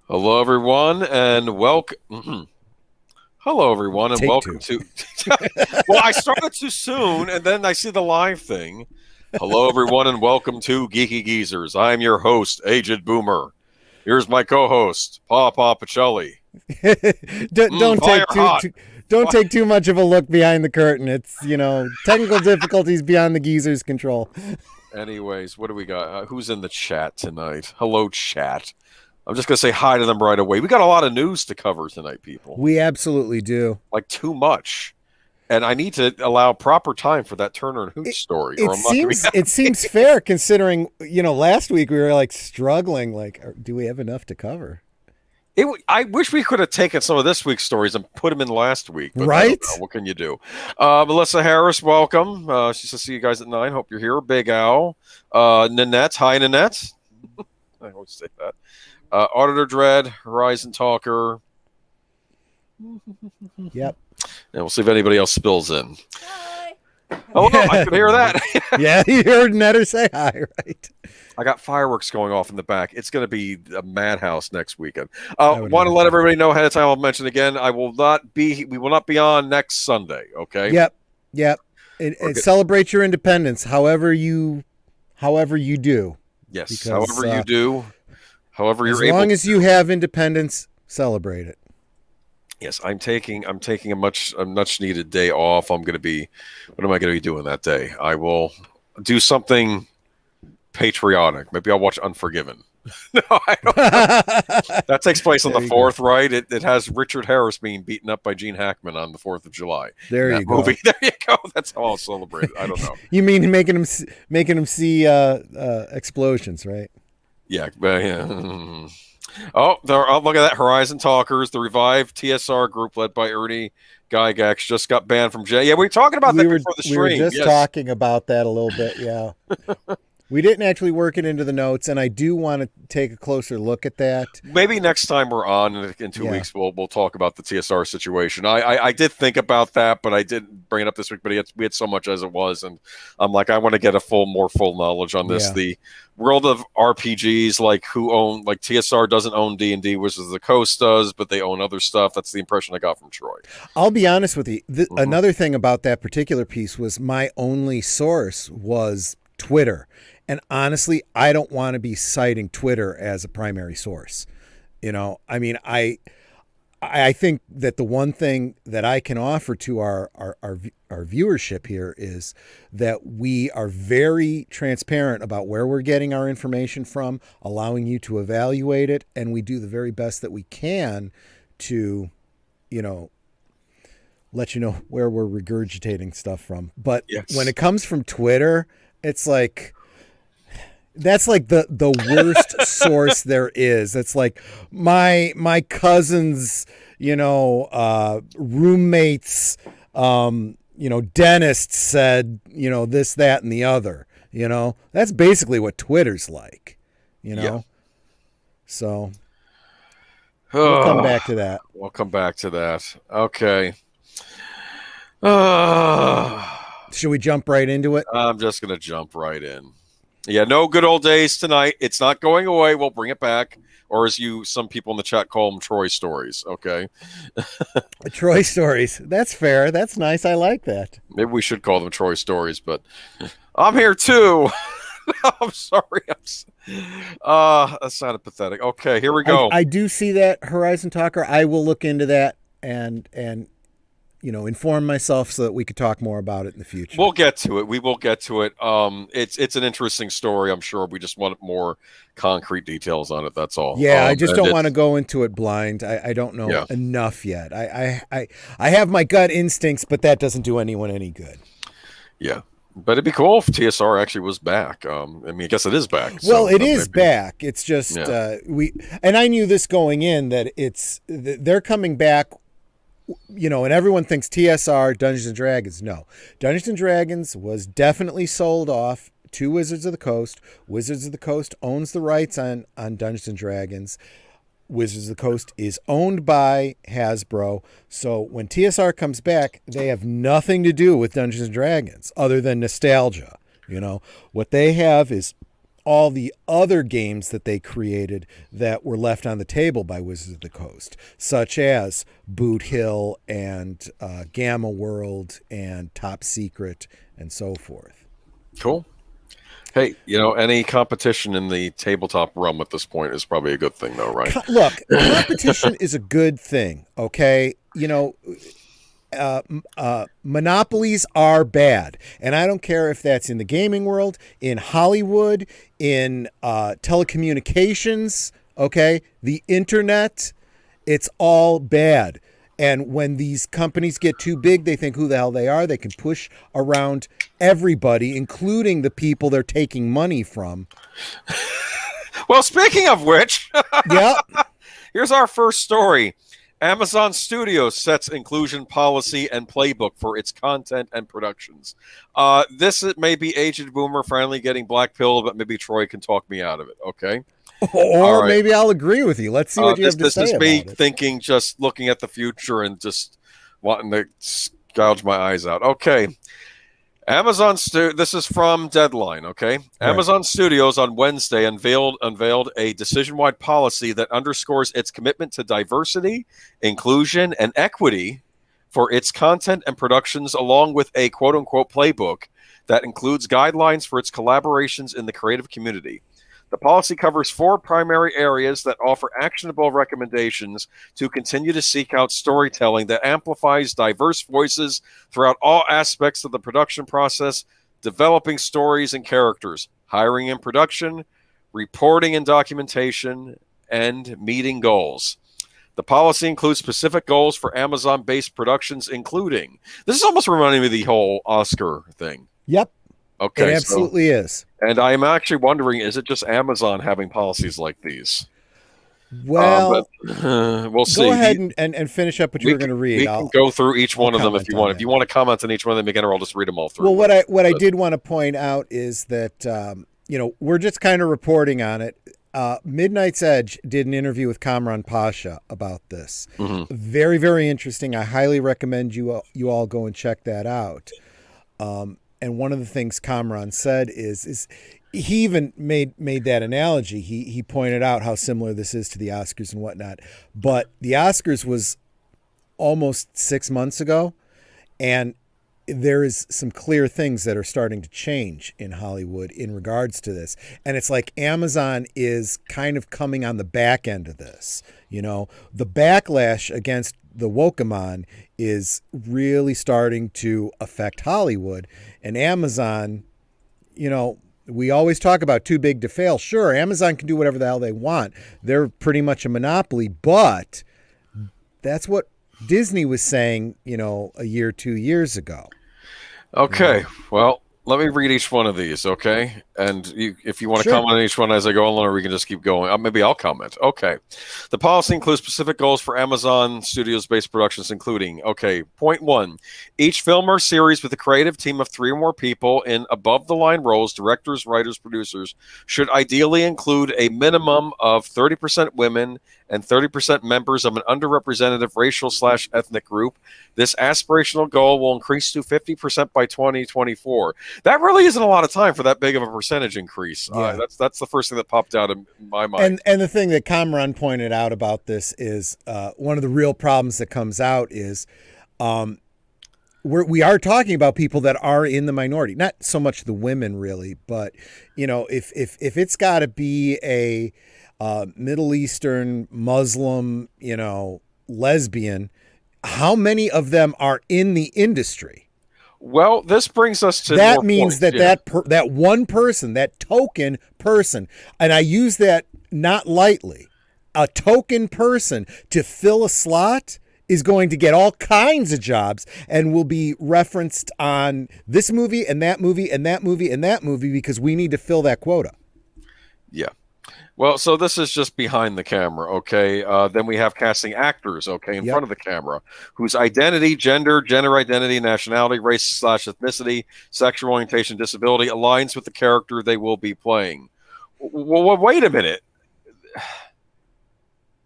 Hello, everyone, and welcome. Hello, everyone, and Take welcome two. to. Well, I started too soon, and then I see the live thing. Hello, everyone, and welcome to Geeky Geezers. I'm your host, Aged Boomer. Here's my co-host, PaPa Pacelli. Don't Fire take hot. don't take too much of a look behind the curtain. It's technical difficulties beyond the geezer's control. Anyways, what do we got? Who's in the chat tonight? Hello, chat. I'm just gonna say hi to them right away. We got a lot of news to cover tonight, people. We absolutely do. Like too much. And I need to allow proper time for that Turner and Hooch story, or I'm not going to be. It seems fair considering last week we were like struggling. Like, do we have enough to cover? I wish we could have taken some of this week's stories and put them in last week. But right? What can you do? Melissa Harris, welcome. She says, see you guys at 9. Hope you're here. Big Al. Nanette. Hi, Nanette. I always say that. Auditor Dread, Horizon Talker. Yep. And we'll see if anybody else spills in. Hi. Oh, no, I could hear that. Yeah, you heard Netter say hi, right? I got fireworks going off in the back. It's going to be a madhouse next weekend. Want to let everybody know ahead of time. I'll mention again. We will not be on next Sunday. Okay. Yep. Celebrate your independence, however you do. Yes. Because, however you do. However you're able. As long as you have independence, celebrate it. Yes, I'm taking a much needed day off. What am I going to be doing that day? I will do something patriotic. Maybe I'll watch Unforgiven. No, I don't know. That takes place on the 4th, right? It has Richard Harris being beaten up by Gene Hackman on the 4th of July. There you go. Movie. There you go. That's how I'll celebrate it. I don't know. You mean making him see explosions, right? Yeah. Oh, look at that. Horizon Talkers, the revived TSR group led by Ernie Gygax just got banned from J. Yeah, we were talking about that before the stream. We were just talking about that a little bit, yeah. We didn't actually work it into the notes, and I do want to take a closer look at that. Maybe next time we're on in 2 weeks, we'll talk about the TSR situation. I did think about that, but I didn't bring it up this week. But we had so much as it was, and I'm like, I want to get a more full knowledge on this. Yeah. The world of RPGs, like TSR doesn't own D&D, Wizards of the Coast does, but they own other stuff. That's the impression I got from Troy. I'll be honest with you. Another thing about that particular piece was my only source was Twitter. And honestly, I don't want to be citing Twitter as a primary source. I mean, I think that the one thing that I can offer to our viewership here is that we are very transparent about where we're getting our information from, allowing you to evaluate it, and we do the very best that we can to, let you know where we're regurgitating stuff from. But when it comes from Twitter, it's like, that's like the worst source there is. It's like my cousin's, roommates, dentist said, this, that, and the other, that's basically what Twitter's like, So we'll come back to that. We'll come back to that. Okay. Should we jump right into it? I'm just going to jump right in. Yeah, no good old days tonight. It's not going away. We'll bring it back. Or as some people in the chat call them, Troy stories. Okay. Troy stories. That's fair. That's nice. I like that. Maybe we should call them Troy stories, but I'm here too. I'm sorry. That sounded pathetic. Okay, here we go. I do see that, Horizon Talker. I will look into that and inform myself so that we could talk more about it in the future. We'll get to it. We will get to it. It's an interesting story, I'm sure. We just want more concrete details on it. That's all. Yeah, I just don't want to go into it blind. I don't know enough yet. I have my gut instincts, but that doesn't do anyone any good. Yeah. But it'd be cool if TSR actually was back. I guess it is back. Well, it is back. It's just and I knew this going in that they're coming back. And everyone thinks TSR, Dungeons and Dragons. No, Dungeons and Dragons was definitely sold off to Wizards of the Coast. Wizards of the Coast owns the rights on Dungeons and Dragons. Wizards of the Coast is owned by Hasbro. So when TSR comes back, they have nothing to do with Dungeons and Dragons other than nostalgia. What they have is all the other games that they created that were left on the table by Wizards of the Coast, such as Boot Hill and Gamma World and Top Secret and so forth. Cool. Hey, any competition in the tabletop realm at this point is probably a good thing, though, right? Look, competition is a good thing, okay? Monopolies are bad. And I don't care if that's in the gaming world, in Hollywood, in telecommunications, okay? The internet, it's all bad. And when these companies get too big, they think who the hell they are. They can push around everybody, including the people they're taking money from. Well, speaking of which, yeah, here's our first story. Amazon Studios sets inclusion policy and playbook for its content and productions. This may be aged boomer finally getting black pilled, but maybe Troy can talk me out of it, okay? Or right. Maybe I'll agree with you. Let's see what you have to say about it. This is me thinking, just looking at the future and just wanting to gouge my eyes out. Okay. This is from Deadline, okay? Right. Amazon Studios on Wednesday unveiled a decision-wide policy that underscores its commitment to diversity, inclusion, and equity for its content and productions, along with a quote-unquote playbook that includes guidelines for its collaborations in the creative community. The policy covers 4 primary areas that offer actionable recommendations to continue to seek out storytelling that amplifies diverse voices throughout all aspects of the production process, developing stories and characters, hiring and production, reporting and documentation, and meeting goals. The policy includes specific goals for Amazon-based productions, including... This is almost reminding me of the whole Oscar thing. Yep. Okay, it absolutely is. And I'm actually wondering, is it just Amazon having policies like these? Well, we'll see. Go ahead and finish up what you were going to read. We can go through each one of them if you want. If you want to comment on each one of them again, or I'll just read them all through. Well, what I did want to point out is that, we're just kind of reporting on it. Midnight's Edge did an interview with Kamran Pasha about this. Mm-hmm. Very, very interesting. I highly recommend you all go and check that out. And one of the things Kamran said is he even made that analogy. He pointed out how similar this is to the Oscars and whatnot. But the Oscars was almost 6 months ago, and there is some clear things that are starting to change in Hollywood in regards to this. And it's like Amazon is kind of coming on the back end of this. The backlash against the Wokamon is really starting to affect Hollywood. And Amazon, we always talk about too big to fail. Sure, Amazon can do whatever the hell they want. They're pretty much a monopoly, but that's what Disney was saying, a year, 2 years ago. Okay, well, let me read each one of these, okay? And if you want to comment on each one as I go along, or we can just keep going. Maybe I'll comment. Okay. The policy includes specific goals for Amazon Studios-based productions, including, point 1, each film or series with a creative team of 3 or more people in above-the-line roles, directors, writers, producers, should ideally include a minimum of 30% women and 30% members of an underrepresented racial/ethnic group. This aspirational goal will increase to 50% by 2024. That really isn't a lot of time for that big of a percentage increase. Yeah. That's the first thing that popped out in my mind. And the thing that Kamran pointed out about this is one of the real problems that comes out is we are talking about people that are in the minority, not so much the women really, but if it's got to be a Middle Eastern Muslim, lesbian, how many of them are in the industry? Well, this brings us to that means points. that one person, that token person, and I use that not lightly, a token person to fill a slot is going to get all kinds of jobs and will be referenced on this movie and that movie and that movie and that movie because we need to fill that quota. Yeah. Well, so this is just behind the camera, okay? Then we have casting actors, okay, in front of the camera, whose identity, gender identity, nationality, race/ethnicity, sexual orientation, disability aligns with the character they will be playing. Well, wait a minute.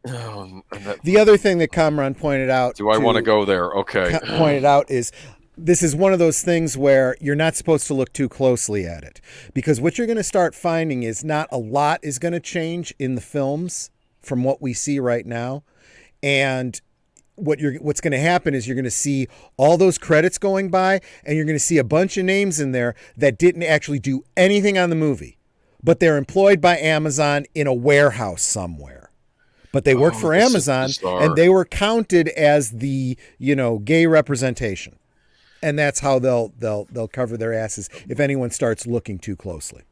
The other thing that Kamran pointed out... Do I want to go there? Okay. Pointed out is... this is one of those things where you're not supposed to look too closely at it, because what you're going to start finding is not a lot is going to change in the films from what we see right now. And what's going to happen is you're going to see all those credits going by, and you're going to see a bunch of names in there that didn't actually do anything on the movie, but they're employed by Amazon in a warehouse somewhere. But they work for Amazon, and they were counted as the, gay representation. And that's how they'll cover their asses if anyone starts looking too closely.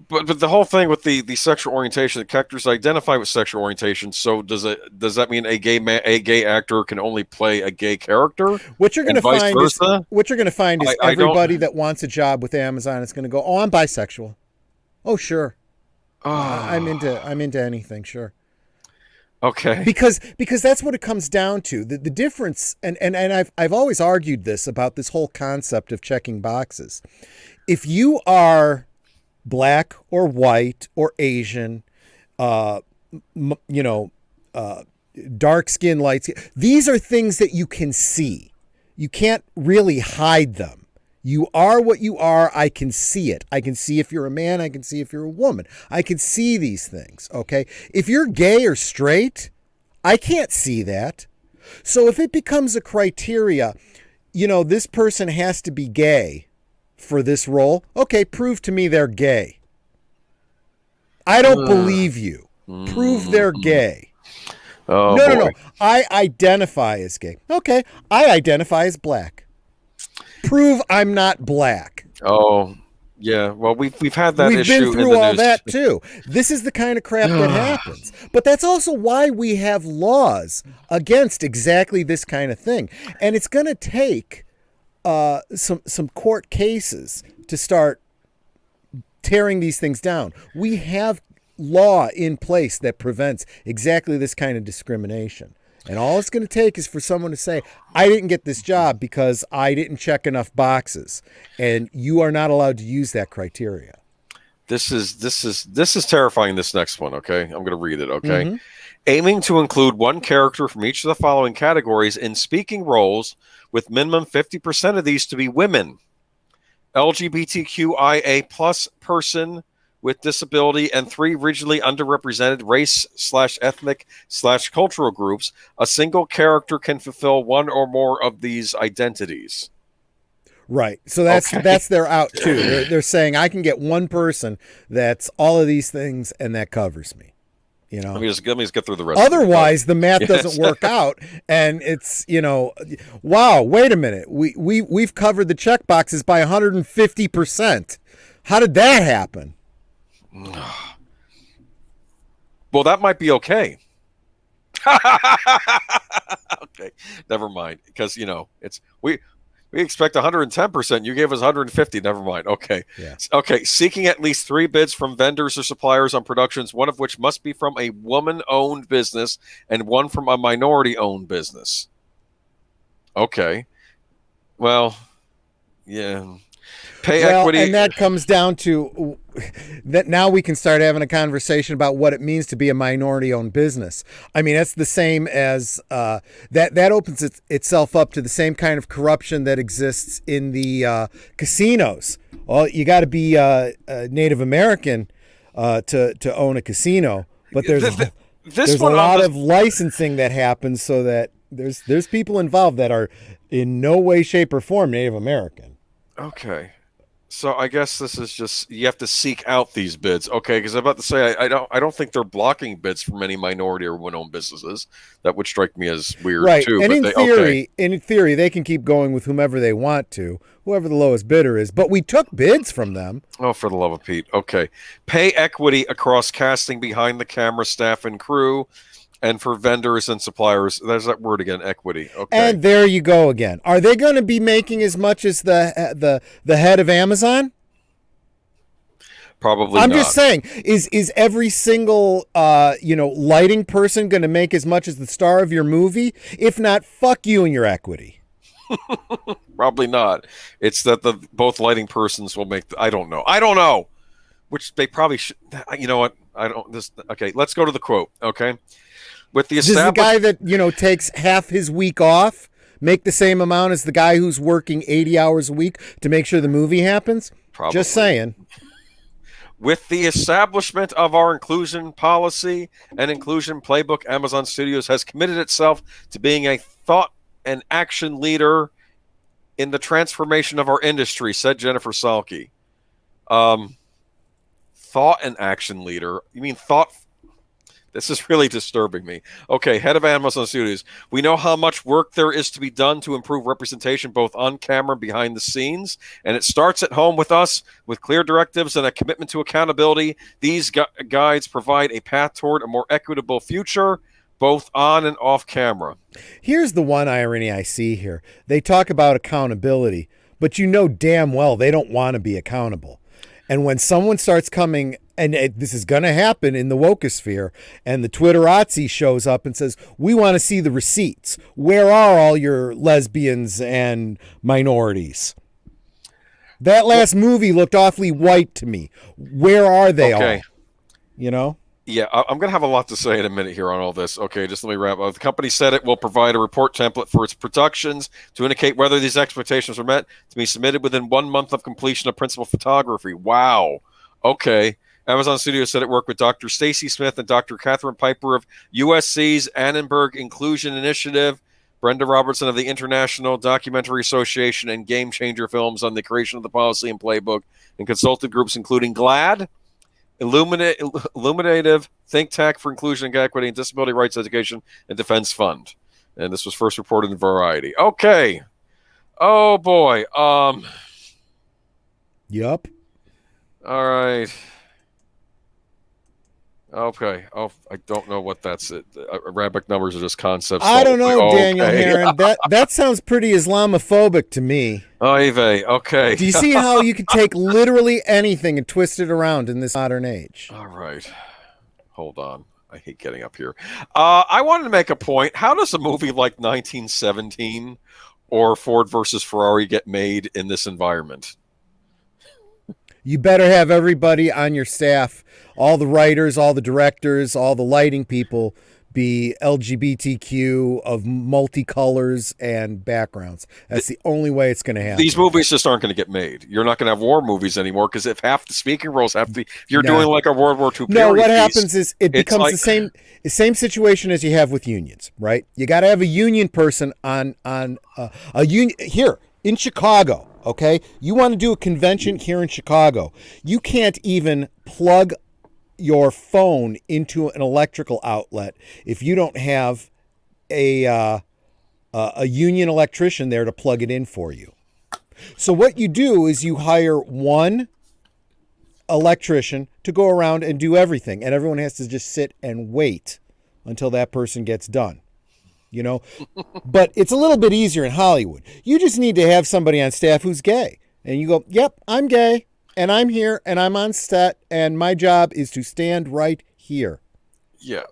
But the whole thing with the sexual orientation, the characters identify with sexual orientation. So does that mean a gay actor can only play a gay character? What you're going to find is everybody that wants a job with Amazon is going to go, "Oh, I'm bisexual. Oh, sure. I'm into anything. Sure." Okay. Because that's what it comes down to. The difference, and I've always argued this about this whole concept of checking boxes. If you are black or white or Asian, dark skin, light skin, these are things that you can see. You can't really hide them. You are what you are. I can see it. I can see if you're a man. I can see if you're a woman. I can see these things, okay? If you're gay or straight, I can't see that. So if it becomes a criteria, this person has to be gay for this role, okay, prove to me they're gay. I don't believe you. Prove they're gay. Oh, no. I identify as gay. Okay, I identify as black. Prove I'm not black. Oh, yeah. Well, we've had that issue. We've been through all news. that too. This is the kind of crap that happens. But that's also why we have laws against exactly this kind of thing. And it's going to take some court cases to start tearing these things down. We have law in place that prevents exactly this kind of discrimination. And all it's going to take is for someone to say, I didn't get this job because I didn't check enough boxes. And you are not allowed to use that criteria. This is terrifying, this next one, okay? I'm going to read it, okay? Mm-hmm. Aiming to include one character from each of the following categories in speaking roles, with minimum 50% of these to be women. LGBTQIA plus person with disability, and 3 regionally underrepresented race/ethnic/cultural groups. A single character can fulfill one or more of these identities. Right. So that's their out too. They're saying I can get one person that's all of these things, and that covers me. Let me just get through the rest. Otherwise, the math doesn't work out, and it's wow. Wait a minute. We've covered the check boxes by 150%. How did that happen? Well, that might be okay. Okay, never mind. Because it's we expect 110%. You gave us 150. Never mind. Okay. Yeah. Okay. Seeking at least 3 bids from vendors or suppliers on productions, one of which must be from a woman-owned business and one from a minority-owned business. Okay. Well, yeah. Equity. And that comes down to that now we can start having a conversation about what it means to be a minority-owned business. I mean, that's the same as that opens itself up to the same kind of corruption that exists in the casinos. Well, you got to be Native American to own a casino, but there's a lot of licensing that happens so that there's people involved that are in no way, shape, or form Native American. Okay. So I guess this is just you have to seek out these bids, okay? Because I'm about to say I don't think they're blocking bids from any minority or women-owned businesses. That would strike me as weird too. And in theory, they can keep going with whomever they want to, whoever the lowest bidder is. But we took bids from them. Oh, for the love of Pete! Okay, pay equity across casting, behind the camera, staff and crew, and for vendors and suppliers. There's that word again, equity. Okay. And there you go again. Are they going to be making as much as the head of Amazon? Probably I'm not. just saying, is every single lighting person going to make as much as the star of your movie? If not, fuck you and your equity. Probably not. It's that both lighting persons will make. I don't know. Which they probably should. You know what? Okay, let's go to the quote. Okay. With the this is the guy that takes half his week off, make the same amount as the guy who's working 80 hours a week to make sure the movie happens? Probably. Just saying. With the establishment of our inclusion policy and inclusion playbook, Amazon Studios has committed itself to being a thought and action leader in the transformation of our industry, said Jennifer Salke. Thought and action leader? You mean thought? This is really disturbing me. Okay, head of Amazon Studios. We know how much work there is to be done to improve representation both on camera and behind the scenes, and it starts at home with us with clear directives and a commitment to accountability. These guides provide a path toward a more equitable future, both on and off camera. Here's the one irony I see here. They talk about accountability, but you know damn well they don't want to be accountable. And when someone starts coming, and this is going to happen in the wokosphere, and the Twitterazzi shows up and says, we want to see the receipts. Where are all your lesbians and minorities? That last movie looked awfully white to me. Where are they all? You know? Yeah, I'm going to have a lot to say in a minute here on all this. Okay, just let me wrap up. The company said it will provide a report template for its productions to indicate whether these expectations are met, to be submitted within 1 month of completion of principal photography. Wow. Okay. Amazon Studios said it worked with Dr. Stacy Smith and Dr. Catherine Piper of USC's Annenberg Inclusion Initiative, Brenda Robertson of the International Documentary Association, and Game Changer Films on the creation of the policy and playbook, and consulted groups including GLAD, Illuminative, Think Tank for Inclusion and Equity and Disability Rights Education, and Defense Fund. And this was first reported in Variety. Okay. Oh, boy. Yup. All right. Okay. Oh, I don't know what that's. Arabic numbers are just concepts. I don't know, Daniel Herron. That sounds pretty Islamophobic to me. Oy vey. Okay. Do you see how you can take literally anything and twist it around in this modern age? All right. Hold on. I hate getting up here. I wanted to make a point. How does a movie like 1917 or Ford versus Ferrari get made in this environment? You better have everybody on your staff, all the writers, all the directors, all the lighting people, be LGBTQ of multicolors and backgrounds. That's the only way it's going to happen. These movies just aren't going to get made. You're not going to have war movies anymore because if half the speaking roles have to, you're doing like a World War II. No, what happens is it becomes like the same situation as you have with unions, right? You got to have a union person on a union here in Chicago. Okay, you want to do a convention here in Chicago. You can't even plug your phone into an electrical outlet if you don't have a union electrician there to plug it in for you. So what you do is you hire one electrician to go around and do everything, and everyone has to just sit and wait until that person gets done. You know, but it's a little bit easier in Hollywood. You just need to have somebody on staff who's gay. And you go, yep, I'm gay, and I'm here, and I'm on set, and my job is to stand right here. Yeah.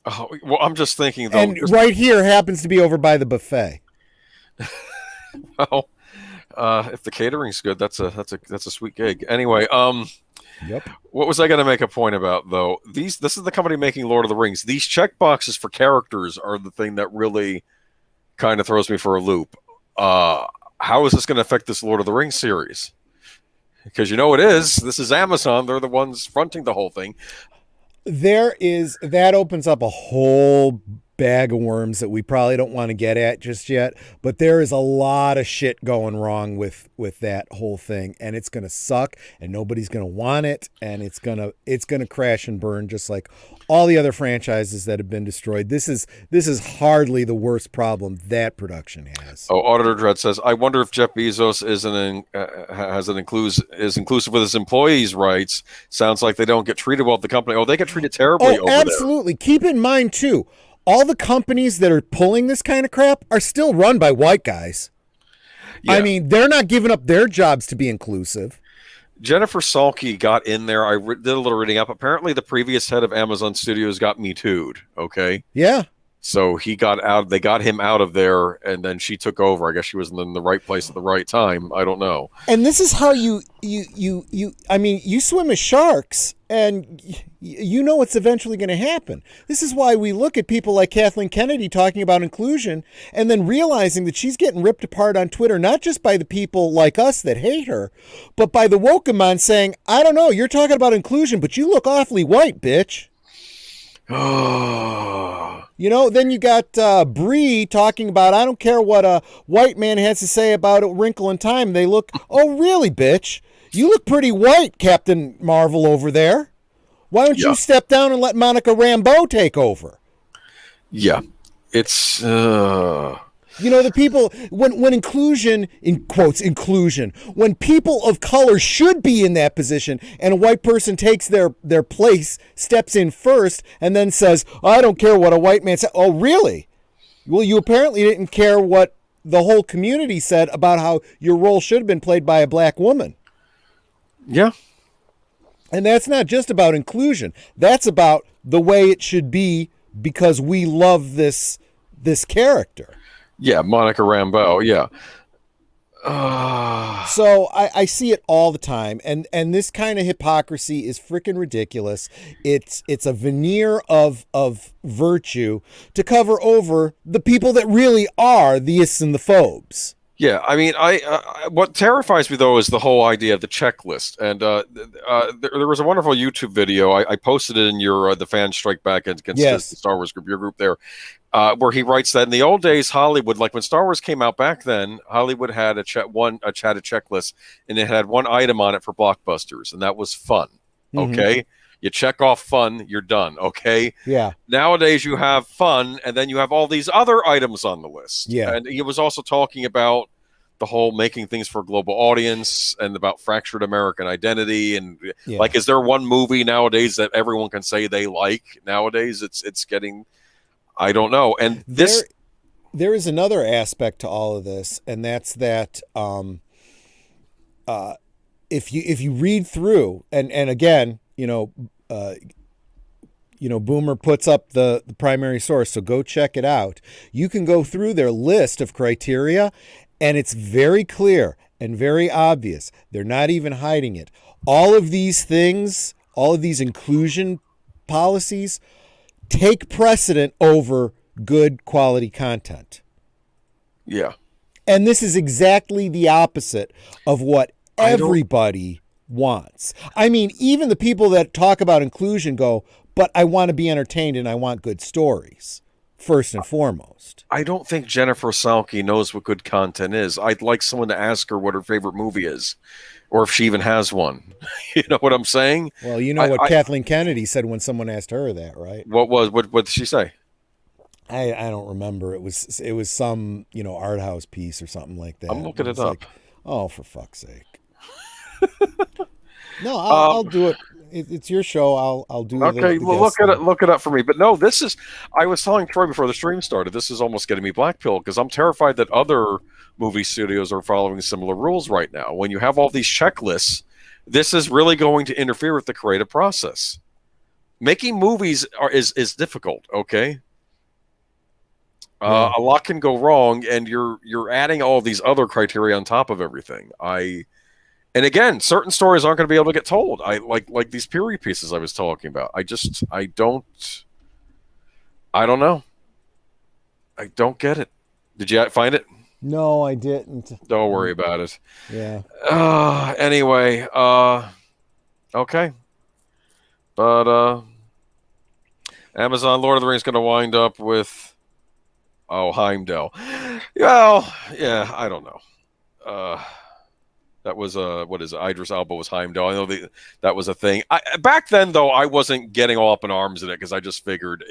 Oh, well, I'm just thinking, though. And right here happens to be over by the buffet. Well, if the catering's good, that's a sweet gig. Anyway, Yep. What was I going to make a point about, though? This is the company making Lord of the Rings. These check boxes for characters are the thing that really kind of throws me for a loop. How is this going to affect this Lord of the Rings series? Because you know it is. This is Amazon. They're the ones fronting the whole thing. That opens up a whole bag of worms that we probably don't want to get at just yet, but there is a lot of shit going wrong with that whole thing, and it's going to suck, and nobody's going to want it, and it's going to crash and burn just like all the other franchises that have been destroyed. This is hardly the worst problem that production has. Oh, Auditor Dread says, I wonder if Jeff Bezos is inclusive with his employees' rights. Sounds like they don't get treated well at the company. Oh, they get treated terribly over absolutely. There. Keep in mind too, all the companies that are pulling this kind of crap are still run by white guys. Yeah. I mean, they're not giving up their jobs to be inclusive. Jennifer Salke got in there. I did a little reading up. Apparently, the previous head of Amazon Studios got Me Too'd. Okay. Yeah. So he got out. They got him out of there, and then she took over. I guess she was in the right place at the right time. I don't know. And this is how you. I mean, you swim with sharks, and you know what's eventually going to happen. This is why we look at people like Kathleen Kennedy talking about inclusion, and then realizing that she's getting ripped apart on Twitter, not just by the people like us that hate her, but by the woke-a-mon saying, "I don't know, you're talking about inclusion, but you look awfully white, bitch." You know, then you got Bree talking about, I don't care what a white man has to say about A Wrinkle in Time. They look, oh, really, bitch? You look pretty white, Captain Marvel over there. Why don't you step down and let Monica Rambeau take over? Yeah, it's... You know, the people, when inclusion, in quotes, inclusion, when people of color should be in that position and a white person takes their place, steps in first, and then says, I don't care what a white man said. Oh, really? Well, you apparently didn't care what the whole community said about how your role should have been played by a black woman. Yeah. And that's not just about inclusion. That's about the way it should be because we love this character. Yeah, Monica Rambeau, yeah. So I see it all the time, and this kind of hypocrisy is freaking ridiculous. It's a veneer of virtue to cover over the people that really are the ists and the phobes. Yeah, I mean, what terrifies me though is the whole idea of the checklist. And there was a wonderful YouTube video. I posted it in your the fan strike back against the Star Wars group, your group there, where he writes that in the old days, Hollywood, like when Star Wars came out back then, Hollywood had a checklist, and it had one item on it for blockbusters, and that was fun. Mm-hmm. Okay. You check off fun, you're done, okay? Yeah. Nowadays, you have fun, and then you have all these other items on the list. Yeah. And he was also talking about the whole making things for a global audience and about fractured American identity. And, like, is there one movie nowadays that everyone can say they like? Nowadays, it's getting, I don't know. And this... There is another aspect to all of this, and that's that if you read through, and again... Boomer puts up the primary source, so go check it out. You can go through their list of criteria, and it's very clear and very obvious. They're not even hiding it. All of these things, all of these inclusion policies take precedent over good quality content. Yeah. And this is exactly the opposite of what everybody wants. I mean, even the people that talk about inclusion go, but I want to be entertained and I want good stories, first and foremost. I don't think Jennifer Salke knows what good content is. I'd like someone to ask her what her favorite movie is, or if she even has one. You know what I'm saying? Well, you know what Kathleen Kennedy said when someone asked her that, right? What did she say? I don't remember. It was some, art house piece or something like that. I'm looking it up. Like, oh, for fuck's sake. No, I'll do it. It's your show. I'll do it. Okay, well, look it up for me. But no, this is. I was telling Troy before the stream started. This is almost getting me black pill because I'm terrified that other movie studios are following similar rules right now. When you have all these checklists, this is really going to interfere with the creative process. Making movies is difficult. Okay. A lot can go wrong, and you're adding all these other criteria on top of everything. And again, certain stories aren't going to be able to get told. I like these period pieces I was talking about. I don't know. I don't get it. Did you find it? No, I didn't. Don't worry about it. Yeah. Anyway, okay. But Amazon Lord of the Rings going to wind up with Heimdall. Well, yeah, I don't know. That was Idris Elba was Heimdall. I know that was a thing. Back then, though, I wasn't getting all up in arms in it because I just figured,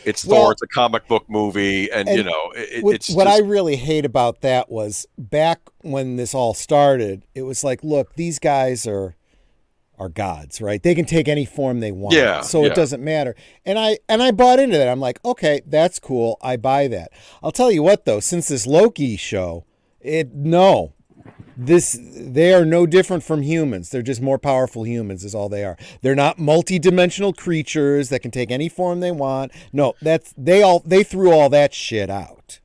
it's Thor. It's a comic book movie, and it's what I really hate about that was back when this all started. It was like, look, these guys are gods, right? They can take any form they want. Yeah. So it doesn't matter. And I bought into that. I'm like, okay, that's cool. I buy that. I'll tell you what, though, since this Loki show, They are no different from humans. They're just more powerful humans is all they are. They're not multi-dimensional creatures that can take any form they want. No, they threw all that shit out.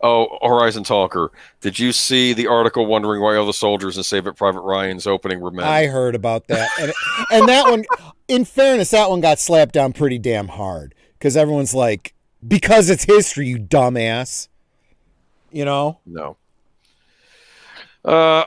Oh, Horizon Talker. Did you see the article wondering why all the soldiers in Save It Private Ryan's opening were men? I heard about that. And that one, in fairness, that one got slapped down pretty damn hard. Because everyone's like, because it's history, you dumbass. You know? No.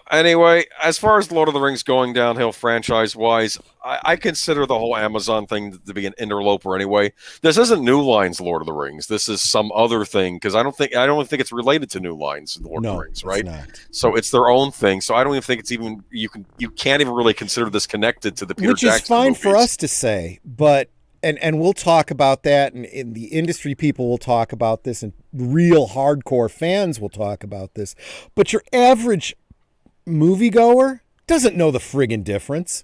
Anyway, as far as Lord of the Rings going downhill franchise-wise, I consider the whole Amazon thing to be an interloper anyway. This isn't New Line's Lord of the Rings. This is some other thing, because I don't think it's related to New Line's Lord of the Rings, right? It's not. So it's their own thing. So I don't even think it's even you can't even really consider this connected to the Peter Jackson movies. Which is fine movies. For us to say, but and we'll talk about that, and in the industry people will talk about this, and real hardcore fans will talk about this. But your average moviegoer doesn't know the friggin' difference.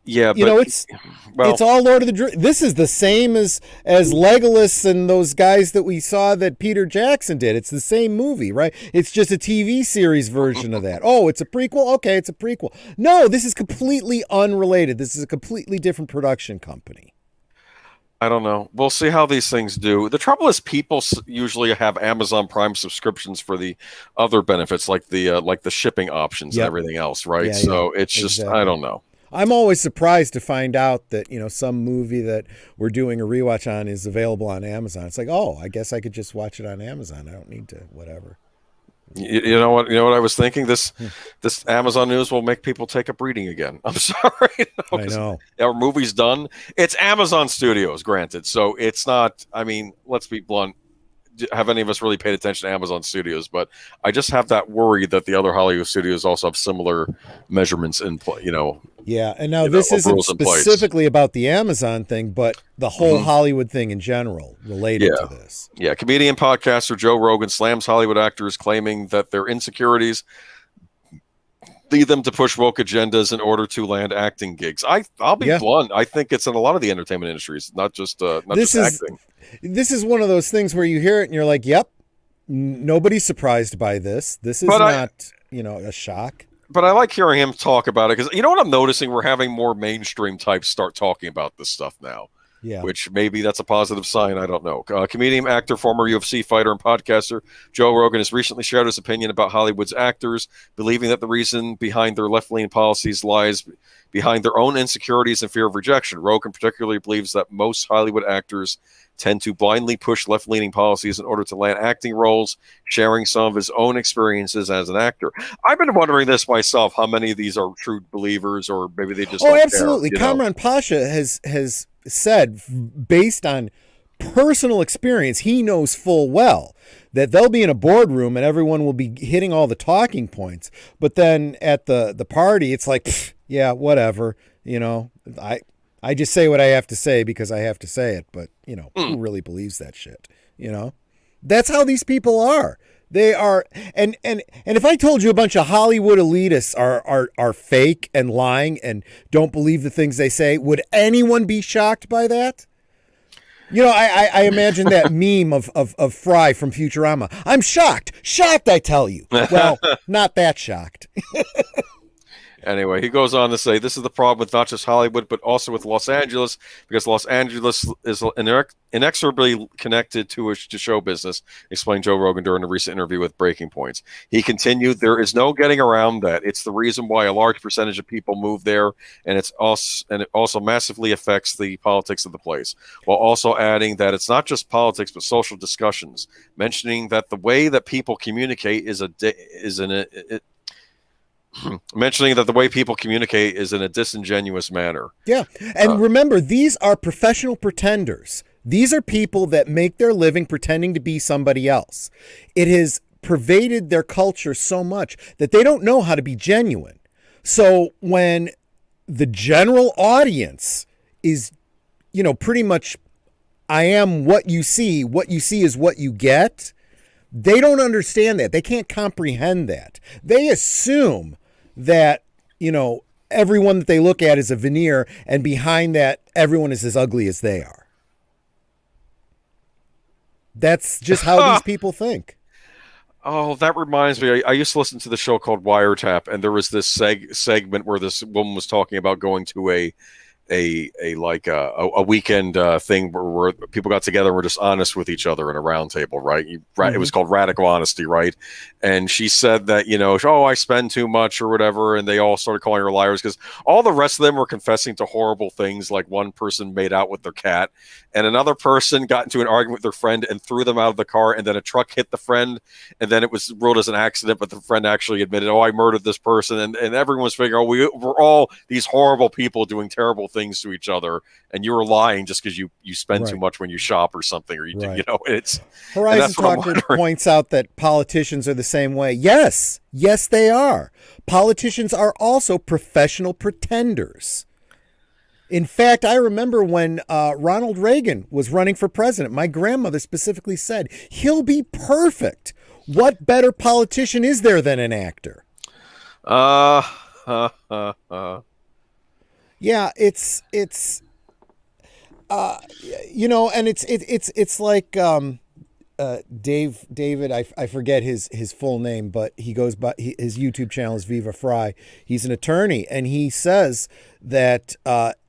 Yeah, but, it's all Lord of the Rings. This is the same as Legolas and those guys that we saw that Peter Jackson did. It's the same movie, right? It's just a TV series version of that. Oh, it's a prequel? Okay, it's a prequel. No, this is completely unrelated. This is a completely different production company. I don't know. We'll see how these things do. The trouble is, people usually have Amazon Prime subscriptions for the other benefits, like the shipping options and everything else, right? Yeah, so it's just, I don't know. I'm always surprised to find out that some movie that we're doing a rewatch on is available on Amazon. It's like, oh, I guess I could just watch it on Amazon. I don't need to whatever. You know what I was thinking? This Amazon news will make people take up reading again. I'm sorry. I know. Our movie's done. It's Amazon Studios, granted. So it's not, I mean, let's be blunt. Have any of us really paid attention to Amazon Studios? But I just have that worry that the other Hollywood studios also have similar measurements in play, Yeah, and now this isn't specifically about the Amazon thing, but the whole Hollywood thing in general related to this. Yeah, comedian podcaster Joe Rogan slams Hollywood actors claiming that their insecurities lead them to push woke agendas in order to land acting gigs. I'll be blunt. I think it's in a lot of the entertainment industries, not just acting. This is one of those things where you hear it and you're like, yep, nobody's surprised by this. This is not a shock. But I like hearing him talk about it because you know what I'm noticing? We're having more mainstream types start talking about this stuff now. Yeah. Which maybe that's a positive sign. I don't know. Comedian, actor, former UFC fighter, and podcaster Joe Rogan has recently shared his opinion about Hollywood's actors, believing that the reason behind their left-leaning policies lies behind their own insecurities and fear of rejection. Rogan particularly believes that most Hollywood actors tend to blindly push left-leaning policies in order to land acting roles, sharing some of his own experiences as an actor. I've been wondering this myself, how many of these are true believers or maybe they just don't absolutely. care, Kamran Pasha has said, based on personal experience, he knows full well that they'll be in a boardroom and everyone will be hitting all the talking points. But then at the party, it's like, yeah, whatever. I just say what I have to say because I have to say it. But, who really believes that shit? That's how these people are. They are. And if I told you a bunch of Hollywood elitists are fake and lying and don't believe the things they say, would anyone be shocked by that? I imagine that meme of Fry from Futurama. I'm shocked, I tell you. Well, not that shocked. Anyway, he goes on to say, this is the problem with not just Hollywood, but also with Los Angeles, because Los Angeles is inexorably connected to show business, explained Joe Rogan during a recent interview with Breaking Points. He continued, there is no getting around that. It's the reason why a large percentage of people move there, and it also massively affects the politics of the place, while also adding that it's not just politics, but social discussions, mentioning that the way that people communicate is mentioning that the way people communicate is in a disingenuous manner. Yeah. And remember, these are professional pretenders. These are people that make their living pretending to be somebody else. It has pervaded their culture so much that they don't know how to be genuine. So when the general audience is, pretty much, I am what you see is what you get, they don't understand that. They can't comprehend that. They assume that, everyone that they look at is a veneer, and behind that, everyone is as ugly as they are. That's just how these people think. Oh, that reminds me. I used to listen to the show called Wiretap, and there was this segment where this woman was talking about going to a weekend thing where people got together and were just honest with each other in a round table, right? It was called Radical Honesty, right? And she said that, oh, I spend too much or whatever, and they all started calling her liars because all the rest of them were confessing to horrible things. Like one person made out with their cat, and another person got into an argument with their friend and threw them out of the car, and then a truck hit the friend, and then it was ruled as an accident, but the friend actually admitted, oh, I murdered this person, and everyone was figuring, oh, we're all these horrible people doing terrible things to each other, and you were lying just because you spend too much when you shop or something, or it's Horizon Talker points out that politicians are the same way. Yes, they are. Politicians are also professional pretenders. In fact, I remember when Ronald Reagan was running for president, my grandmother specifically said, he'll be perfect. What better politician is there than an actor? Yeah, it's and it's like David. I forget his full name, but he goes by his YouTube channel is Viva Fry. He's an attorney, and he says that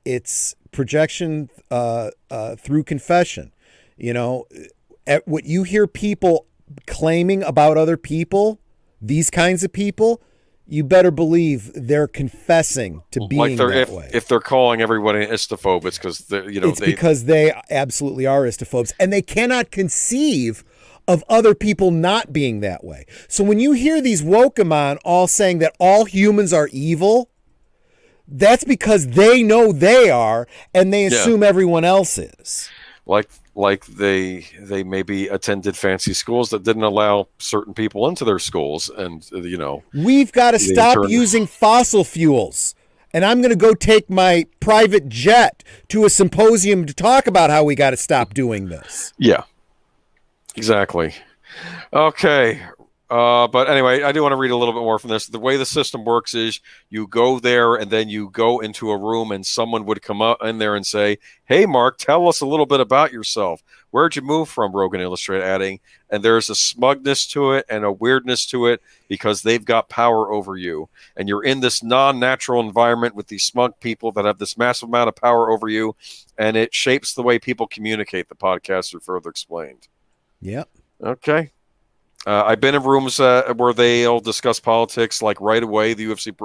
it's projection through confession. What you hear people claiming about other people, these kinds of people, you better believe they're confessing to being that way. If they're calling everybody an istophobe, it's because because they absolutely are istophobes, and they cannot conceive of other people not being that way. So when you hear these Wokemon all saying that all humans are evil, that's because they know they are, and they assume everyone else is. Like they maybe attended fancy schools that didn't allow certain people into their schools, and we've got to stop using fossil fuels. And I'm going to go take my private jet to a symposium to talk about how we got to stop doing this. Yeah, exactly. Okay. But anyway, I do want to read a little bit more from this. The way the system works is you go there and then you go into a room and someone would come up in there and say, hey, Mark, tell us a little bit about yourself. Where'd you move from? Rogan Illustrated adding, and there's a smugness to it and a weirdness to it because they've got power over you. And you're in this non-natural environment with these smug people that have this massive amount of power over you. And it shapes the way people communicate, the podcaster further explained. Yep. Okay. I've been in rooms where they'll discuss politics, like right away, the UFC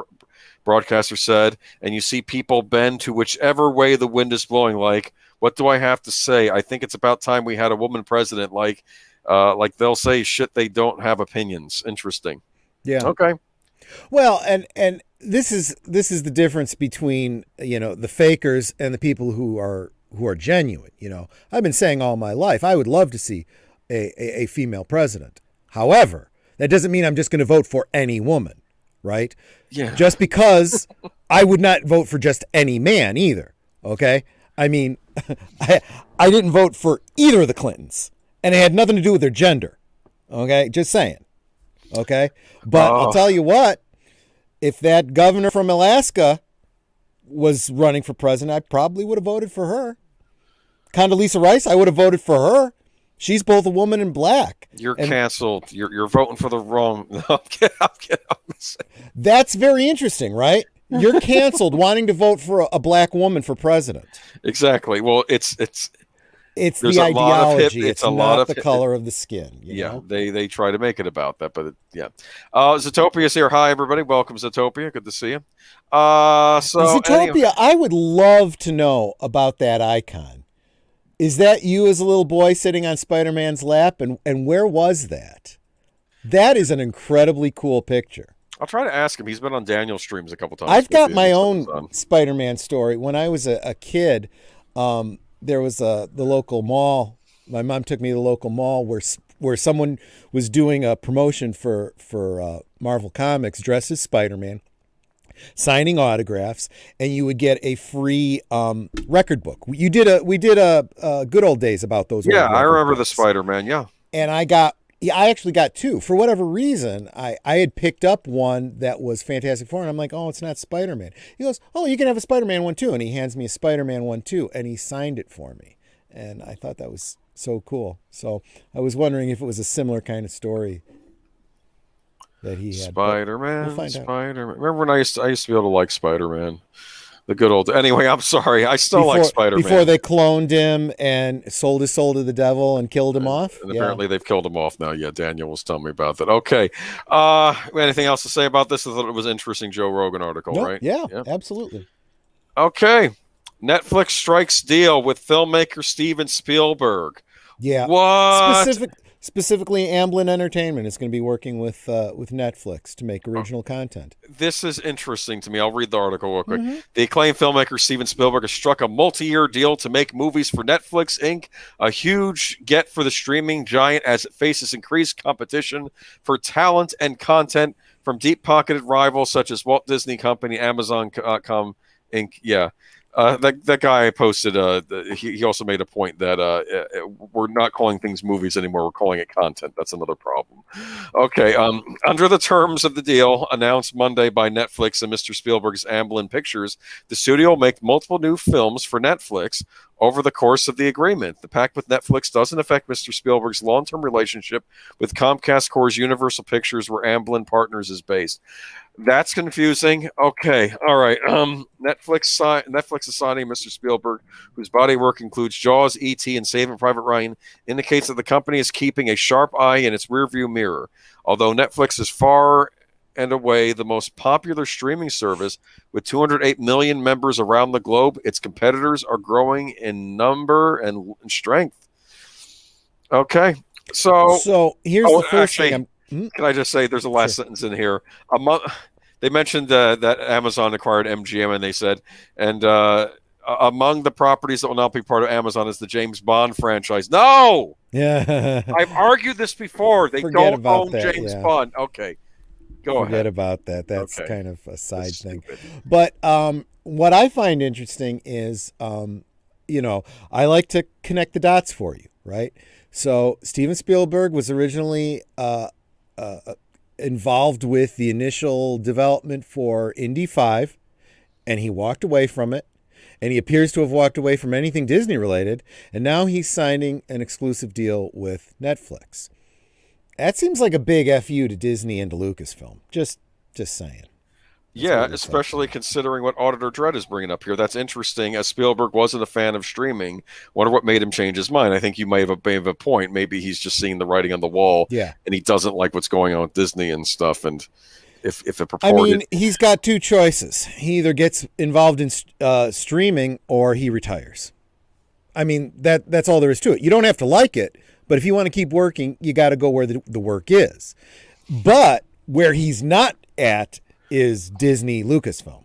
broadcaster said, and you see people bend to whichever way the wind is blowing. Like, what do I have to say? I think it's about time we had a woman president. Like they'll say shit, they don't have opinions. Interesting. Yeah. Okay. Well, and this is the difference between, the fakers and the people who are genuine. I've been saying all my life, I would love to see a female president. However, that doesn't mean I'm just going to vote for any woman, right? Yeah. Just because I would not vote for just any man either, okay? I mean, I didn't vote for either of the Clintons, and it had nothing to do with their gender, okay? Just saying, okay? But I'll tell you what, if that governor from Alaska was running for president, I probably would have voted for her. Condoleezza Rice, I would have voted for her. She's both a woman and black. You're canceled. You're voting for the wrong. No, I'm kidding. That's very interesting, right? You're canceled wanting to vote for a black woman for president. Exactly. Well, it's the ideology. It's not the color of the skin. You know? They try to make it about that, but Zootopia's here. Hi, everybody. Welcome, Zootopia. Good to see you. Zootopia, I would love to know about that icon. Is that you as a little boy sitting on Spider-Man's lap? And where was that? That is an incredibly cool picture. I'll try to ask him. He's been on Daniel's streams a couple times. I've got my own Spider-Man story. When I was a kid, there was the local mall. My mom took me to the local mall where someone was doing a promotion for Marvel Comics dressed as Spider-Man, signing autographs, and you would get a free record book. We did a good old days about those. Yeah, I remember the Spider-Man. Yeah, and I actually got two. For whatever reason, I had picked up one that was Fantastic Four, and I'm like, oh, it's not Spider-Man. He goes, oh, you can have a Spider-Man one too, and he hands me a Spider-Man one too, and he signed it for me, and I thought that was so cool. So I was wondering if it was a similar kind of story. that he had. Spider-Man, we'll Spider-Man. Remember when I used to be able to like Spider-Man? The good old. Anyway, I'm sorry. I still like Spider-Man. Before they cloned him and sold his soul to the devil and killed him off. And apparently they've killed him off now. Yeah, Daniel was telling me about that. Okay. Anything else to say about this? I thought it was an interesting Joe Rogan article, right? Yeah, absolutely. Okay. Netflix strikes deal with filmmaker Steven Spielberg. Yeah. What? Specifically, Amblin Entertainment is going to be working with Netflix to make original content. This is interesting to me. I'll read the article real quick. Mm-hmm. The acclaimed filmmaker Steven Spielberg has struck a multi-year deal to make movies for Netflix, Inc., a huge get for the streaming giant as it faces increased competition for talent and content from deep-pocketed rivals such as Walt Disney Company, Amazon.com, Inc. Yeah. That guy posted. He also made a point that we're not calling things movies anymore. We're calling it content. That's another problem. Okay. Under the terms of the deal announced Monday by Netflix and Mr. Spielberg's Amblin Pictures, the studio will make multiple new films for Netflix over the course of the agreement. The pact with Netflix doesn't affect Mr. Spielberg's long-term relationship with Comcast Corp's Universal Pictures, where Amblin Partners is based. That's confusing. Okay, all right. Netflix is signing Mr. Spielberg, whose body work includes Jaws, E.T., and Saving Private Ryan, indicates that the company is keeping a sharp eye in its rearview mirror. Although Netflix is far and away the most popular streaming service with 208 million members around the globe, its competitors are growing in number and strength. Okay, so here's the first thing. Can I just say there's a last sentence in here? They mentioned that Amazon acquired MGM, and they said, among the properties that will not be part of Amazon is the James Bond franchise. No! Yeah. I've argued this before. They don't own James Bond. Okay. Go ahead. Forget about that. That's kind of a side thing. But what I find interesting is, I like to connect the dots for you, right? So Steven Spielberg was originally involved with the initial development for Indy 5, and he walked away from it, and he appears to have walked away from anything Disney related, and now he's signing an exclusive deal with Netflix. That seems like a big FU to Disney and to Lucasfilm. Just saying. Yeah, especially considering what Auditor Dread is bringing up here. That's interesting, as Spielberg wasn't a fan of streaming. Wonder what made him change his mind. I think you may have a point. Maybe he's just seeing the writing on the wall, and he doesn't like what's going on with Disney and stuff. And if it purported... he's got two choices. He either gets involved in streaming or he retires. That's all there is to it. You don't have to like it, but if you want to keep working, you got to go where the work is. But where he's not at is Disney Lucasfilm.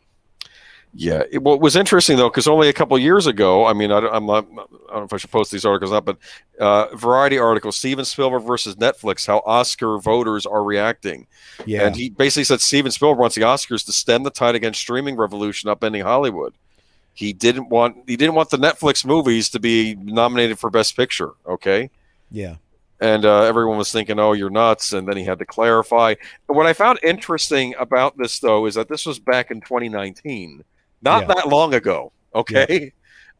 Yeah. It was interesting, though, because only a couple of years ago, I don't know if I should post these articles up, but Variety article, Steven Spielberg versus Netflix, how Oscar voters are reacting. Yeah. And he basically said Steven Spielberg wants the Oscars to stem the tide against streaming revolution upending Hollywood. He didn't want the Netflix movies to be nominated for Best Picture, okay? Yeah. And everyone was thinking, oh, you're nuts. And then he had to clarify. But what I found interesting about this, though, is that this was back in 2019, not that long ago, okay,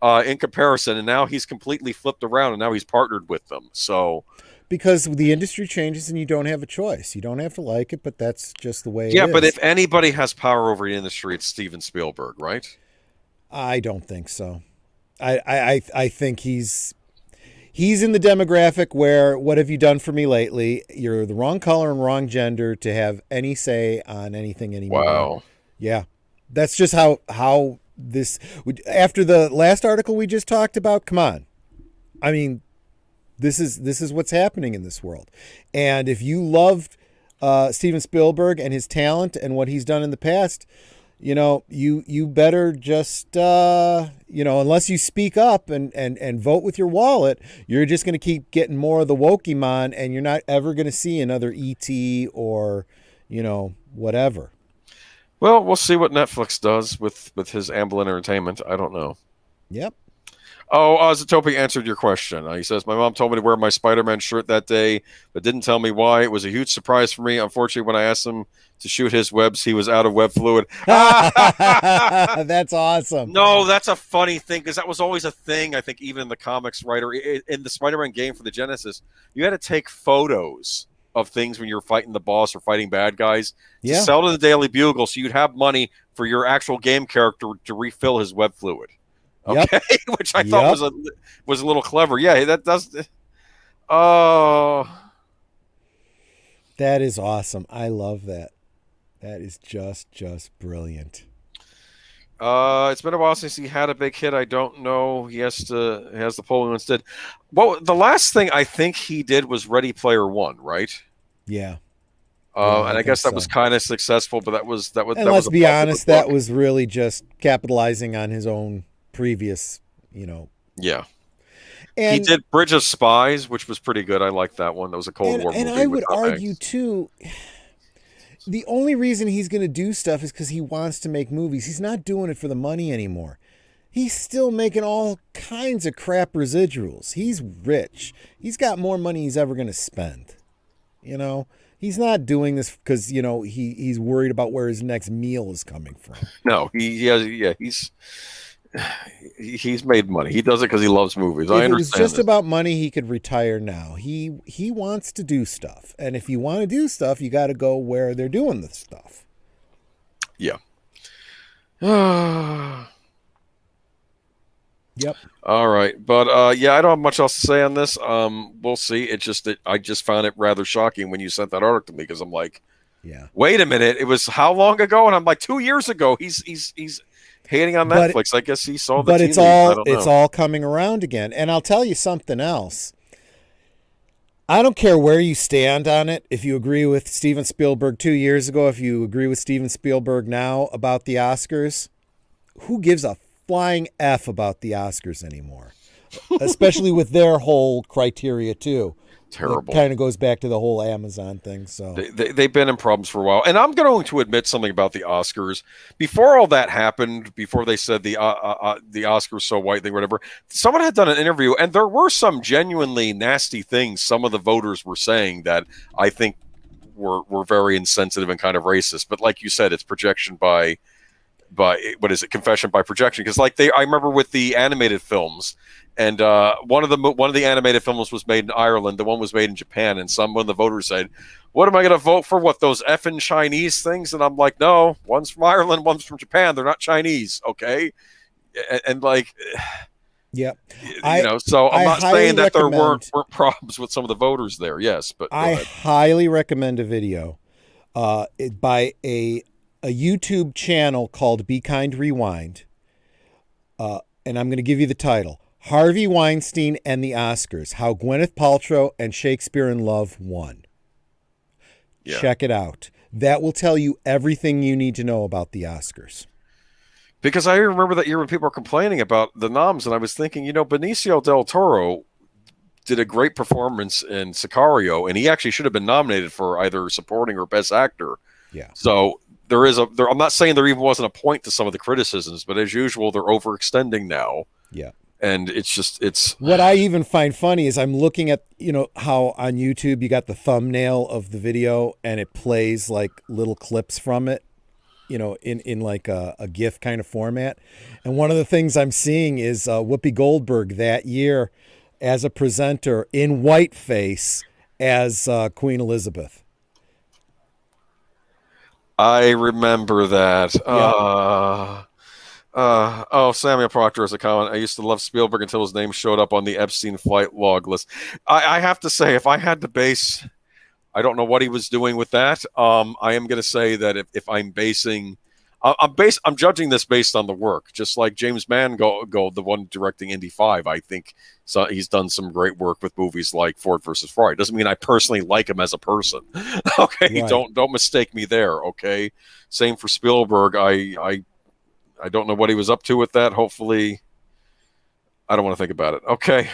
in comparison. And now he's completely flipped around, and now he's partnered with them. So, because the industry changes and you don't have a choice. You don't have to like it, but that's just the way it is. Yeah, but if anybody has power over the industry, it's Steven Spielberg, right? I don't think so. I think he's in the demographic where, what have you done for me lately? You're the wrong color and wrong gender to have any say on anything anymore. Wow. Yeah. That's just how this, after the last article we just talked about, come on. This is what's happening in this world. And if you loved Steven Spielberg and his talent and what he's done in the past, you better just, unless you speak up and vote with your wallet, you're just going to keep getting more of the Wokemon, and you're not ever going to see another E.T. or, whatever. Well, we'll see what Netflix does with his Amblin Entertainment. I don't know. Yep. Oh, Zatopi answered your question. He says, my mom told me to wear my Spider-Man shirt that day, but didn't tell me why. It was a huge surprise for me. Unfortunately, when I asked him to shoot his webs, he was out of web fluid. That's awesome. No, that's a funny thing, because that was always a thing, I think, even in the comics writer. In the Spider-Man game for the Genesis, you had to take photos of things when you're fighting the boss or fighting bad guys to Yeah. sell to the Daily Bugle, so you'd have money for your actual game character to refill his web fluid. Yep. Okay, which I thought Yep. was a little clever. Yeah, that does. Oh, That is awesome. I love that. That is just brilliant. it's been a while since he had a big hit. I don't know. He has the polling instead. Well, the last thing I think he did was Ready Player One, right? Yeah. And I guess that was kind of successful, but that was. And let's be honest, that was really just capitalizing on his own previous, Yeah. And he did Bridge of Spies, which was pretty good. I liked that one. That was a Cold War movie. And I would argue too, the only reason he's going to do stuff is because he wants to make movies. He's not doing it for the money anymore. He's still making all kinds of crap residuals. He's rich. He's got more money he's ever going to spend. He's not doing this because, he's worried about where his next meal is coming from. No, he's made money. He does it because he loves movies. I understand. If it was just about money, he could retire now. He wants to do stuff. And if you want to do stuff, you got to go where they're doing the stuff. Yeah. Yep. All right. But I don't have much else to say on this. We'll see. It's just that I just found it rather shocking when you sent that article to me, because I'm like, yeah, wait a minute. It was how long ago? And I'm like, 2 years ago. He's hating on Netflix. I guess he saw the TV. But it's all coming around again. And I'll tell you something else. I don't care where you stand on it. If you agree with Steven Spielberg 2 years ago, if you agree with Steven Spielberg now about the Oscars, who gives a flying F about the Oscars anymore? Especially with their whole criteria too. Terrible. It kind of goes back to the whole Amazon thing. So they've been in problems for a while. And I'm going to admit something about the Oscars. Before all that happened, before they said the Oscars so white thing, whatever, someone had done an interview, and there were some genuinely nasty things some of the voters were saying that I think were very insensitive and kind of racist. But like you said, it's projection by what is it? Confession by projection. Because I remember with the animated films, and one of the animated films was made in Ireland. The one was made in Japan, and one of the voters said, "What am I going to vote for? What, those effing Chinese things?" And I'm like, "No, one's from Ireland, one's from Japan. They're not Chinese, okay?" And yeah, so I'm not saying that there weren't problems with some of the voters there. Yes, but I highly recommend a video by a YouTube channel called Be Kind Rewind, and I'm going to give you the title: Harvey Weinstein and the Oscars, How Gwyneth Paltrow and Shakespeare in Love Won. Yeah. Check it out. That will tell you everything you need to know about the Oscars. Because I remember that year when people were complaining about the noms, and I was thinking, Benicio del Toro did a great performance in Sicario, and he actually should have been nominated for either supporting or best actor. Yeah. So I'm not saying there even wasn't a point to some of the criticisms, but as usual, they're overextending now. Yeah. And it's what I even find funny is I'm looking at, how on YouTube you got the thumbnail of the video and it plays like little clips from it, in like a GIF kind of format. And one of the things I'm seeing is Whoopi Goldberg that year as a presenter in whiteface as Queen Elizabeth. I remember that. Yeah. Samuel Proctor has a comment. I used to love Spielberg until his name showed up on the Epstein flight log list. I have to say, if I had to base, I don't know what he was doing with that. I am going to say that if I'm basing, I'm judging this based on the work, just like James Mangold, the one directing Indy 5. I think he's done some great work with movies like Ford versus Ferrari. Doesn't mean I personally like him as a person. Okay, right. Don't mistake me there. Okay, same for Spielberg. I don't know what he was up to with that. Hopefully, I don't want to think about it. Okay,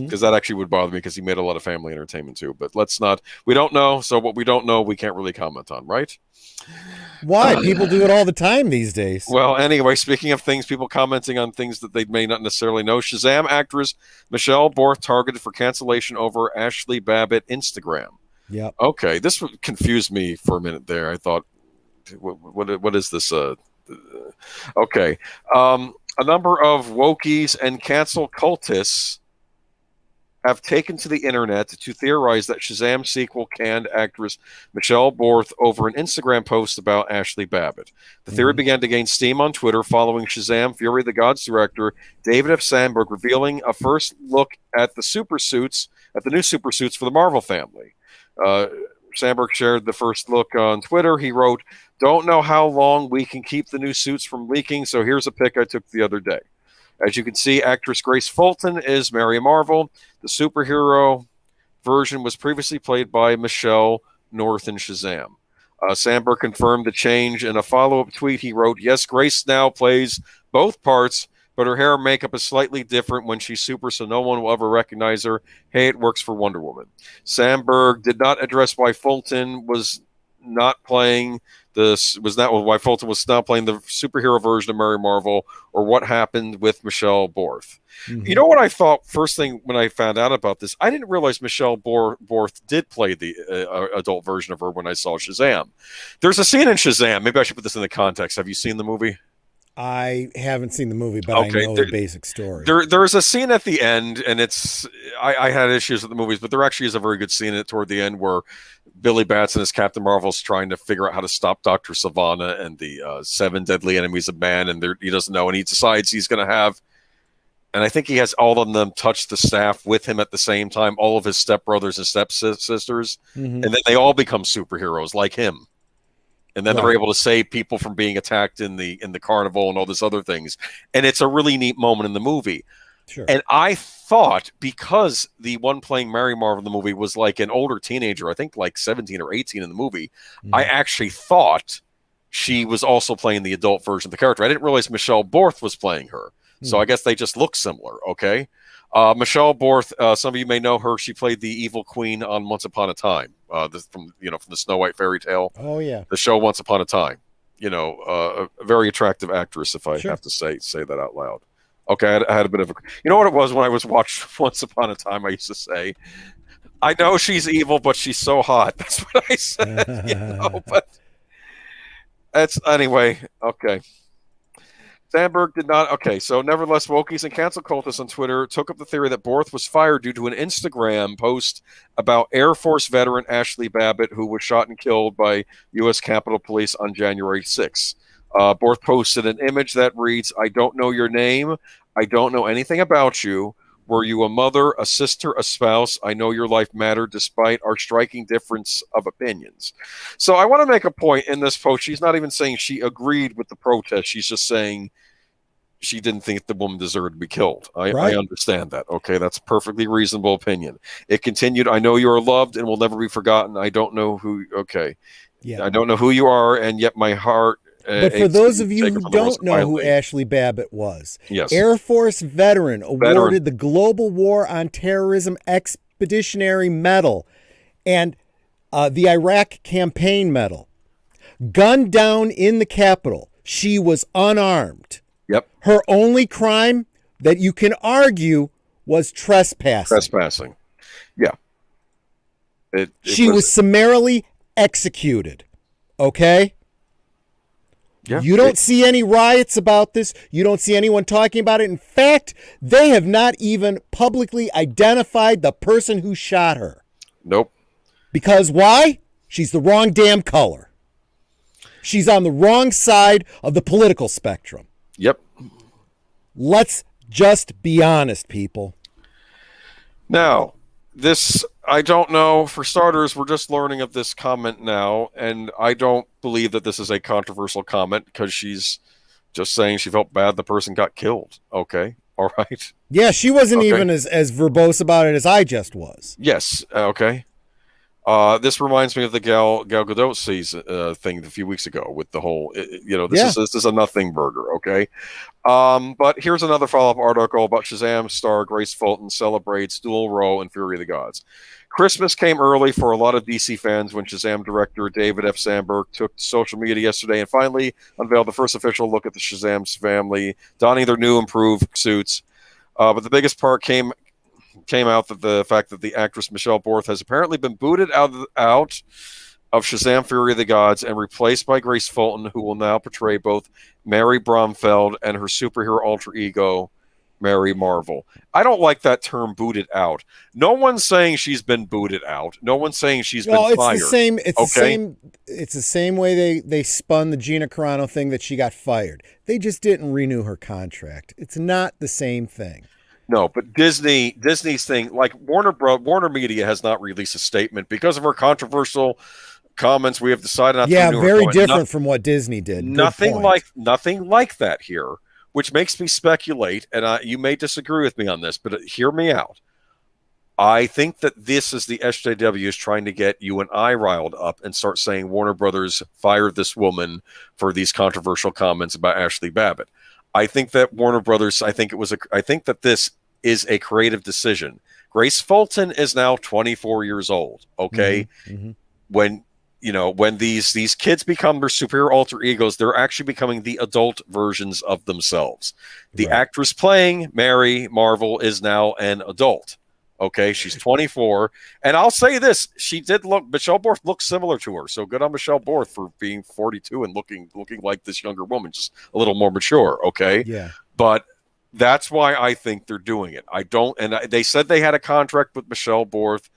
because that actually would bother me because he made a lot of family entertainment too. But let's not. We don't know. So what we don't know, we can't really comment on, right? Why? People do it all the time these days. Well, anyway, speaking of things, people commenting on things that they may not necessarily know. Shazam actress Michelle Borth targeted for cancellation over Ashley Babbitt Instagram. Yeah. Okay, this confused me for a minute there. I thought, what is this? Okay. A number of wokies and cancel cultists have taken to the internet to theorize that Shazam sequel canned actress Michelle Borth over an Instagram post about Ashley Babbitt. The theory began to gain steam on Twitter following Shazam Fury of the Gods director David F. Sandberg revealing a first look at the new super suits for the Marvel family. Sandberg shared the first look on Twitter. He wrote, "Don't know how long we can keep the new suits from leaking, so here's a pic I took the other day." As you can see, actress Grace Fulton is Mary Marvel. The superhero version was previously played by Michelle North in Shazam. Sandberg confirmed the change in a follow-up tweet. He wrote, "Yes, Grace now plays both parts, but her hair and makeup is slightly different when she's super, so no one will ever recognize her. Hey, it works for Wonder Woman." Sandberg did not address why Fulton was not playing the superhero version of Mary Marvel, or what happened with Michelle Borth. You know what I thought first thing when I found out about this? I didn't realize Michelle Borth did play the adult version of her when I saw Shazam. There's a scene in Shazam. Maybe I should put this in the context. Have you seen the movie? I haven't seen the movie, but okay, I know the basic story. There's a scene at the end, and I had issues with the movies, but there actually is a very good scene toward the end where Billy Batson as Captain Marvel's trying to figure out how to stop Dr. Sivana and the 7 deadly enemies of man, and he doesn't know, and he decides he's going to have, and I think he has all of them touch the staff with him at the same time, all of his stepbrothers and stepsisters, and then they all become superheroes like him. And then they're able to save people from being attacked in the carnival and all these other things. And it's a really neat moment in the movie. Sure. And I thought, because the one playing Mary Marvel in the movie was like an older teenager, I think like 17 or 18 in the movie, I actually thought she was also playing the adult version of the character. I didn't realize Michelle Borth was playing her. So I guess they just look similar, okay? Michelle Borth, some of you may know her. She played the evil queen on Once Upon a Time, from the Snow White fairy tale. Oh yeah, the show Once Upon a Time. A very attractive actress, if I have to say that out loud. Okay, I had a bit of a. You know what it was when I was watching Once Upon a Time? I used to say, "I know she's evil, but she's so hot." That's what I said. But that's anyway. Okay. Sandberg did not. Okay, so nevertheless, Wokies and cancel cultists on Twitter took up the theory that Borth was fired due to an Instagram post about Air Force veteran Ashley Babbitt, who was shot and killed by U.S. Capitol Police on January 6th. Borth posted an image that reads, "I don't know your name. I don't know anything about you. Were you a mother, a sister, a spouse? I know your life mattered despite our striking difference of opinions." So I want to make a point in this post. She's not even saying she agreed with the protest. She's just saying she didn't think the woman deserved to be killed. I understand that. Okay, that's a perfectly reasonable opinion. It continued, "I know you are loved and will never be forgotten. I don't know who." Okay. Yeah. "I don't know who you are, and yet my heart." But for those of you who don't know who Ashley Babbitt was, yes. Air Force veteran, awarded the Global War on Terrorism Expeditionary Medal and the Iraq Campaign Medal. Gunned down in the Capitol. She was unarmed. Yep. Her only crime that you can argue was trespassing. Yeah. She was summarily executed. Okay? Yeah. You don't see any riots about this. You don't see anyone talking about it. In fact, they have not even publicly identified the person who shot her. Nope. Because why? She's the wrong damn color. She's on the wrong side of the political spectrum. Yep. Let's just be honest, people. Now, this, I don't know. For starters, we're just learning of this comment now, and I don't believe that this is a controversial comment because she's just saying she felt bad the person got killed. Okay. All right. Yeah, she wasn't even as verbose about it as I just was. Yes. Okay. This reminds me of the Gal Gadot season thing a few weeks ago with the whole, this is a nothing burger, okay? But here's another follow-up article about Shazam star Grace Fulton celebrates dual role in Fury of the Gods. Christmas came early for a lot of DC fans when Shazam director David F. Sandberg took to social media yesterday and finally unveiled the first official look at the Shazam's family donning their new improved suits. But the biggest part came out that the fact that the actress Michelle Borth has apparently been booted out of Shazam Fury of the Gods and replaced by Grace Fulton, who will now portray both Mary Bromfeld and her superhero alter ego, Mary Marvel. I don't like that term booted out. No one's saying she's been booted out. No one's saying she's been fired. It's the same. It's the same way they spun the Gina Carano thing, that she got fired. They just didn't renew her contract. It's not the same thing. No, but Disney's thing, like Warner Media has not released a statement because of her controversial comments. We have decided not to renew her. Very different from what Disney did. Nothing like that here. Which makes me speculate, and you may disagree with me on this, but hear me out. I think that this is the SJW is trying to get you and I riled up and start saying Warner Brothers fired this woman for these controversial comments about Ashley Babbitt. I think that Warner Brothers, I think that this is a creative decision. Grace Fulton is now 24 years old, okay? Mm-hmm. When these kids become their superior alter egos, they're actually becoming the adult versions of themselves. The actress playing Mary Marvel is now an adult. Okay, she's 24, and I'll say this: Michelle Borth looks similar to her. So good on Michelle Borth for being 42 and looking like this younger woman, just a little more mature. Okay, yeah, but that's why I think they're doing it. They said they had a contract with Michelle Borth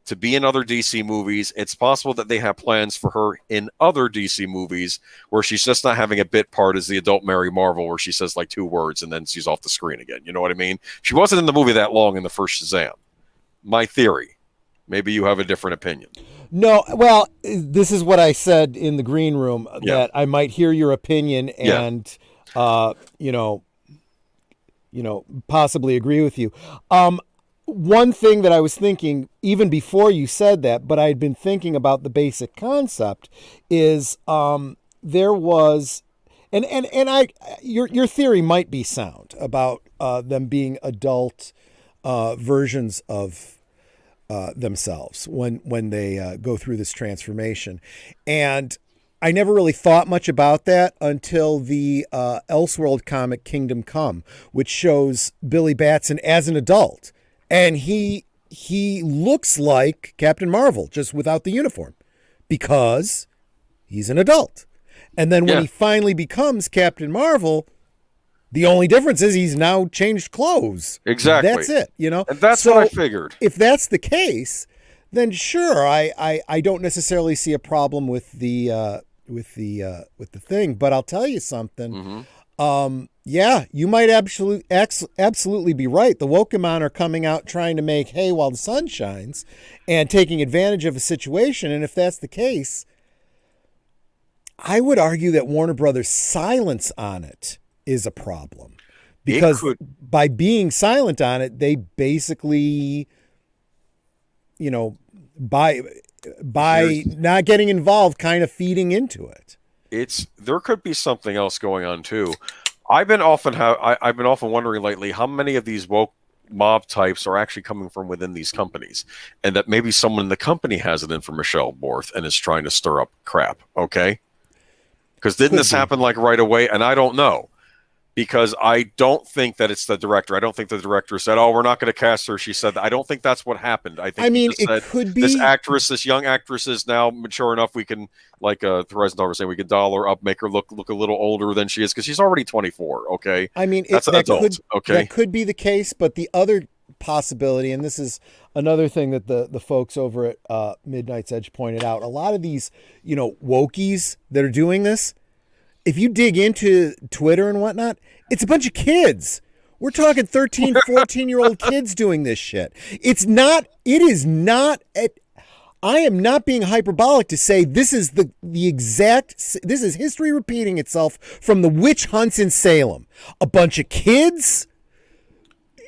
to be in other DC movies. It's possible that they have plans for her in other DC movies where she's just not having a bit part as the adult Mary Marvel, where she says like 2 words and then she's off the screen again. You know what I mean? She wasn't in the movie that long in the first Shazam. My theory. Maybe you have a different opinion. No, well, this is what I said in the green room, that I might hear your opinion and, possibly agree with you. One thing that I was thinking, even before you said that, but I had been thinking about the basic concept, is there was, your theory might be sound about them being adult versions of themselves when they go through this transformation, and I never really thought much about that until the Elseworld comic Kingdom Come, which shows Billy Batson as an adult. And he looks like Captain Marvel, just without the uniform, because he's an adult. And then when he finally becomes Captain Marvel, the only difference is he's now changed clothes. Exactly. That's it, And that's what I figured. If that's the case, then sure, I don't necessarily see a problem with the thing. But I'll tell you something. Mm-hmm. You might absolutely be right. The Wokamon are coming out trying to make hay while the sun shines and taking advantage of a situation. And if that's the case, I would argue that Warner Brothers' silence on it is a problem, because by being silent on it, they basically, by not getting involved, kind of feeding into it. There could be something else going on too. I've been often wondering lately how many of these woke mob types are actually coming from within these companies, and that maybe someone in the company has it in for Michelle Borth and is trying to stir up crap. Okay, because didn't this happen like right away? And I don't know, because I don't think that it's the director. I don't think the director said, "Oh, we're not going to cast her." She said, "I don't think that's what happened." I think it could be this young actress is now mature enough. We can, like Horizon Dog was saying, we can doll her up, make her look a little older than she is, because she's already 24. Okay, that's an adult. That could be the case, but the other possibility, and this is another thing that the folks over at Midnight's Edge pointed out, a lot of these wokies that are doing this, if you dig into Twitter and whatnot, it's a bunch of kids. We're talking 13, 14-year-old kids doing this shit. I am not being hyperbolic to say this is this is history repeating itself from the witch hunts in Salem. A bunch of kids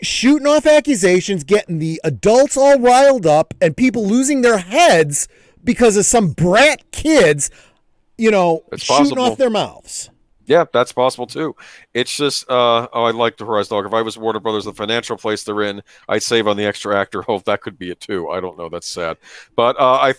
shooting off accusations, getting the adults all riled up, and people losing their heads because of some brat kids shooting off their mouths. Yeah, that's possible too. It's just, I like the Horizon Dog. If I was Warner Brothers, the financial place they're in, I'd save on the extra actor. Oh, that could be it too. I don't know. That's sad. But I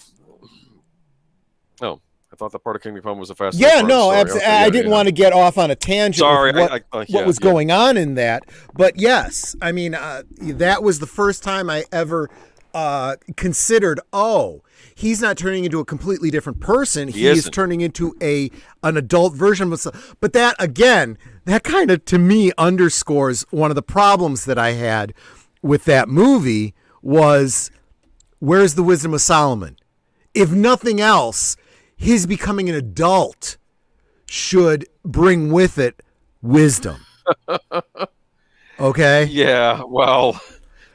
thought that part of Kingdom Come was a fast. Yeah, no, absolutely. I didn't want to get off on a tangent. Sorry, what was going on in that. But yes, I mean, that was the first time I ever considered, he's not turning into a completely different person. He is turning into an adult version of himself. But that, again, that kind of, to me, underscores one of the problems that I had with that movie was, where's the wisdom of Solomon? If nothing else, his becoming an adult should bring with it wisdom. Okay? Yeah, well,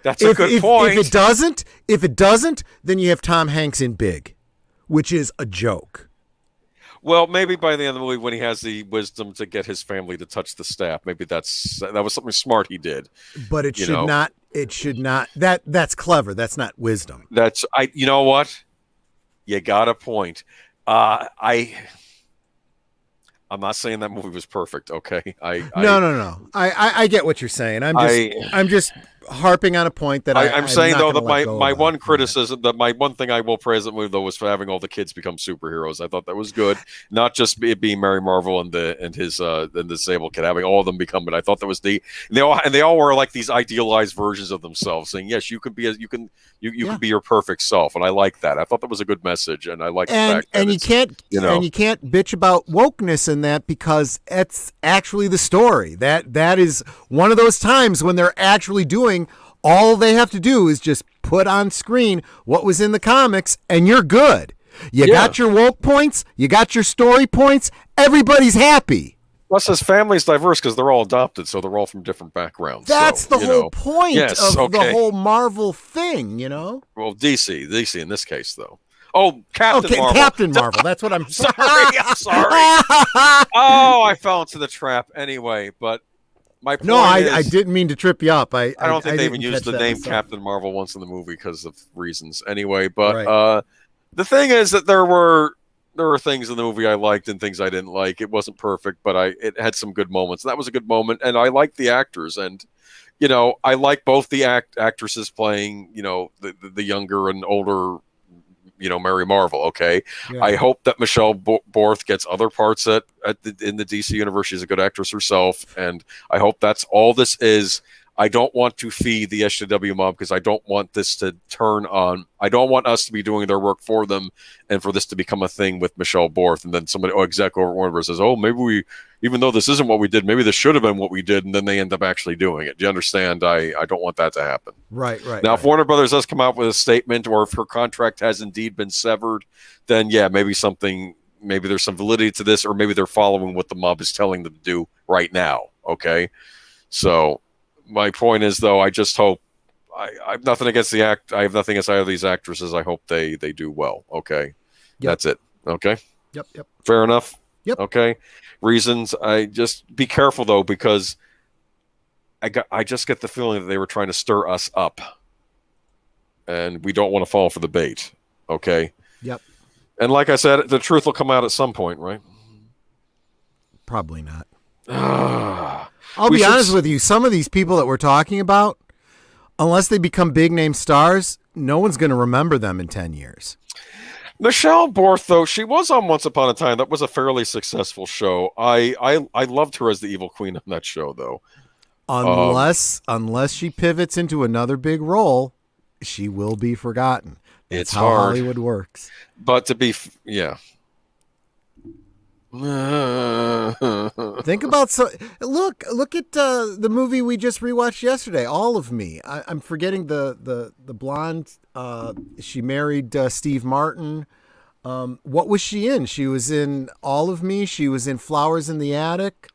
that's a good point. If it doesn't, then you have Tom Hanks in Big, which is a joke. Well, maybe by the end of the movie, when he has the wisdom to get his family to touch the staff, maybe that was something smart he did. But it should not. It should not. That's clever. That's not wisdom. You know what? You got a point. I'm not saying that movie was perfect. Okay. No. I get what you're saying. I'm just harping on a point that I'm saying though that my one criticism, that my one thing I will praise that movie though was for having all the kids become superheroes. I thought that was good. Not just it being Mary Marvel and his the disabled kid, having all of them become it. I thought that was they all were like these idealized versions of themselves, saying yes, you can be you can be your perfect self, and I like that. I thought that was a good message, and I like the fact that you can't bitch about wokeness in that, because it's actually the story. That is one of those times when they're actually doing. All they have to do is just put on screen what was in the comics, and you're good. You got your woke points. You got your story points. Everybody's happy. Plus, his family's diverse because they're all adopted, so they're all from different backgrounds. That's the whole point of the whole Marvel thing, Well, DC in this case, though. Oh, Captain Marvel. Captain Marvel. That's what I'm sorry. I'm sorry. I fell into the trap anyway, but. My point I didn't mean to trip you up. I don't think they even used the name Captain Marvel once in the movie because of reasons. Anyway, but the thing is that there were things in the movie I liked and things I didn't like. It wasn't perfect, but it had some good moments. That was a good moment, and I liked the actors, and I like both the actresses playing the younger and older. Mary Marvel. Okay, yeah. I hope that Michelle Borth gets other parts in the DC universe. She's a good actress herself, and I hope that's all this is. I don't want to feed the SJW mob because I don't want this to turn on. I don't want us to be doing their work for them, and for this to become a thing with Michelle Borth, and then somebody, exec over at Warner says, maybe even though this isn't what we did, maybe this should have been what we did, and then they end up actually doing it. Do you understand? I don't want that to happen. Right. Now, if Warner Brothers does come out with a statement, or if her contract has indeed been severed, then maybe there's some validity to this, or maybe they're following what the mob is telling them to do right now. Okay, so. My point is, though, I just hope I have nothing against I have nothing against either of these actresses. I hope they do well. Okay, That's it. Okay. Yep. Fair enough. Yep. Okay. Reasons. I just be careful though, because I just get the feeling that they were trying to stir us up, and we don't want to fall for the bait. Okay. Yep. And like I said, the truth will come out at some point, right? Probably not. I'll be honest with you. Some of these people that we're talking about, unless they become big name stars, no one's going to remember them in 10 years. Michelle Borth, though, she was on Once Upon a Time. That was a fairly successful show. I loved her as the evil queen on that show, though. Unless she pivots into another big role, she will be forgotten. That's how hard. Hollywood works. But to be, Think about look at the movie we just rewatched yesterday, All of Me. I'm forgetting the blonde. She married Steve Martin. What was she in? She was in All of Me. She was in Flowers in the Attic.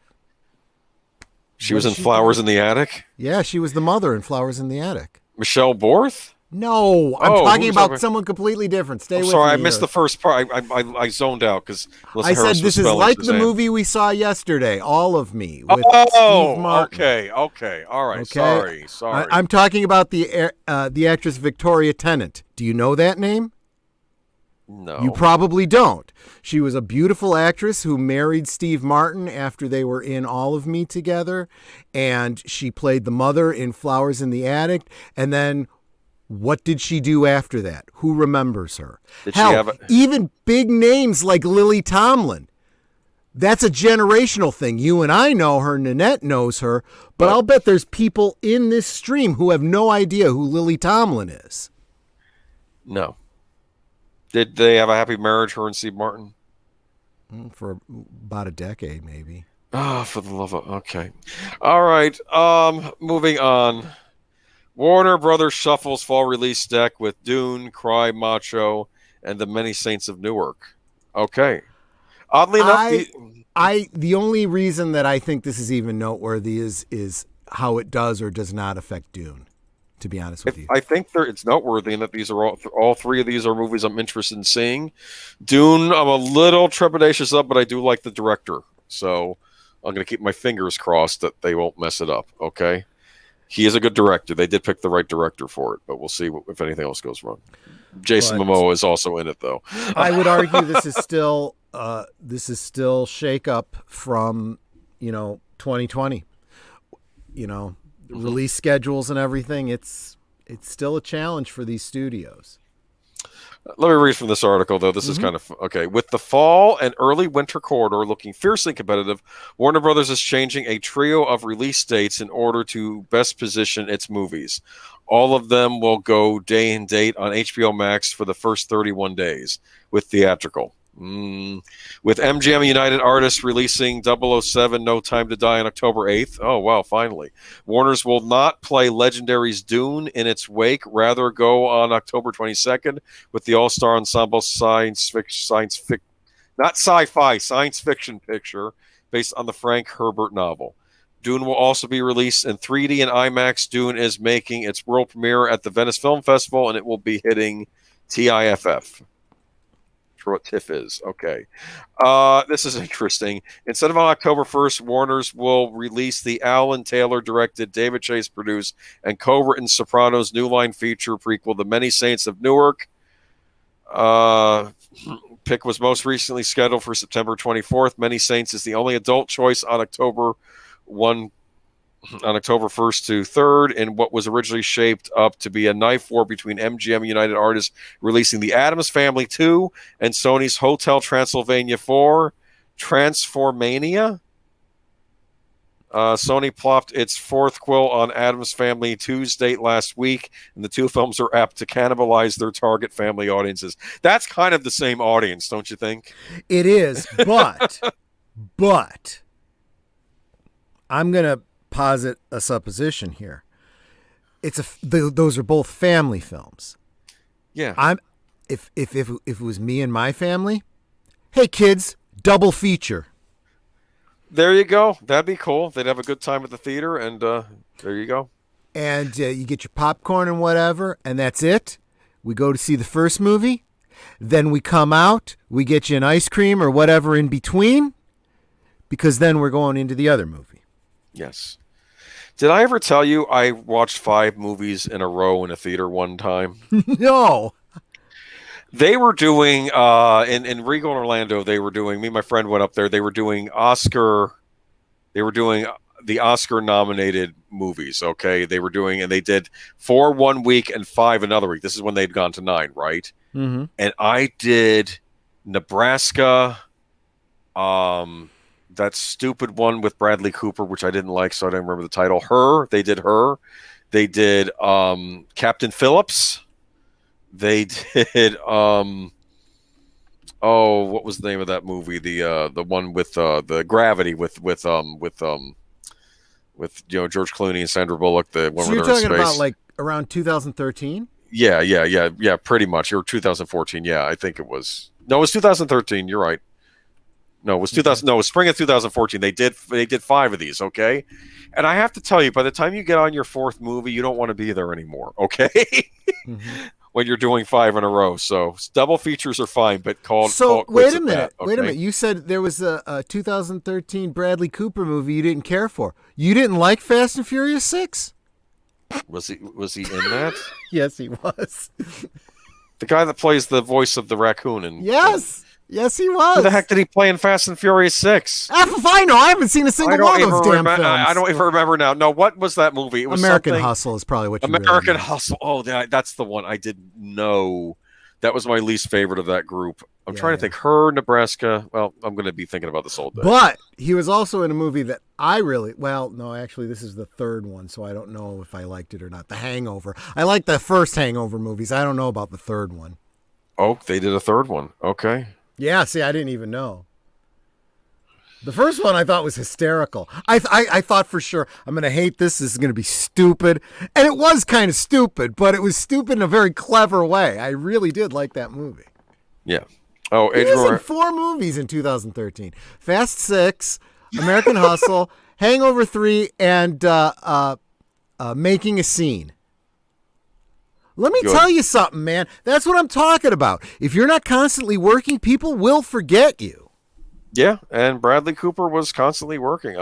She was in Flowers in the Attic? Yeah, she was the mother in Flowers in the Attic. Michelle Borth? No, I'm talking about someone completely different. Stay with me. Sorry, I missed the first part. I zoned out because I said this is like the movie we saw yesterday, All of Me, with Steve Martin. Okay, all right. Okay. Sorry. I'm talking about the actress Victoria Tennant. Do you know that name? No. You probably don't. She was a beautiful actress who married Steve Martin after they were in All of Me together, and she played the mother in Flowers in the Attic, and then. What did she do after that? Who remembers her? Even big names like Lily Tomlin. That's a generational thing. You and I know her. Nanette knows her. But I'll bet there's people in this stream who have no idea who Lily Tomlin is. No. Did they have a happy marriage, her and Steve Martin? For about a decade, maybe. Ah, for the love of... Okay. All right. Moving on. Warner Brothers shuffles fall release deck with Dune, Cry, Macho, and The Many Saints of Newark. Okay. Oddly enough, the only reason that I think this is even noteworthy is how it does or does not affect Dune. To be honest with you, I think it's noteworthy in that these are all three of these are movies I'm interested in seeing. Dune, I'm a little trepidatious of, but I do like the director, so I'm going to keep my fingers crossed that they won't mess it up. Okay, he is a good director. They did pick the right director for it, but we'll see if anything else goes wrong. Jason Momoa is also in it, though. I would argue this is still shake up from 2020. Release schedules and everything. It's still a challenge for these studios. Let me read from this article, though. This is kind of okay. With the fall and early winter corridor looking fiercely competitive, Warner Brothers is changing a trio of release dates in order to best position its movies. All of them will go day and date on HBO Max for the first 31 days with theatrical. With MGM United Artists releasing 007 No Time to Die on October 8th. Oh, wow, finally. Warner's will not play Legendary's Dune in its wake, rather go on October 22nd with the all-star ensemble science fiction picture based on the Frank Herbert novel. Dune will also be released in 3D and IMAX. Dune is making its world premiere at the Venice Film Festival, and it will be hitting TIFF. What TIFF is. Okay. This is interesting. Instead of on October 1st, Warner's will release the Alan Taylor directed, David Chase produced, and co-written Sopranos New Line feature prequel, The Many Saints of Newark. Pick was most recently scheduled for September 24th. Many Saints is the only adult choice on October 1st to 3rd in what was originally shaped up to be a knife war between MGM United Artists releasing The Addams Family 2 and Sony's Hotel Transylvania 4 Transformania. Sony plopped its fourth quill on Addams Family 2's date last week, and the two films are apt to cannibalize their target family audiences. That's kind of the same audience, don't you think? It is, but I'm going to posit a supposition here. Those are both family films. Yeah. If it was me and my family, hey kids, double feature. There you go. That'd be cool. They'd have a good time at the theater, and there you go. And you get your popcorn and whatever, and that's it. We go to see the first movie, then we come out, we get you an ice cream or whatever in between, because then we're going into the other movie. Yes. Did I ever tell you I watched 5 movies in a row in a theater one time? No. They were doing, in Regal Orlando, they were doing, me and my friend went up there, they were doing the Oscar-nominated movies, okay? They did 4 one week and 5 another week. This is when they'd gone to 9, right? Mm-hmm. And I did Nebraska, that stupid one with Bradley Cooper, which I didn't like, so I don't remember the title. They did Her. They did Captain Phillips. They did what was the name of that movie? The one with the Gravity with George Clooney and Sandra Bullock. The one so where you're they're in talking space. about like around 2013? Yeah, pretty much. Or 2014. Yeah, I think it was. No, it was 2013. You're right. No, it was 2000. No, it was spring of 2014. They did 5 of these, okay? And I have to tell you, by the time you get on your 4th movie, you don't want to be there anymore, okay? Mm-hmm. When you're doing 5 in a row, so double features are fine, but wait a minute. You said there was a 2013 Bradley Cooper movie you didn't care for. You didn't like Fast and Furious 6? Was he in that? Yes, he was. The guy that plays the voice of the raccoon and Yes, he was. Who the heck did he play in Fast and Furious 6? I know. I haven't seen a single one of those damn films. I don't even remember now. No, what was that movie? It was American Hustle is probably what you American Hustle. Oh, that's the one. I didn't know. That was my least favorite of that group. I'm trying to think. Her, Nebraska. Well, I'm going to be thinking about this all day. But he was also in a movie that I really, actually, this is the third one, so I don't know if I liked it or not. The Hangover. I like the first Hangover movies. I don't know about the third one. Oh, they did a third one. Okay. Yeah, see, I didn't even know. The first one I thought was hysterical. I thought for sure, I'm going to hate this. This is going to be stupid. And it was kind of stupid, but it was stupid in a very clever way. I really did like that movie. Yeah. Oh, he was in 4 movies in 2013. Fast 6, American Hustle, Hangover 3, and Making a Scene. Let me tell you something, man. That's what I'm talking about. If you're not constantly working, people will forget you. Yeah, and Bradley Cooper was constantly working.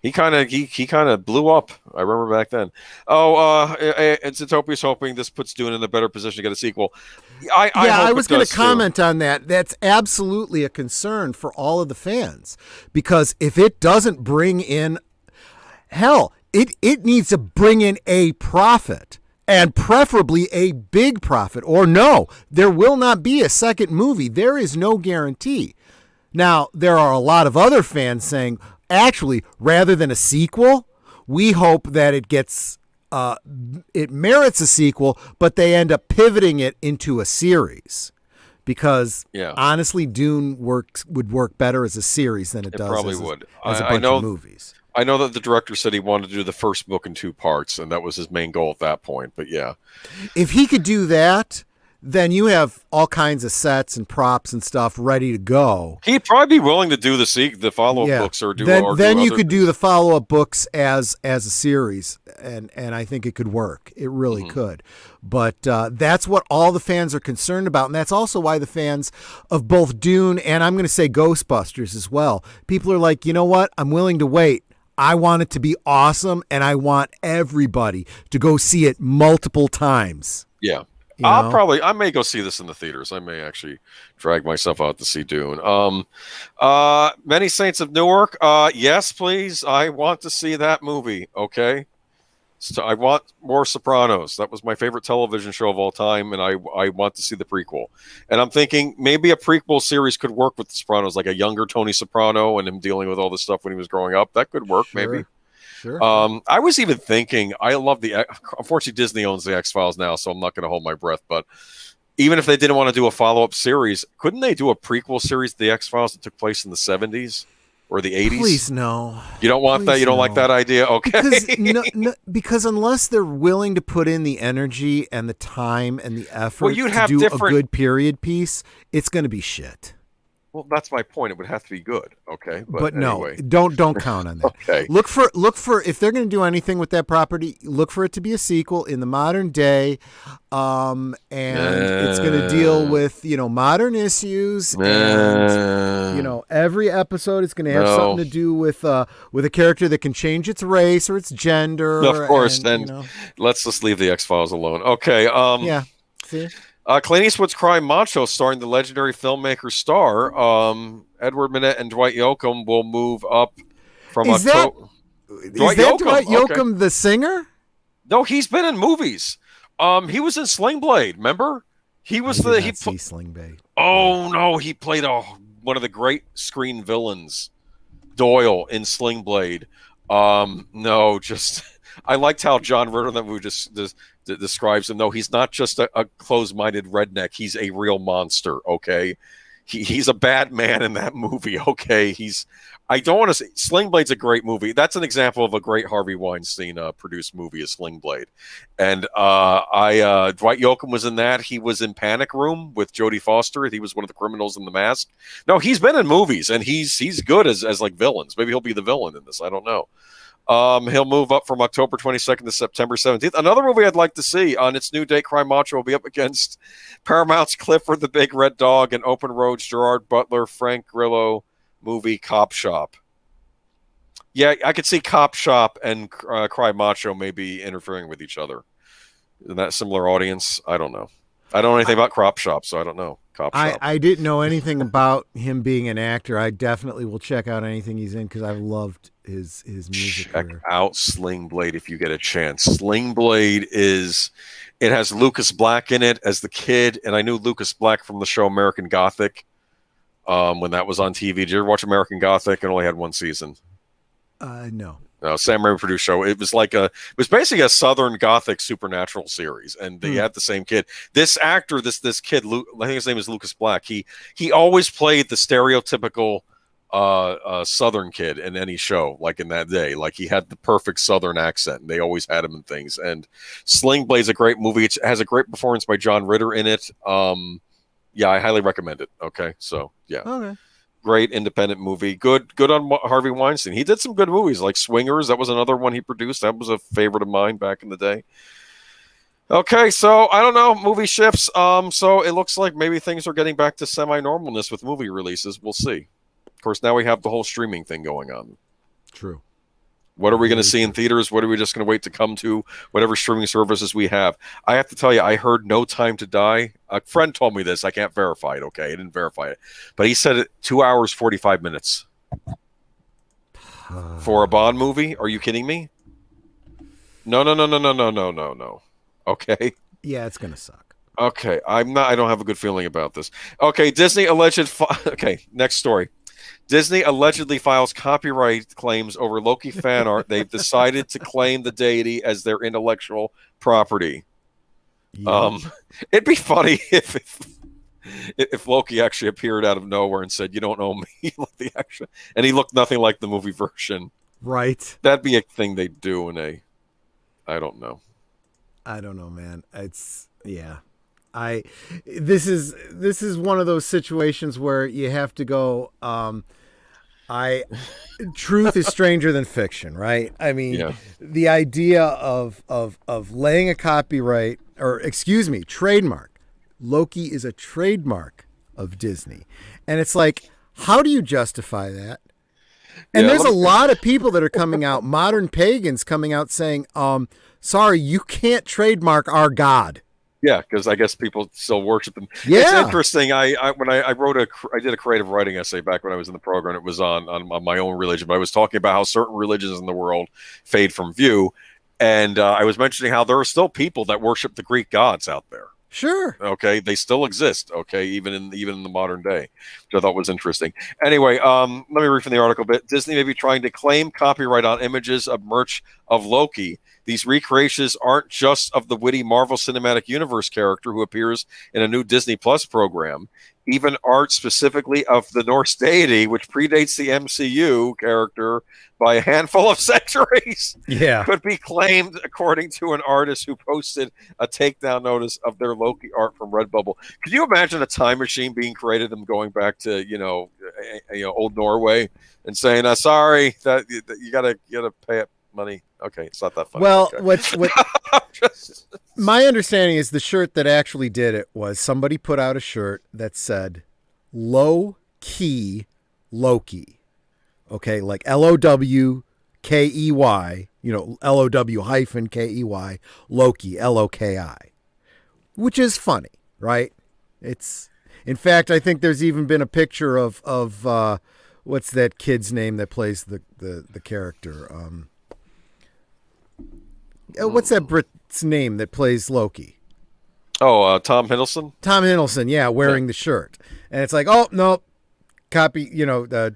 He kind of blew up. I remember back then. And Zootopia's hoping this puts Dune in a better position to get a sequel. I was going to comment on that. That's absolutely a concern for all of the fans, because if it doesn't bring in, it needs to bring in a profit. And preferably a big profit. Or no, there will not be a second movie. There is no guarantee. Now, there are a lot of other fans saying, actually, rather than a sequel, we hope that it merits a sequel, but they end up pivoting it into a series. Because honestly, Dune would work better as a series than it does probably as a bunch of movies. I know that the director said he wanted to do the first book in 2 parts, and that was his main goal at that point. But yeah. If he could do that, then you have all kinds of sets and props and stuff ready to go. He'd probably be willing to do the follow-up books or do. Then you could do the follow-up books as a series, and I think it could work. It really could. But that's what all the fans are concerned about, and that's also why the fans of both Dune and I'm going to say Ghostbusters as well. People are like, you know what? I'm willing to wait. I want it to be awesome, and I want everybody to go see it multiple times. Yeah. I may go see this in the theaters. I may actually drag myself out to see Dune. Many Saints of Newark. Yes, please. I want to see that movie. Okay. So I want more Sopranos. That was my favorite television show of all time, and I want to see the prequel. And I'm thinking maybe a prequel series could work with the Sopranos, like a younger Tony Soprano and him dealing with all this stuff when he was growing up. That could work, maybe. Sure. I was even thinking, I love unfortunately Disney owns the X-Files now, so I'm not going to hold my breath, but even if they didn't want to do a follow-up series, couldn't they do a prequel series to the X-Files that took place in the 70s or the 80s? Please no. You don't want that? You don't like that idea? Okay. Because unless they're willing to put in the energy and the time and the effort to do a good period piece, it's going to be shit. Well, that's my point. It would have to be good, okay? But anyway. No, don't count on that. Okay. Look for if they're going to do anything with that property, look for it to be a sequel in the modern day, and it's going to deal with modern issues, and every episode is going to have something to do with a character that can change its race or its gender. Of course, and let's just leave the X-Files alone. Okay. Yeah. See. Clint Eastwood's Crime Macho, starring the legendary filmmaker star Edward Minette and Dwight Yoakam, will move up from October. Dwight Yoakam the singer? No, he's been in movies. He was in Sling Blade. Remember? He was Sling Blade. Oh no, he played one of the great screen villains, Doyle, in Sling Blade. No, just I liked how John Ritter in that movie just describes him. No, he's not just a closed-minded redneck. He's a real monster, okay? He's a bad man in that movie, okay? I don't want to say Sling Blade's a great movie. That's an example of a great Harvey Weinstein produced movie, is Sling Blade. And Dwight Yoakam was in that. He was in Panic Room with Jodie Foster. He was one of the criminals in The Mask. No, he's been in movies, and he's good as like villains. Maybe he'll be the villain in this. I don't know. He'll move up from October 22nd to September 17th. Another movie I'd like to see on its new date, Crime Macho, will be up against Paramount's Clifford the Big Red Dog and Open Road's Gerard Butler, Frank Grillo movie Cop Shop. Yeah, I could see Cop Shop and Crime Macho maybe interfering with each other. In that similar audience, I don't know. I don't know anything about Crop Shop, so I don't know. Cop Shop. I didn't know anything about him being an actor. I definitely will check out anything he's in because I've loved his music Check career. out Sling Blade if you get a chance. Sling Blade it has Lucas Black in it as the kid, and I knew Lucas Black from the show American Gothic when that was on TV. Did you ever watch American Gothic? It only had one season. No. Sam Raimi produced show. It was basically a Southern Gothic supernatural series, and they had the same kid. This actor, this kid, I think his name is Lucas Black. He always played the stereotypical Southern kid in any show, like in that day. Like he had the perfect Southern accent. They always had him in things. And Sling Blade's a great movie. It has a great performance by John Ritter in it. Yeah, I highly recommend it. Okay, so yeah. Okay. Great independent movie. Good on Harvey Weinstein. He did some good movies like Swingers. That was another one he produced. That was a favorite of mine back in the day. Okay, so I don't know. Movie shifts. So it looks like maybe things are getting back to semi-normalness with movie releases. We'll see. Of course, now we have the whole streaming thing going on. True. What are we going to see in theaters? What are we just going to wait to come to? Whatever streaming services we have. I have to tell you, I heard No Time to Die. A friend told me this. I can't verify it, okay? I didn't verify it. But he said it 2 hours, 45 minutes. For a Bond movie? Are you kidding me? No. Okay? Yeah, it's going to suck. Okay, I don't have a good feeling about this. Okay, Disney alleged... Okay, next story. Disney allegedly files copyright claims over Loki fan art. They've decided to claim the deity as their intellectual property. Yeah. It'd be funny if Loki actually appeared out of nowhere and said, "You don't know me," and he looked nothing like the movie version. Right. That'd be a thing they'd do in a. I don't know. I don't know, man. It's yeah. This is one of those situations where you have to go. Truth is stranger than fiction, right? I mean, The idea of laying a copyright trademark. Loki is a trademark of Disney, and it's like, how do you justify that? And there's a lot of people that are coming out, modern pagans coming out saying, sorry, you can't trademark our God. Yeah, because I guess people still worship them. Yeah. It's interesting. I did a creative writing essay back when I was in the program. It was on my own religion, but I was talking about how certain religions in the world fade from view, and I was mentioning how there are still people that worship the Greek gods out there. Sure. Okay, they still exist. Okay, even in the modern day, which I thought was interesting. Anyway, let me read from the article a bit. Disney may be trying to claim copyright on images of merch of Loki. These recreations aren't just of the witty Marvel Cinematic Universe character who appears in a new Disney Plus program. Even art specifically of the Norse deity, which predates the MCU character by a handful of centuries, could be claimed, according to an artist who posted a takedown notice of their Loki art from Redbubble. Could you imagine a time machine being created, them going back to old Norway and saying, "Sorry, that you gotta pay it money." Okay, it's not that funny. Well, okay. My understanding is the shirt that actually did it was somebody put out a shirt that said "Low Key Loki," okay, like LOWKEY, LOW-KEY, Loki, LOKI, which is funny, right? It's, in fact, I think there's even been a picture of what's that kid's name that plays the character? What's that Brit's name that plays Loki? Oh, Tom Hiddleston? Tom Hiddleston, yeah, wearing the shirt. And it's like, oh, no, copy,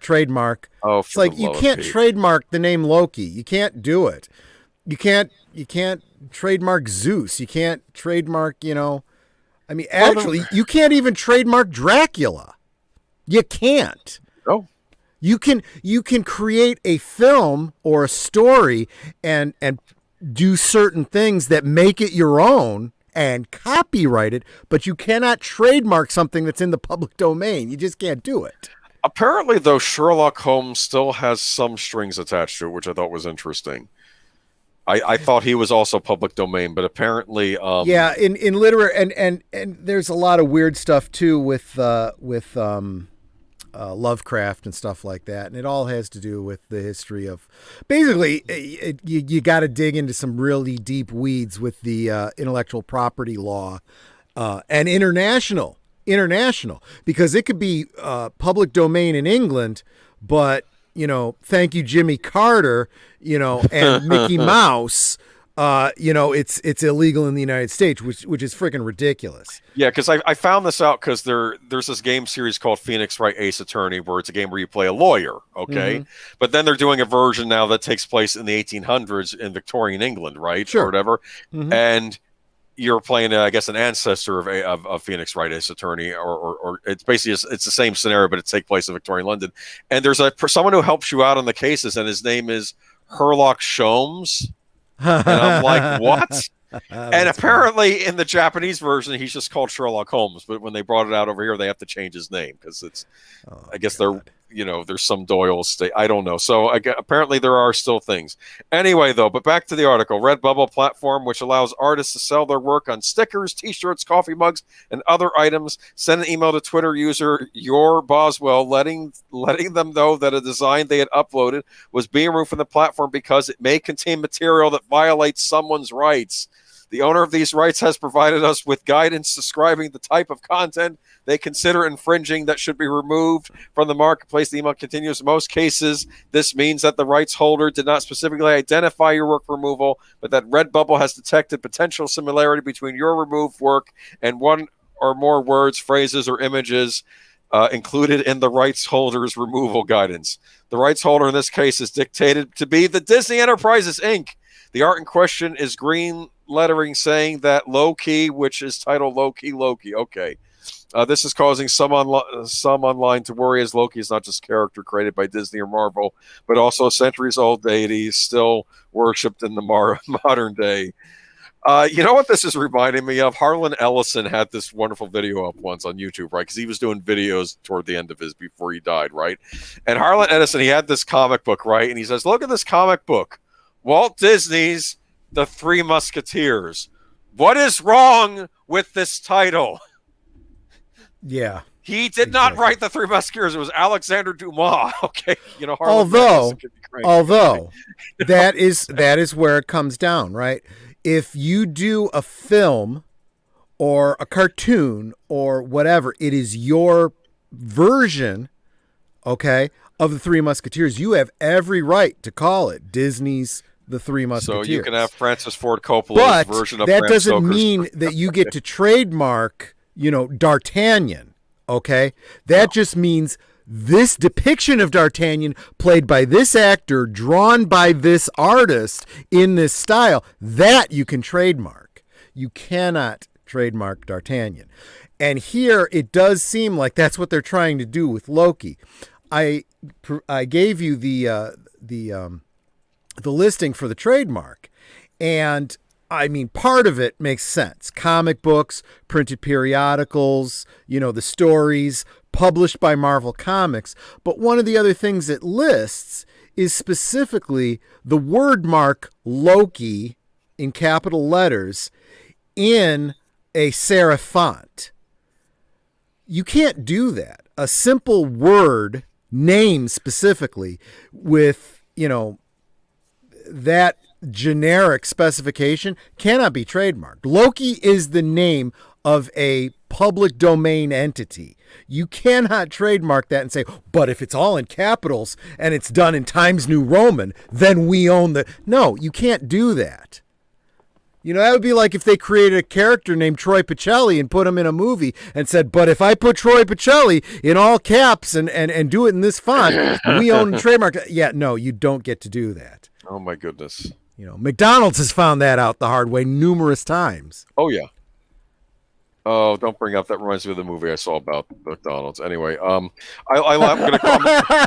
trademark. Oh, it's like, you can't trademark the name Loki. You can't do it. You can't trademark Zeus. You can't trademark, actually, you can't even trademark Dracula. You can't. Oh. You can create a film or a story and do certain things that make it your own and copyright it, but you cannot trademark something that's in the public domain. You just can't do it. Apparently, though, Sherlock Holmes still has some strings attached to it, which I thought was interesting. I thought he was also public domain, but apparently, in literary and there's a lot of weird stuff too with Lovecraft and stuff like that, and it all has to do with the history of. Basically, you got to dig into some really deep weeds with the intellectual property law and international, because it could be public domain in England, but thank you, Jimmy Carter, and Mickey Mouse, it's illegal in the United States, which is freaking ridiculous. Yeah, because I found this out because there's this game series called Phoenix Wright Ace Attorney, where it's a game where you play a lawyer, okay? But then they're doing a version now that takes place in the 1800s in Victorian England, right? Sure. Or whatever. And you're playing, I guess, an ancestor of Phoenix Wright Ace Attorney, or it's basically it's the same scenario, but it takes place in Victorian London. And there's someone who helps you out on the cases, and his name is Sherlock Sholmes. And I'm like, what? And apparently in the Japanese version, he's just called Sherlock Holmes. But when they brought it out over here, they have to change his name because I guess there's some Doyle state. I don't know. So apparently there are still things. Anyway, though, but back to the article. Redbubble platform, which allows artists to sell their work on stickers, T-shirts, coffee mugs, and other items. Send an email to Twitter user Your Boswell, letting them know that a design they had uploaded was being removed from the platform because it may contain material that violates someone's rights. The owner of these rights has provided us with guidance describing the type of content they consider infringing that should be removed from the marketplace. The email continues. In most cases, this means that the rights holder did not specifically identify your work removal, but that Redbubble has detected potential similarity between your removed work and one or more words, phrases, or images included in the rights holder's removal guidance. The rights holder in this case is dictated to be the Disney Enterprises, Inc. The art in question is green lettering saying that Loki, which is titled Loki. Okay. This is causing some online to worry, as Loki is not just a character created by Disney or Marvel, but also a centuries-old deity still worshipped in the modern day. You know what this is reminding me of? Harlan Ellison had this wonderful video up once on YouTube, right? Because he was doing videos toward the end of before he died, right? And Harlan Ellison, he had this comic book, right? And he says, look at this comic book. Walt Disney's The Three Musketeers. What is wrong with this title? Yeah. He did not write The Three Musketeers. It was Alexander Dumas. Okay. Although that is where it comes down, right? If you do a film or a cartoon or whatever, it is your version, okay, of The Three Musketeers. You have every right to call it Disney's The Three Musketeers. So you can have Francis Ford Coppola's version of that Bram doesn't Stoker's mean that you get to trademark, D'Artagnan, okay? That just means this depiction of D'Artagnan played by this actor, drawn by this artist in this style, that you can trademark. You cannot trademark D'Artagnan. And here it does seem like that's what they're trying to do with Loki. I gave you the listing for the trademark, and I mean, part of it makes sense. Comic books, printed periodicals, the stories published by Marvel Comics. But one of the other things it lists is specifically the word mark Loki in capital letters in a serif font. You can't do that. A simple word name specifically with, that generic specification cannot be trademarked. Loki is the name of a public domain entity. You cannot trademark that and say, but if it's all in capitals and it's done in Times New Roman, then we own the... No, you can't do that. That would be like if they created a character named Troy Pacelli and put him in a movie and said, but if I put Troy Pacelli in all caps and do it in this font, we own the trademark. Yeah, no, you don't get to do that. Oh, my goodness. McDonald's has found that out the hard way numerous times. Oh, yeah. Oh, don't bring up. That reminds me of the movie I saw about McDonald's. Anyway, I'm going to call...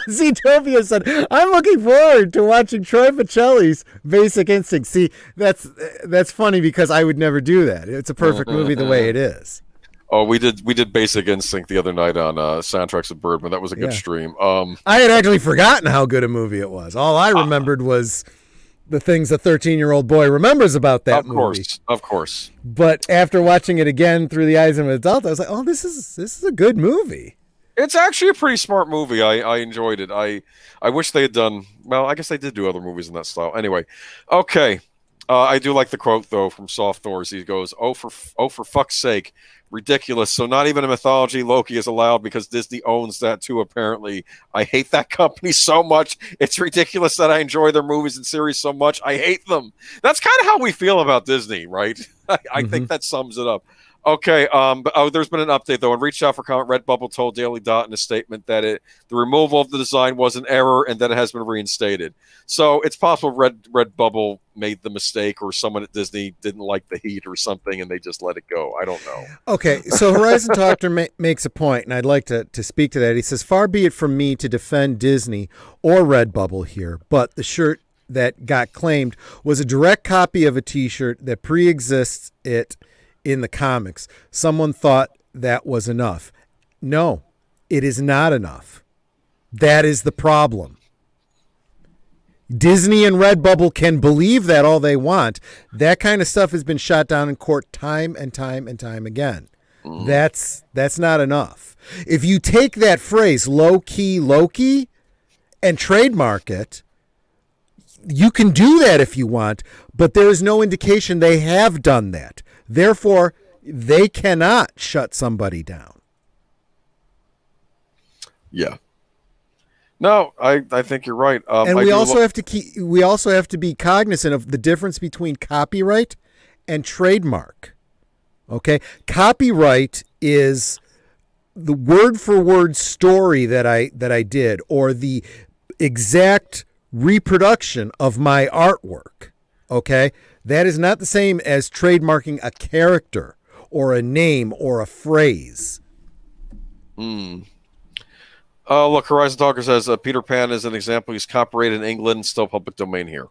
Zootopia said, I'm looking forward to watching Troy Pacelli's Basic Instinct. See, that's funny because I would never do that. It's a perfect movie the way it is. Oh, we did Basic Instinct the other night on Soundtracks of Birdman. That was a good stream. I had actually forgotten how good a movie it was. All I remembered was the things a 13-year-old boy remembers about that movie. Of course. But after watching it again through the eyes of an adult, I was like, oh, this is a good movie. It's actually a pretty smart movie. I enjoyed it. I wish they had done... Well, I guess they did do other movies in that style. Anyway, okay. I do like the quote though from Soft Thors. He goes, oh for fuck's sake, ridiculous. So not even a mythology Loki is allowed because Disney owns that too. Apparently, I hate that company so much. It's ridiculous that I enjoy their movies and series so much. I hate them. That's kind of how we feel about Disney, right? I think that sums it up. Okay. There's been an update though, and reached out for comment. Redbubble told Daily Dot in a statement that the removal of the design was an error and that it has been reinstated. So it's possible Redbubble made the mistake, or someone at Disney didn't like the heat or something, and they just let it go. I don't know. Okay, so Horizon Talker makes a point, and I'd like to speak to that. He says, "Far be it from me to defend Disney or Redbubble here, but the shirt that got claimed was a direct copy of a T-shirt that pre-exists it in the comics. Someone thought that was enough. No, it is not enough. That is the problem. Disney and Redbubble can believe that all they want. That kind of stuff has been shot down in court time and time and time again. That's not enough. If you take that phrase, low-key Loki, and trademark it, you can do that if you want, but there is no indication they have done that. Therefore, they cannot shut somebody down. Yeah. No, I think you're right. And we also have to be cognizant of the difference between copyright and trademark. Okay? Copyright is the word for word story that I did, or the exact reproduction of my artwork. Okay? That is not the same as trademarking a character or a name or a phrase. Look, Horizon Talker says Peter Pan is an example. He's copyrighted in England, still public domain here.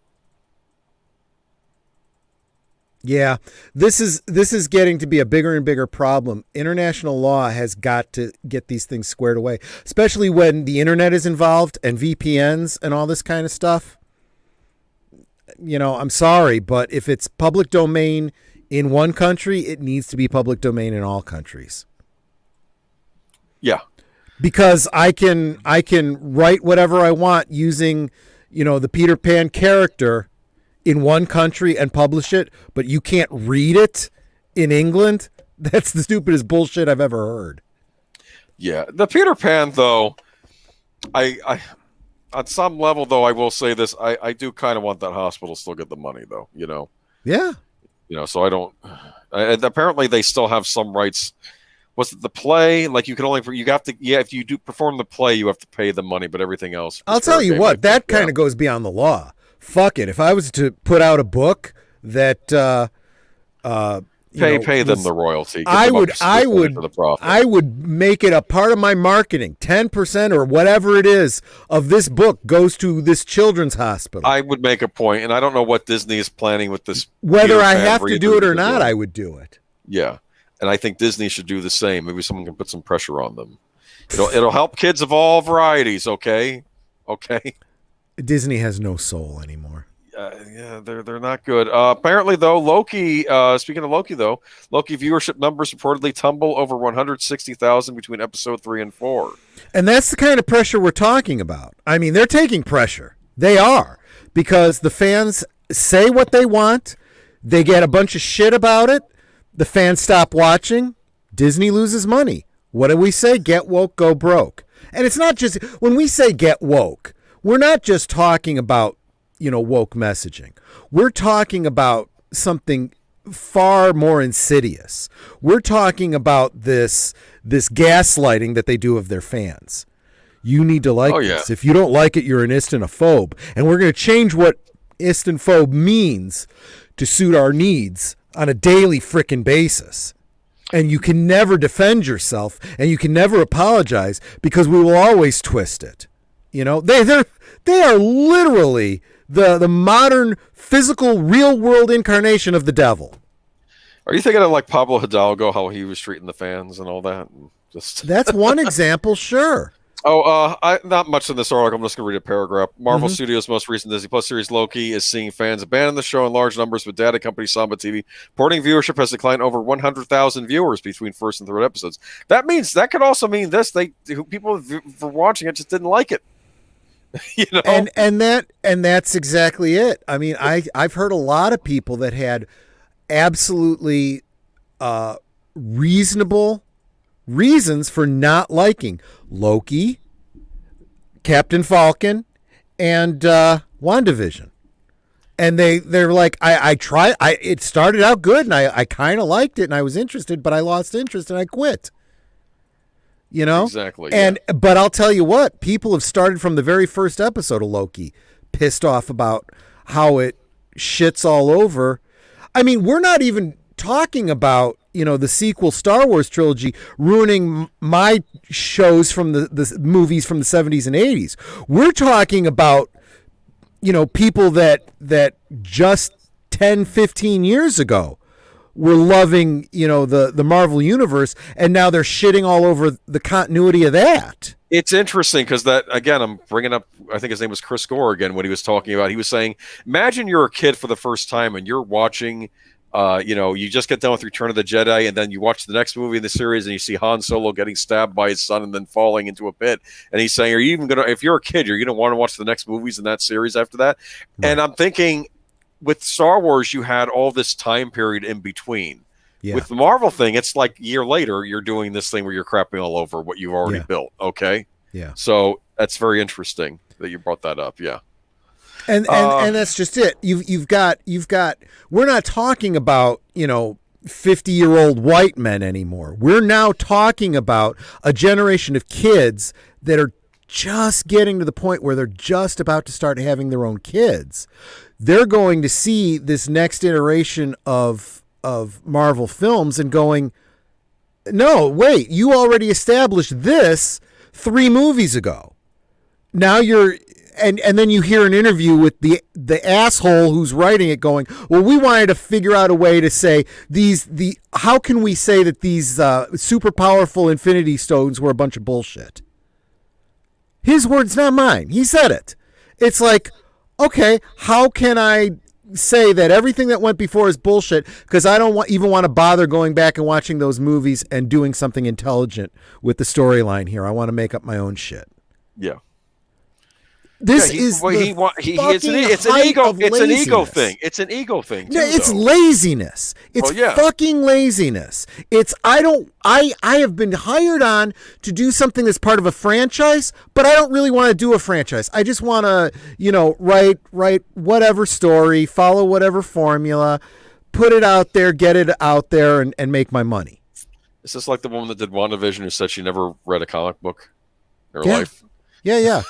Yeah, this is getting to be a bigger and bigger problem. International law has got to get these things squared away, especially when the internet is involved and VPNs and all this kind of stuff. You know, I'm sorry, but if it's public domain in one country, it needs to be public domain in all countries. Yeah. Because I can write whatever I want using, the Peter Pan character in one country and publish it, but you can't read it in England. That's the stupidest bullshit I've ever heard. Yeah, the Peter Pan though, I on some level though, I will say this: I do kind of want that hospital to still get the money though. Yeah. So I don't. Apparently, they still have some rights. Was it the play? Like you have to. Yeah, if you do perform the play, you have to pay the money, but everything else. I'll tell you what, that kind of goes beyond the law. Fuck it. If I was to put out a book that pay them the royalty. I would make it a part of my marketing. 10% or whatever it is of this book goes to this children's hospital. I would make a point, and I don't know what Disney is planning with this. Whether I have to do it or not, I would do it. Yeah. And I think Disney should do the same. Maybe someone can put some pressure on them. It'll help kids of all varieties. Okay. Disney has no soul anymore. Yeah, they're not good. Apparently, though, Loki. Speaking of Loki, though, Loki viewership numbers reportedly tumble over 160,000 between episode 3 and 4. And that's the kind of pressure we're talking about. I mean, they're taking pressure. They are, because the fans say what they want. They get a bunch of shit about it. The fans stop watching. Disney loses money. What do we say? Get woke, go broke. And it's not just, when we say get woke, we're not just talking about, woke messaging. We're talking about something far more insidious. We're talking about this gaslighting that they do of their fans. You need to like this. If you don't like it, you're an istinophobe. And we're going to change what istinophobe means to suit our needs on a daily frickin' basis. And you can never defend yourself, and you can never apologize, because we will always twist it. They are literally the modern physical real world incarnation of the devil. Are you thinking of like Pablo Hidalgo, how he was treating the fans and all that? That's one example, sure. Not much in this article. I'm just going to read a paragraph. Marvel Studios' most recent Disney Plus series, Loki, is seeing fans abandon the show in large numbers, with data company Samba TV reporting viewership has declined over 100,000 viewers between first and third episodes. That could also mean this: people for watching it just didn't like it. You know, and that's exactly it. I mean, I've heard a lot of people that had absolutely reasonable reasons for not liking Loki, Captain Falcon, and WandaVision. And they're like, it started out good and I kind of liked it and I was interested, but I lost interest and I quit. You know? Exactly. But I'll tell you what, people have started from the very first episode of Loki pissed off about how it shits all over. I mean, we're not even talking about, the sequel Star Wars trilogy ruining my shows from the movies from the 70s and 80s. We're talking about, people that just 10, 15 years ago were loving, the Marvel universe, and now they're shitting all over the continuity of that. It's interesting because that, again, I'm bringing up, I think his name was Chris Gore again, when he was talking about, he was saying, imagine you're a kid for the first time and you're watching, you just get done with Return of the Jedi and then you watch the next movie in the series and you see Han Solo getting stabbed by his son and then falling into a pit. And he's saying, are you even going to, if you're a kid, you're going to want to watch the next movies in that series after that? Right. And I'm thinking, with Star Wars, you had all this time period in between. Yeah. With the Marvel thing, it's like a year later, you're doing this thing where you're crapping all over what you've already built. Okay. Yeah. So that's very interesting that you brought that up. Yeah. And that's just it. You've got. We're not talking about 50-year-old white men anymore. We're now talking about a generation of kids that are just getting to the point where they're just about to start having their own kids. They're going to see this next iteration of Marvel films and going, no, wait, you already established this 3 movies ago. Now you're, and then you hear an interview with the asshole who's writing it going, well, we wanted to figure out a way to say how can we say that these super powerful Infinity Stones were a bunch of bullshit? His words, not mine. He said it. It's like, okay, how can I say that everything that went before is bullshit because I don't even want to bother going back and watching those movies and doing something intelligent with the storyline here. I want to make up my own shit. Yeah. It's an ego thing. It's an ego thing. Too, it's laziness. It's fucking laziness. I have been hired on to do something that's part of a franchise, but I don't really want to do a franchise. I just want to, write whatever story, follow whatever formula, put it out there, get it out there, and make my money. Is this like the woman that did WandaVision who said she never read a comic book in her life? Yeah.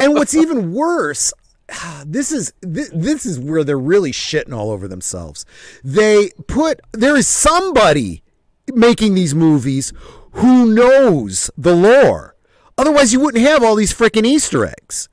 And what's even worse, this is where they're really shitting all over themselves. There is somebody making these movies who knows the lore. Otherwise, you wouldn't have all these freaking Easter eggs.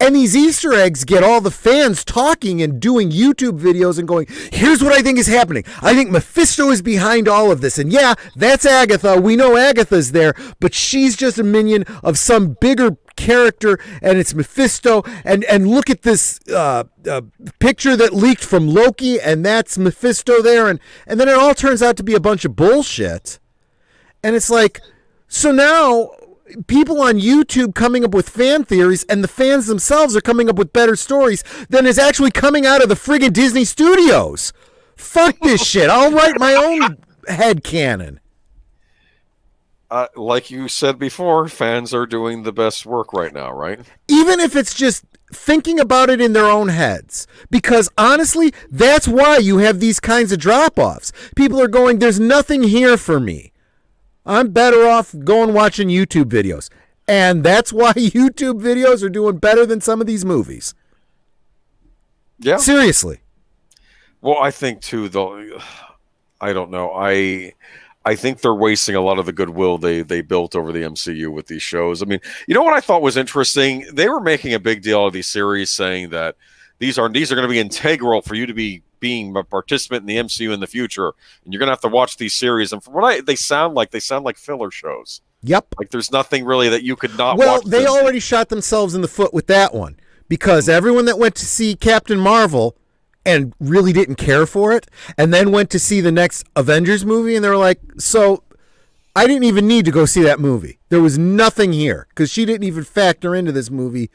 And these Easter eggs get all the fans talking and doing YouTube videos and going, here's what I think is happening. I think Mephisto is behind all of this. And yeah, that's Agatha. We know Agatha's there, but she's just a minion of some bigger character, and it's Mephisto. And look at this picture that leaked from Loki, and that's Mephisto there. And then it all turns out to be a bunch of bullshit. And it's like, so now people on YouTube coming up with fan theories, and the fans themselves are coming up with better stories than is actually coming out of the friggin' Disney studios. Fuck this shit. I'll write my own headcanon. Like you said before, fans are doing the best work right now, right? Even if it's just thinking about it in their own heads. Because honestly, that's why you have these kinds of drop-offs. People are going, there's nothing here for me. I'm better off going watching YouTube videos. And that's why YouTube videos are doing better than some of these movies. Yeah. Seriously. Well, I think too, though, I don't know. I think they're wasting a lot of the goodwill they built over the MCU with these shows. I mean, you know what I thought was interesting? They were making a big deal of these series, saying that these are going to be integral for you to be being a participant in the MCU in the future, and you're going to have to watch these series. And from what they sound like filler shows. Yep. Like there's nothing really that you could not watch. Well, they already shot themselves in the foot with that one, because everyone that went to see Captain Marvel and really didn't care for it, and then went to see the next Avengers movie, and they were like, so I didn't even need to go see that movie. There was nothing here, because she didn't even factor into this movie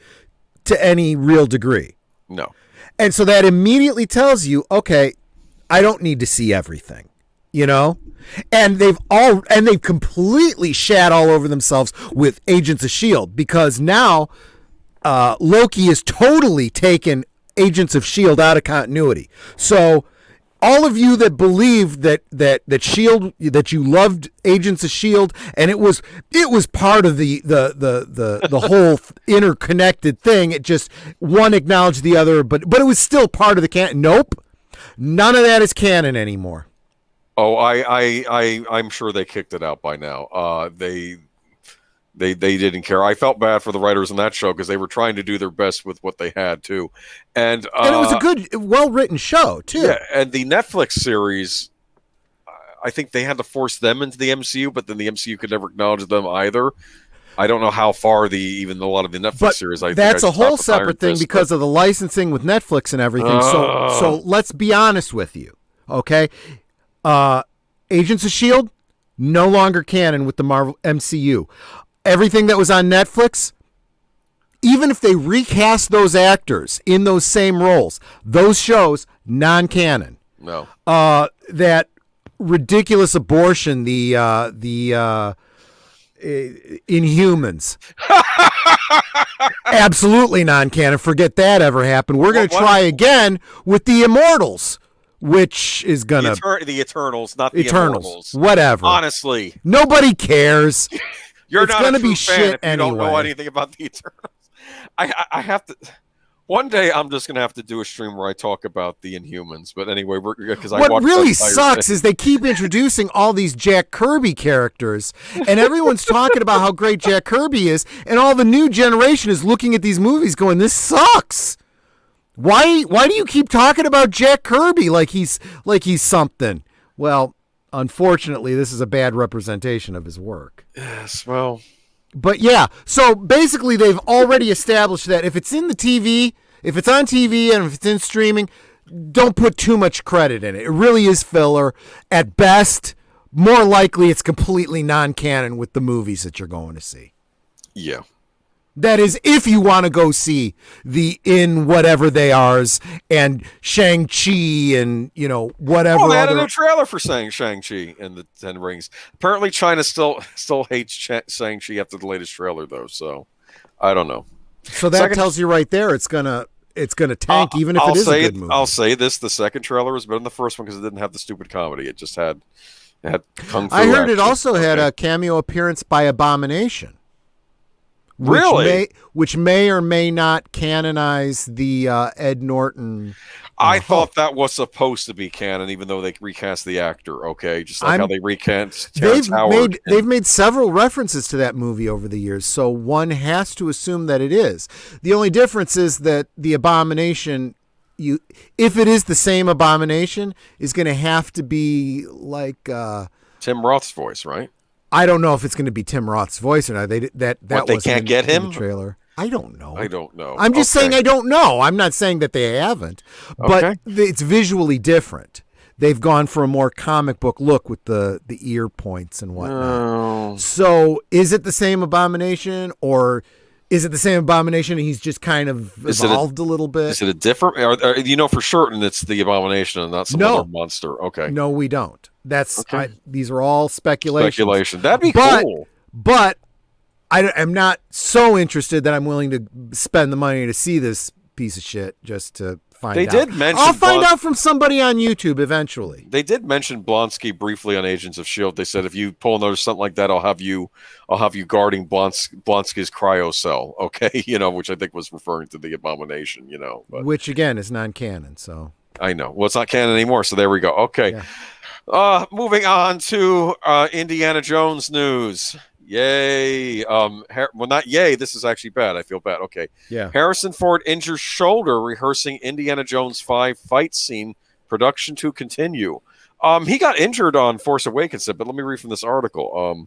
to any real degree. No. And so that immediately tells you, okay, I don't need to see everything, you know? And they've completely shat all over themselves with Agents of S.H.I.E.L.D. because now Loki has totally taken Agents of S.H.I.E.L.D. out of continuity. So all of you that believe that S.H.I.E.L.D., that you loved Agents of S.H.I.E.L.D. and it was part of the whole interconnected thing. It just one acknowledged the other, but it was still part of the canon. Nope. None of that is canon anymore. Oh, I'm sure they kicked it out by now. They didn't care. I felt bad for the writers on that show because they were trying to do their best with what they had too, and it was a good, well-written show too. Yeah, and the Netflix series, I think they had to force them into the MCU, but then the MCU could never acknowledge them either. I don't know how far even a lot of the Netflix series. That's a whole separate thing because of the licensing with Netflix and everything. So let's be honest with you, okay? Agents of S.H.I.E.L.D. no longer canon with the Marvel MCU. Everything that was on Netflix, even if they recast those actors in those same roles, those shows non-canon. No. That ridiculous abortion, the Inhumans. Absolutely non-canon. Forget that ever happened. We're going to try again with the Immortals, which is going to... The Eternals, not the Immortals. Whatever. Honestly. Nobody cares. You're not a true fan shit if you anyway. don't know anything about the Eternals. I have to... One day I'm just going to have to do a stream where I talk about the Inhumans. But anyway, what really sucks is they keep introducing all these Jack Kirby characters, and everyone's talking about how great Jack Kirby is, and all the new generation is looking at these movies going, this sucks. Why do you keep talking about Jack Kirby like he's something? Well, unfortunately, this is a bad representation of his work. Yes, well... But yeah, so basically they've already established that if it's in the TV, if it's on TV and if it's in streaming, don't put too much credit in it. It really is filler. At best, more likely it's completely non-canon with the movies that you're going to see. Yeah. That is, if you want to go see the in whatever they are's and Shang-Chi and, whatever. Oh, they had a new trailer for Shang-Chi and the Ten Rings. Apparently China still hates Shang-Chi after the latest trailer, though, so I don't know. So that tells you right there it's gonna tank, even if it is a good movie. I'll say this, the second trailer was better than the first one because it didn't have the stupid comedy. It just had kung fu I heard action. It also had a cameo appearance by Abomination. Really? Which may or may not canonize the Ed Norton. I thought that was supposed to be canon, even though they recast the actor. Okay, just like how they recast Terrence Howard. They've made several references to that movie over the years, so one has to assume that it is. The only difference is that the Abomination, if it is the same Abomination, is going to have to be like Tim Roth's voice, right? I don't know if it's going to be Tim Roth's voice or not. They can't get him? In the trailer. I don't know. I'm just saying I don't know. I'm not saying that they haven't, but it's visually different. They've gone for a more comic book look with the ear points and whatnot. Oh. So is it the same Abomination, or is it the same Abomination and he's just kind of evolved a little bit? Is it a different? Or for certain it's the Abomination and not some other monster? Okay. No, we don't. These are all speculation. That'd be cool. But I'm not so interested that I'm willing to spend the money to see this piece of shit just to find out. I'll find out from somebody on YouTube eventually. They did mention Blonsky briefly on Agents of S.H.I.E.L.D. They said if you pull another something like that, I'll have you guarding Blonsky's cryo cell. Okay, which I think was referring to the Abomination. But, which again is non-canon. So I know. Well, it's not canon anymore. So there we go. Okay. Yeah. Moving on to Indiana Jones news. Yay. Well, not yay. This is actually bad. I feel bad. Okay. Yeah. Harrison Ford injures shoulder rehearsing Indiana Jones 5 fight scene. Production to continue. He got injured on Force Awakens, but let me read from this article.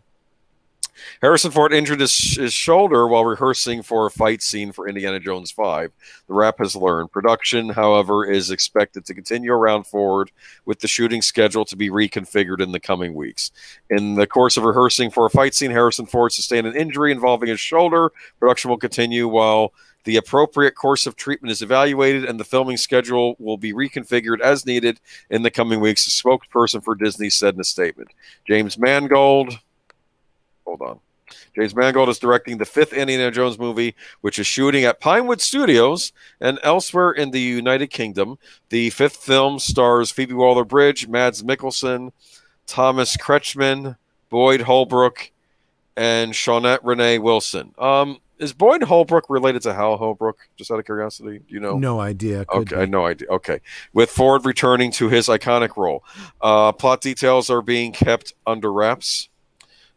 Harrison Ford injured his shoulder while rehearsing for a fight scene for Indiana Jones 5. The Wrap has learned. Production, however, is expected to continue around Ford, with the shooting schedule to be reconfigured in the coming weeks. In the course of rehearsing for a fight scene, Harrison Ford sustained an injury involving his shoulder. Production will continue while the appropriate course of treatment is evaluated, and the filming schedule will be reconfigured as needed in the coming weeks, a spokesperson for Disney said in a statement. James Mangold is directing the 5th Indiana Jones movie, which is shooting at Pinewood Studios and elsewhere in the United Kingdom. The 5th film stars Phoebe Waller-Bridge, Mads Mikkelsen, Thomas Kretschmann, Boyd Holbrook, and Shawnette Renee Wilson. Is Boyd Holbrook related to Hal Holbrook? Just out of curiosity, do you know? No idea. Okay, no idea. Okay, with Ford returning to his iconic role, plot details are being kept under wraps.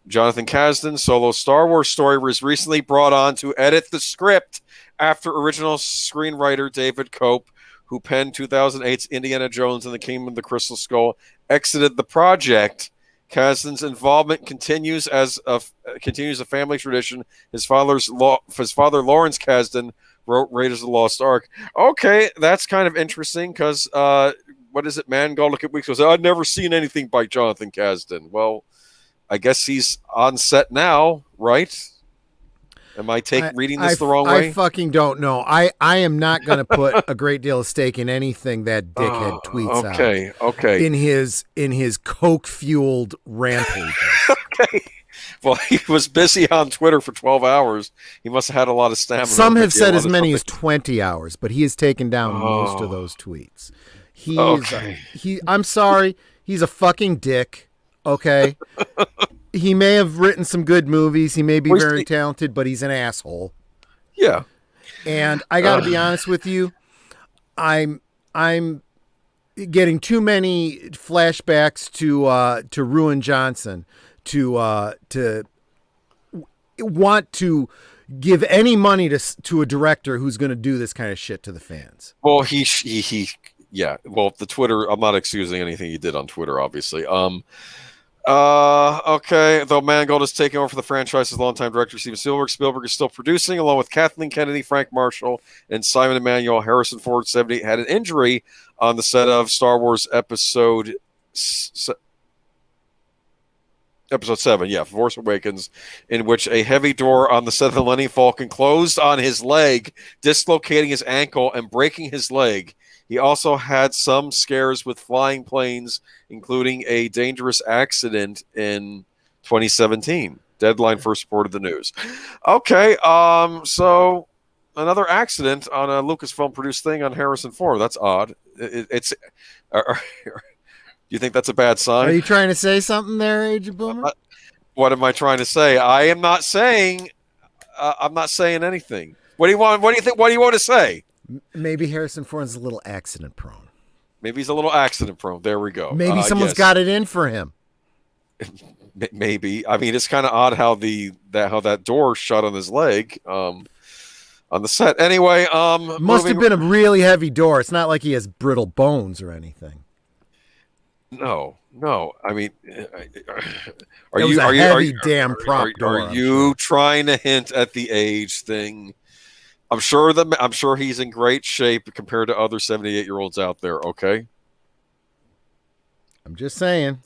Jonathan Kasdan, solo Star Wars story, was recently brought on to edit the script after original screenwriter David Cope, who penned 2008's Indiana Jones and the Kingdom of the Crystal Skull, exited the project. Kasdan's involvement continues a family tradition. His father Lawrence Kasdan wrote Raiders of the Lost Ark. Okay, that's kind of interesting because what is it? Mangold look at weeks goes, I've never seen anything by Jonathan Kasdan. Well, I guess he's on set now, right? Am I reading this the wrong way? I fucking don't know. I am not going to put a great deal of stake in anything that dickhead tweets out. Okay. In his coke-fueled rampage. Okay. Well, he was busy on Twitter for 12 hours. He must have had a lot of stamina. Some have said as many as 20 hours, but he has taken down most of those tweets. I'm sorry. He's a fucking dick. Okay. He may have written some good movies. He may be very talented, but he's an asshole. Yeah. And I got to be honest with you. I'm getting too many flashbacks to Ruin Johnson to want to give any money to a director who's going to do this kind of shit to the fans. Well, yeah. Well, the Twitter, I'm not excusing anything he did on Twitter, obviously. Okay. Though Mangold is taking over for the franchise's longtime director, Steven Spielberg is still producing, along with Kathleen Kennedy, Frank Marshall, and Simon Emanuel. Harrison Ford, 70, had an injury on the set of Star Wars Episode 7, Force Awakens, in which a heavy door on the set of the Millennium Falcon closed on his leg, dislocating his ankle and breaking his leg. He also had some scares with flying planes, including a dangerous accident in 2017. Deadline first reported the news. Okay, so another accident on a Lucasfilm-produced thing on Harrison Ford. That's odd. It's. You think that's a bad sign? Are you trying to say something there, Agent Boomer? What am I trying to say? I am not saying. I'm not saying anything. What do you want? What do you think? What do you want to say? Maybe Harrison Ford's a little accident prone. Maybe he's a little accident prone. There we go. Maybe someone's got it in for him. Maybe. I mean, it's kind of odd how that door shut on his leg on the set. Anyway, must have been a really heavy door. It's not like he has brittle bones or anything. No. I mean, are you damn prop door? Are you trying to hint at the age thing? I'm sure he's in great shape compared to other 78-year-olds out there, okay? I'm just saying.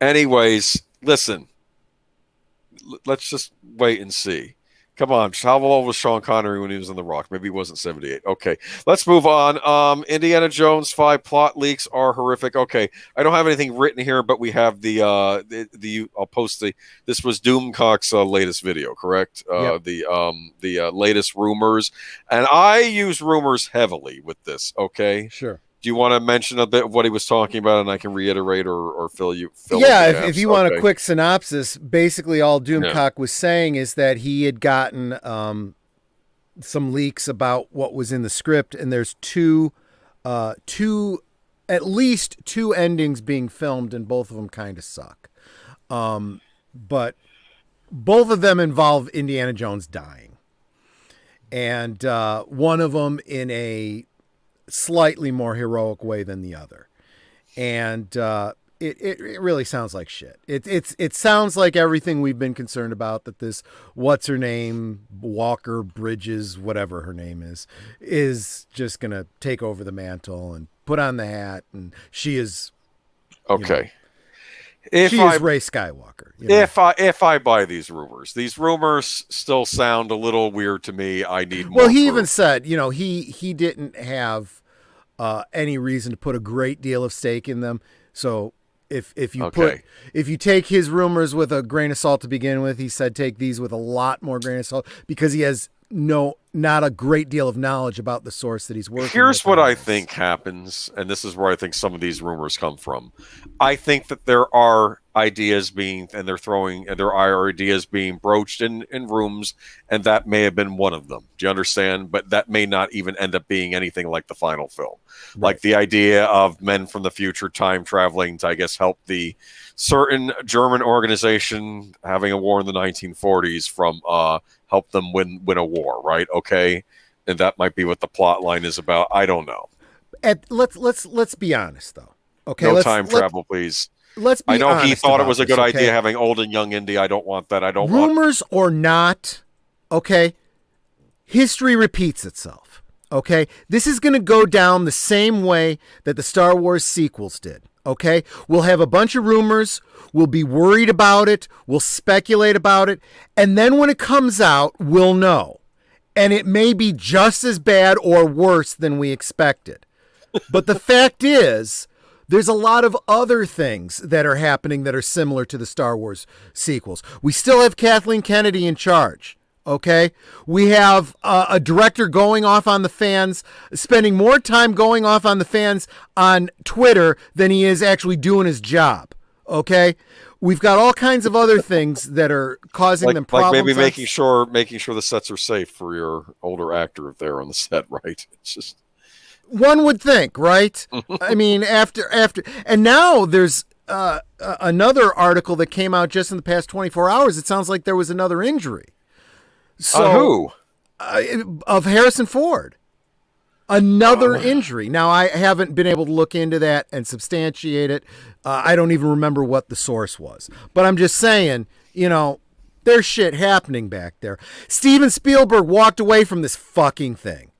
Anyways, listen. Let's just wait and see. Come on, how old was Sean Connery when he was in The Rock? Maybe he wasn't 78. Okay, let's move on. Indiana Jones 5 plot leaks are horrific. Okay, I don't have anything written here, but we have I'll post this was Doomcock's latest video, correct? Yep. The latest rumors, and I use rumors heavily with this. Okay, sure. Do you want to mention a bit of what he was talking about, and I can reiterate or fill Yeah, if you want a quick synopsis, basically all Doomcock was saying is that he had gotten some leaks about what was in the script, and there's at least two endings being filmed, and both of them kind of suck. But both of them involve Indiana Jones dying, and one of them in a slightly more heroic way than the other. And it really sounds like shit. It sounds like everything we've been concerned about, that this what's her name, Walker Bridges, whatever her name is just gonna take over the mantle and put on the hat, and she is okay. Is Rey Skywalker. If I buy these rumors still sound a little weird to me. I need more. Well, he even said, he didn't have any reason to put a great deal of stake in them. So if you take his rumors with a grain of salt to begin with, he said take these with a lot more grain of salt, because he has not a great deal of knowledge about the source that he's working with. Here's what I think happens, and this is where I think some of these rumors come from. I think that there are ideas being broached in rooms, and that may have been one of them. Do you understand? But that may not even end up being anything like the final film. Right. Like the idea of men from the future time traveling to, I guess, help the certain German organization having a war in the 1940s from help them win a war, right? Okay, and that might be what the plot line is about. I don't know. Let's be honest, though. Okay, no time travel, please. Let's be honest. I know he thought it was a good idea having old and young Indy. I don't want that. Rumors or not, okay, history repeats itself. Okay, this is going to go down the same way that the Star Wars sequels did. Okay, we'll have a bunch of rumors. We'll be worried about it. We'll speculate about it. And then when it comes out, we'll know. And it may be just as bad or worse than we expected. But the fact is, there's a lot of other things that are happening that are similar to the Star Wars sequels. We still have Kathleen Kennedy in charge. Okay, we have a director going off on the fans, spending more time going off on the fans on Twitter than he is actually doing his job. Okay, we've got all kinds of other things that are causing them problems. Like maybe making sure the sets are safe for your older actor if they're on the set, right? It's just one would think, right? I mean, after, and now there's another article that came out just in the past 24 hours. It sounds like there was another injury. So, who? Of Harrison Ford. Another injury. Now, I haven't been able to look into that and substantiate it. I don't even remember what the source was. But I'm just saying, there's shit happening back there. Steven Spielberg walked away from this fucking thing.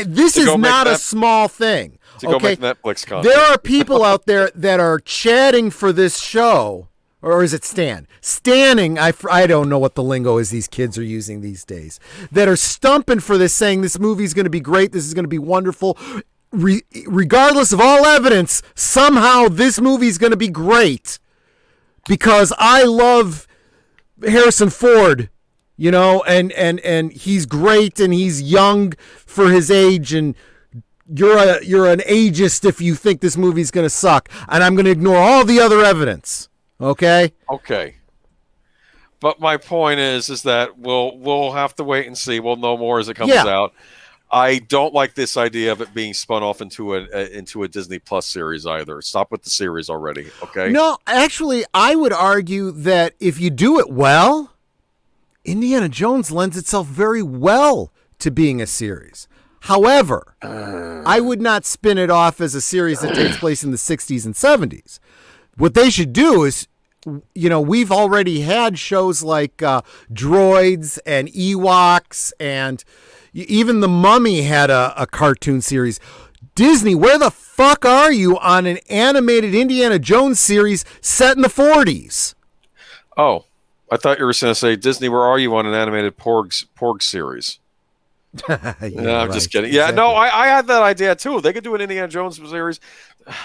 This is not a small thing. Go make Netflix content. There are people out there that are chatting for this show. Or is it Stanning, I don't know what the lingo is these kids are using these days, that are stumping for this, saying this movie's going to be great, this is going to be wonderful. Regardless of all evidence, somehow this movie's going to be great because I love Harrison Ford, and he's great and he's young for his age, and you're an ageist if you think this movie's going to suck, and I'm going to ignore all the other evidence. Okay. But my point is that we'll have to wait and see. We'll know more as it comes out. I don't like this idea of it being spun off into a Disney Plus series either. Stop with the series already. Okay. No, actually, I would argue that if you do it well, Indiana Jones lends itself very well to being a series. However, I would not spin it off as a series that takes place in the 60s and 70s. What they should do is, we've already had shows like Droids and Ewoks, and even The Mummy had a cartoon series. Disney, where the fuck are you on an animated Indiana Jones series set in the 40s? Oh, I thought you were going to say, Disney, where are you on an animated Porg series? I'm just kidding. Yeah, exactly. No, I had that idea too. They could do an Indiana Jones series.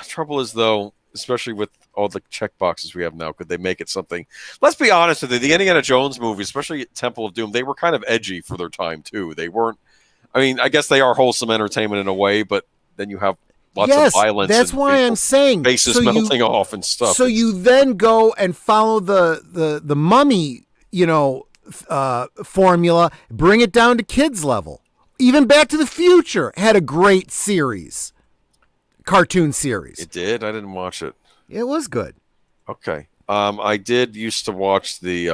Trouble is, though, especially with all the check boxes we have now, could they make it something? Let's be honest with you. The Indiana Jones movies, especially Temple of Doom, they were kind of edgy for their time too. They weren't. I mean, I guess they are wholesome entertainment in a way, but then you have lots of violence. That's why I'm saying faces melting off and stuff. So you then go and follow the Mummy, formula, bring it down to kids level. Even Back to the Future had a great series. Cartoon series. It did? I didn't watch it. It was good. Okay. I did used to watch the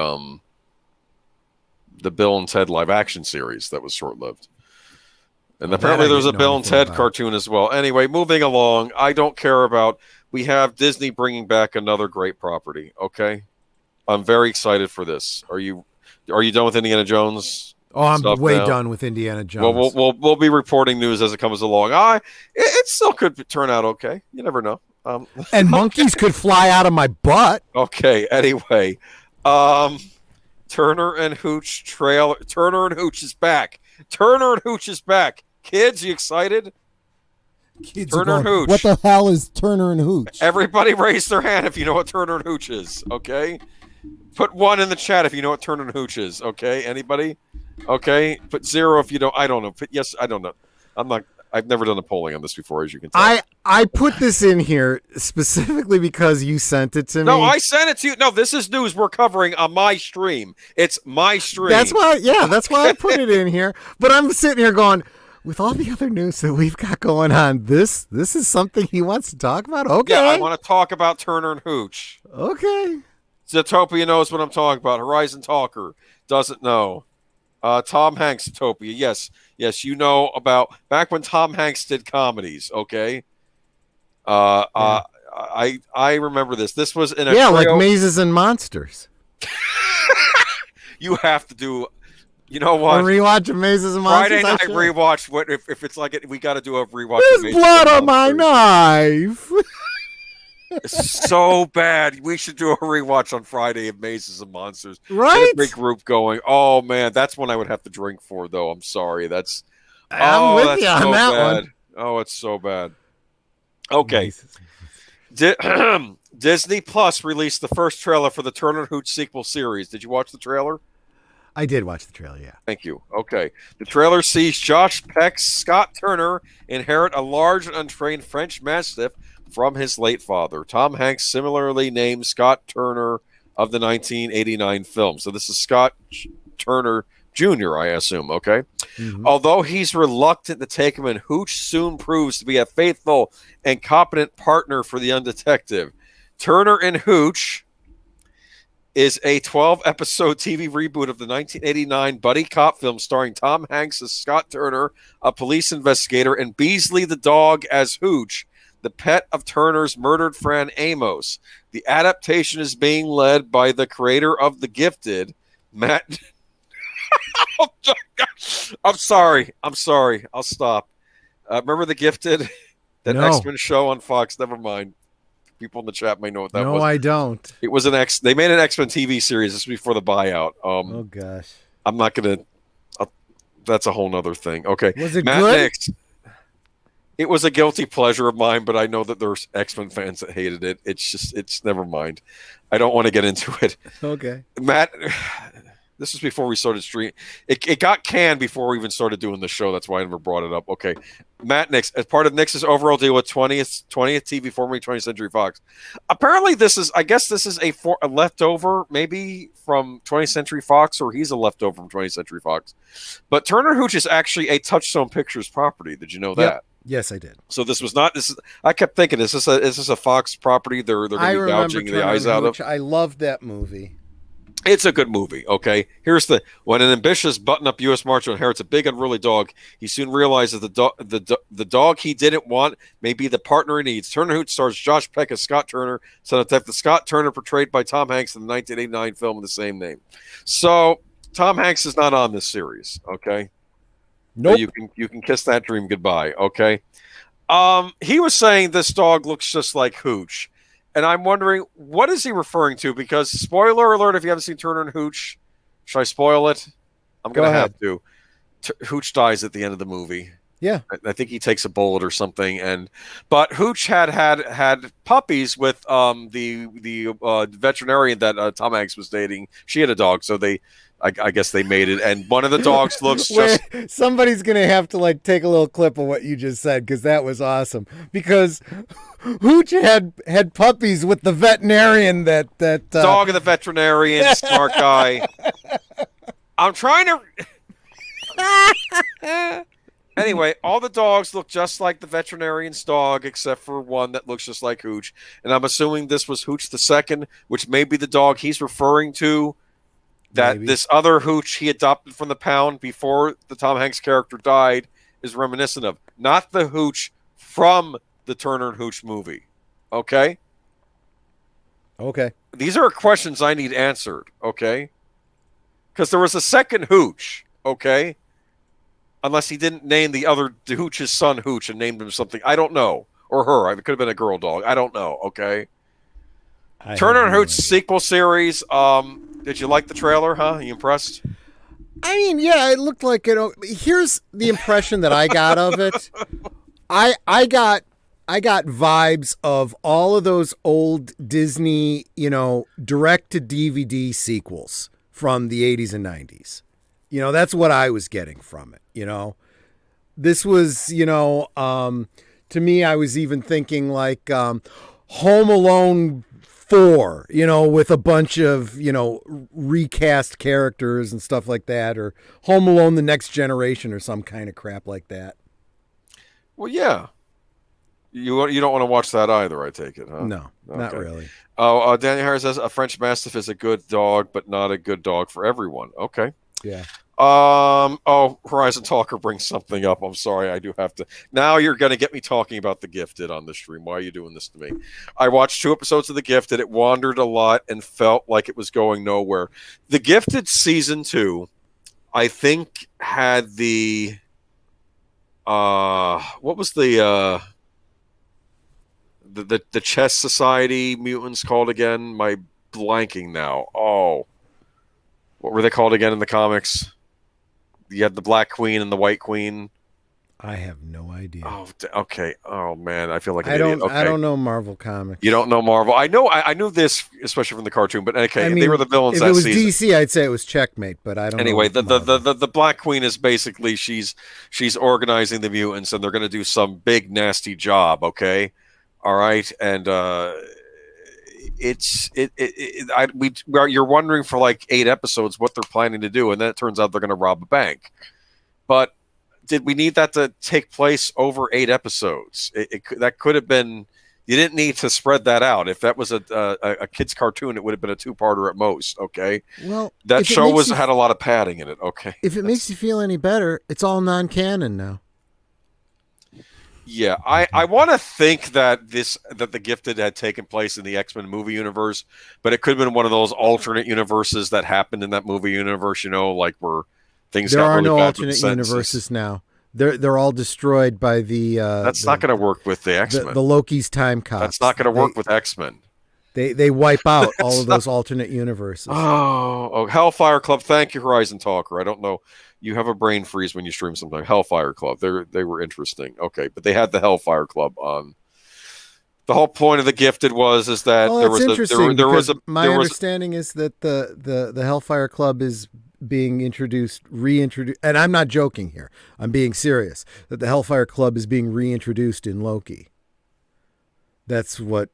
Bill and Ted live action series that was short-lived. And apparently there's a Bill and Ted cartoon as well. Anyway, moving along, I don't care about. We have Disney bringing back another great property. Okay, I'm very excited for this. Are you done with Indiana Jones? Oh, I'm way done with Indiana Jones. Well, we'll be reporting news as it comes along. It still could turn out okay. You never know. And monkeys could fly out of my butt. Okay. Anyway, Turner and Hooch trailer. Turner and Hooch is back. Turner and Hooch is back. Kids, you excited? Kids Turner and Hooch. What the hell is Turner and Hooch? Everybody raise their hand if you know what Turner and Hooch is. Okay. Put 1 in the chat if you know what Turner and Hooch is. Okay. Anybody? Okay. Put 0 if you don't. I don't know. Put yes. I don't know. I've never done a polling on this before, as you can tell. I put this in here specifically because you sent it to me. No, I sent it to you. No, this is news we're covering on my stream. It's my stream. That's why I put it in here. But I'm sitting here going, with all the other news that we've got going on, this is something he wants to talk about? Okay. Yeah, I want to talk about Turner and Hooch. Okay. Zootopia knows what I'm talking about. Horizon Talker doesn't know. Tom Hanks, Zootopia. Yes, you know about back when Tom Hanks did comedies. Okay. I remember this. This was in a trio. Like Mazes and Monsters. You have to do. You know what? A rewatch of Mazes and Monsters. Friday night rewatch. What if it's like it? We got to do a rewatch. There's blood on my knife. It's so bad. We should do a rewatch on Friday of Mazes and Monsters. Right? Get a big group going. Oh man, that's one I would have to drink for, though. I'm sorry. I'm with you on that one. Oh, it's so bad. Okay. Disney Plus released the first trailer for the Turner and Hooch sequel series. Did you watch the trailer? I did watch the trailer, yeah. Thank you. Okay. The trailer sees Josh Peck's Scott Turner inherit a large and untrained French Mastiff from his late father. Tom Hanks similarly named Scott Turner of the 1989 film. So this is Scott Turner Jr., I assume, okay? Mm-hmm. Although he's reluctant to take him in, Hooch soon proves to be a faithful and competent partner for the young detective. Turner and Hooch is a 12-episode TV reboot of the 1989 buddy cop film starring Tom Hanks as Scott Turner, a police investigator, and Beasley the dog as Hooch, the pet of Turner's murdered friend Amos. The adaptation is being led by the creator of The Gifted, Matt. I'm sorry. I'll stop. Remember The Gifted? That X-Men show on Fox? Never mind. People in the chat may know what that was. No, I don't. It was They made an X-Men TV series. This was before the buyout. Oh gosh. I'm not gonna. That's a whole nother thing. Okay. Was it good? Nix, it was a guilty pleasure of mine, but I know that there's X-Men fans that hated it. It's never mind. I don't want to get into it. Okay. Matt, this was before we started streaming. It got canned before we even started doing the show. That's why I never brought it up. Okay. Matt Nix, as part of Nix's overall deal with 20th TV, formerly 20th Century Fox. Apparently this is a leftover maybe from 20th Century Fox, or he's a leftover from 20th Century Fox. But Turner Hooch is actually a Touchstone Pictures property. Did you know that? Yep. Yes, I did. So this was not. I kept thinking, is this a Fox property? They're going to be gouging the eyes out of. I loved that movie. It's a good movie. Okay, when an ambitious button-up U.S. Marshal inherits a big unruly dog, he soon realizes the dog he didn't want may be the partner he needs. Turner Hooch stars Josh Peck as Scott Turner, son of Detective Scott Turner, portrayed by Tom Hanks in the 1989 film of the same name. So Tom Hanks is not on this series. Okay. Nope. So you can kiss that dream goodbye. Okay. He was saying this dog looks just like Hooch, and I'm wondering what is he referring to? Because spoiler alert, if you haven't seen Turner and Hooch, should I spoil it? I'm gonna have to. Hooch dies at the end of the movie. Yeah, I think he takes a bullet or something, but Hooch had puppies with the veterinarian that Tom Hanks was dating. She had a dog, so I guess they made it, and one of the dogs looks just. Somebody's gonna have to take a little clip of what you just said, because that was awesome. Because Hooch had puppies with the veterinarian that dog of the veterinarian, smart guy. I'm trying to. Anyway, all the dogs look just like the veterinarian's dog, except for one that looks just like Hooch. And I'm assuming this was Hooch the second, which may be the dog he's referring to. That Maybe. This other Hooch he adopted from the pound before the Tom Hanks character died, is reminiscent of, not the Hooch from the Turner and Hooch movie. Okay? Okay. These are questions I need answered, okay? Because there was a second Hooch, okay? Unless he didn't name the Hooch's son Hooch and named him something. I don't know. Or her. It could have been a girl dog. I don't know, okay? Turner and Hooch sequel series. Did you like the trailer, huh? You impressed? I mean, yeah, it looked like it. Here's the impression that I got of it. I got vibes of all of those old Disney, direct to DVD sequels from the 80s and 90s. That's what I was getting from it. This was, to me, I was even thinking like Home Alone 4, with a bunch of, recast characters and stuff like that, or Home Alone The Next Generation or some kind of crap like that. Well, yeah. You don't want to watch that either, I take it, huh? No, not really. Oh, Daniel Harris says a French Mastiff is a good dog, but not a good dog for everyone. Okay. Yeah. Horizon Talker brings something up. I'm sorry, I do have to. Now you're going to get me talking about The Gifted on the stream. Why are you doing this to me? I watched 2 episodes of The Gifted. It wandered a lot and felt like it was going nowhere. The Gifted season 2, I think, had the what was the Chess Society mutants called again? My blanking now. Oh, what were they called again in the comics? You had the Black Queen and the White Queen. I have no idea. Oh, okay. Oh man, I feel like an idiot. idiot. Okay. I don't know Marvel comics. You don't know Marvel. I knew this, especially from the cartoon. But okay, they were the villains that season. If it was DC, I'd say it was Checkmate. But I don't. Anyway, know the Black Queen is basically she's organizing the mutants, and they're going to do some big nasty job. Okay, all right, and you're wondering for like 8 episodes what they're planning to do, and then it turns out they're going to rob a bank. But did we need that to take place over 8 episodes? That could have been. You didn't need to spread that out. If that was a kid's cartoon, it would have been a 2-parter at most. Okay. Well, that show had a lot of padding in it. Okay. If it makes you feel any better, it's all non-canon now. Yeah, I want to think that The Gifted had taken place in the X-Men movie universe, but it could have been one of those alternate universes that happened in that movie universe. Like where things got really bad. There are no alternate universes now. They're all destroyed by the. That's not going to work with the X-Men. The Loki's time cops. That's not going to work with X-Men. They wipe out all of those alternate universes. Oh, Hellfire Club. Thank you, Horizon Talker. I don't know. You have a brain freeze when you stream something. Hellfire Club. They were interesting. Okay, but they had the Hellfire Club on. The whole point of The Gifted was that there was a. My understanding is that the Hellfire Club is being reintroduced, and I'm not joking here. I'm being serious. That the Hellfire Club is being reintroduced in Loki. That's what.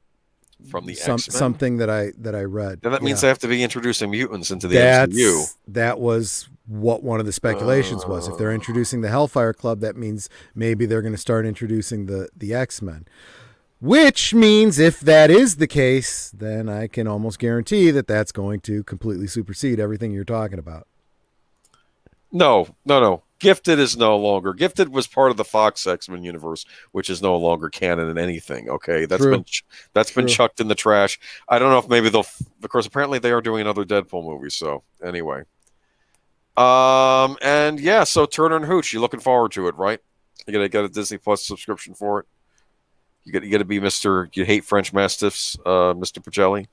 From the X-Men? Something that I read. And that means they have to be introducing mutants into the MCU. That was what one of the speculations was. If they're introducing the Hellfire Club, that means maybe they're going to start introducing the X-Men. Which means if that is the case, then I can almost guarantee that that's going to completely supersede everything you're talking about. No. Gifted is no longer. Gifted was part of the Fox X-Men universe, which is no longer canon in anything. Okay, that's been chucked in the trash. I don't know if maybe they'll. Of course, apparently they are doing another Deadpool movie. So anyway, and yeah, so Turner and Hooch, you looking forward to it, right? You gotta get a Disney Plus subscription for it. You got to be Mr. You hate French Mastiffs, Mr. Pacelli.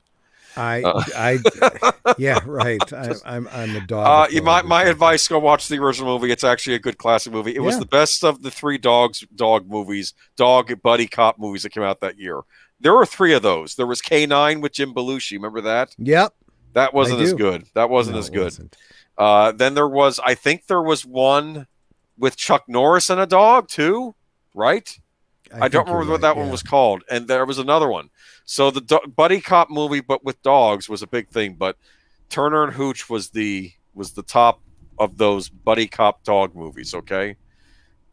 Yeah, right. I'm a dog. My advice: go watch the original movie. It's actually a good classic movie. It was the best of the 3 dog buddy cop movies that came out that year. There were 3 of those. There was K9 with Jim Belushi. Remember that? Yep. That wasn't as good. Then there was one with Chuck Norris and a dog too, right? I don't remember what that one was called. And there was another one. So the buddy cop movie, but with dogs, was a big thing. But Turner and Hooch was the top of those buddy cop dog movies. Okay,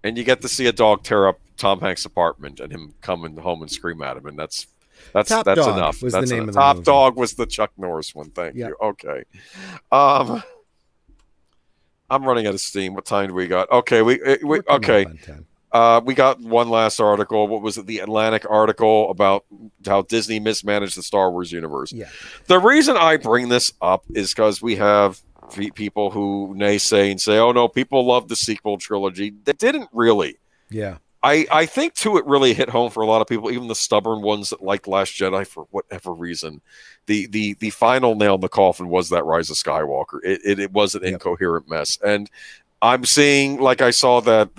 and you get to see a dog tear up Tom Hanks' apartment and him coming home and scream at him, and that's Top enough. Dog was the name of the Top movie. Dog was the Chuck Norris one. Thank you. Okay. I'm running out of steam. What time do we got? Okay, we We're coming okay. up on 10. We got one last article. What was it? The Atlantic article about how Disney mismanaged the Star Wars universe. Yeah. The reason I bring this up is because we have people who naysay and say, "Oh no, people love the sequel trilogy." They didn't really. Yeah. I think too it really hit home for a lot of people, even the stubborn ones that liked Last Jedi for whatever reason. The final nail in the coffin was that Rise of Skywalker. It was an incoherent mess, and I'm seeing, like, I saw that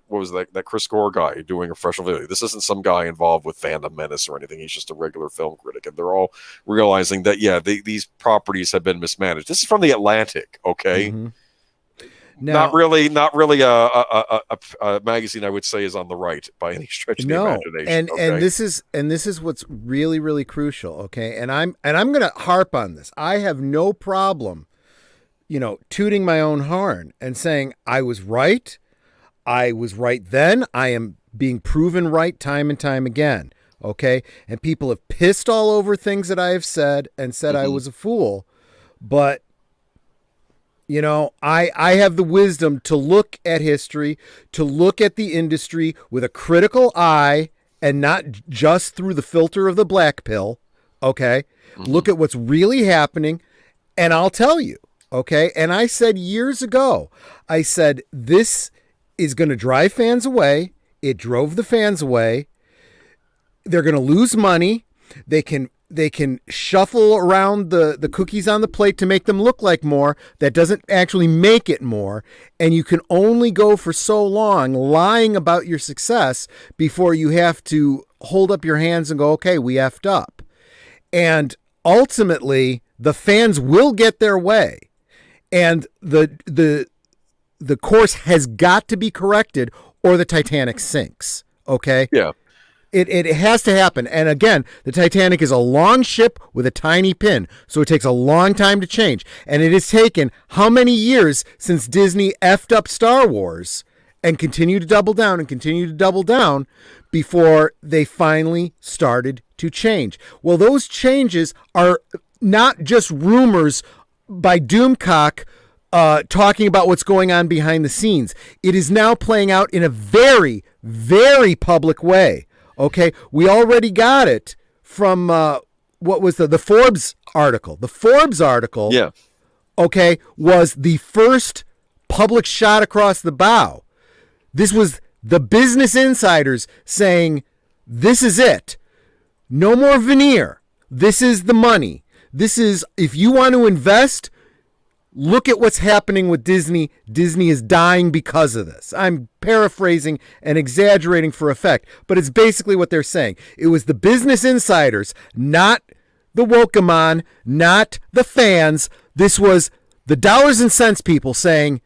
what was that Chris Gore guy doing a fresh video. This isn't some guy involved with Phantom Menace or anything. He's just a regular film critic, and they're all realizing that these properties have been mismanaged. This is from the Atlantic, okay. Mm-hmm. Now, not really a magazine I would say is on the right by any stretch of the imagination. And this is what's really, really crucial. Okay. And I'm going to harp on this. I have no problem, tooting my own horn and saying I was right. I was right then. I am being proven right time and time again. Okay. And people have pissed all over things that I have said and said I was a fool, but I have the wisdom to look at history, to look at the industry with a critical eye and not just through the filter of the black pill. Okay. Look at what's really happening. And I'll tell you. Okay. And I said years ago, this is going to drive fans away. It drove the fans away. They're going to lose money. They can shuffle around the cookies on the plate to make them look like more. That doesn't actually make it more. And you can only go for so long lying about your success before you have to hold up your hands and go, okay, we effed up. And ultimately, the fans will get their way. And the course has got to be corrected or the Titanic sinks. Okay? Yeah. It has to happen. And again, the Titanic is a long ship with a tiny pin, so it takes a long time to change. And it has taken how many years since Disney effed up Star Wars and continued to double down and continue to double down before they finally started to change. Well, those changes are not just rumors by Doomcock talking about what's going on behind the scenes. It is now playing out in a very, very public way. Okay, we already got it from what was the Forbes article. The Forbes article, okay, was the first public shot across the bow. This was the business insiders saying, this is it. No more veneer. This is the money. This is, if you want to invest, look at what's happening with Disney. Disney is dying because of this. I'm paraphrasing and exaggerating for effect, but it's basically what they're saying. It was the business insiders, not the Wokamon, not the fans. This was the dollars and cents people saying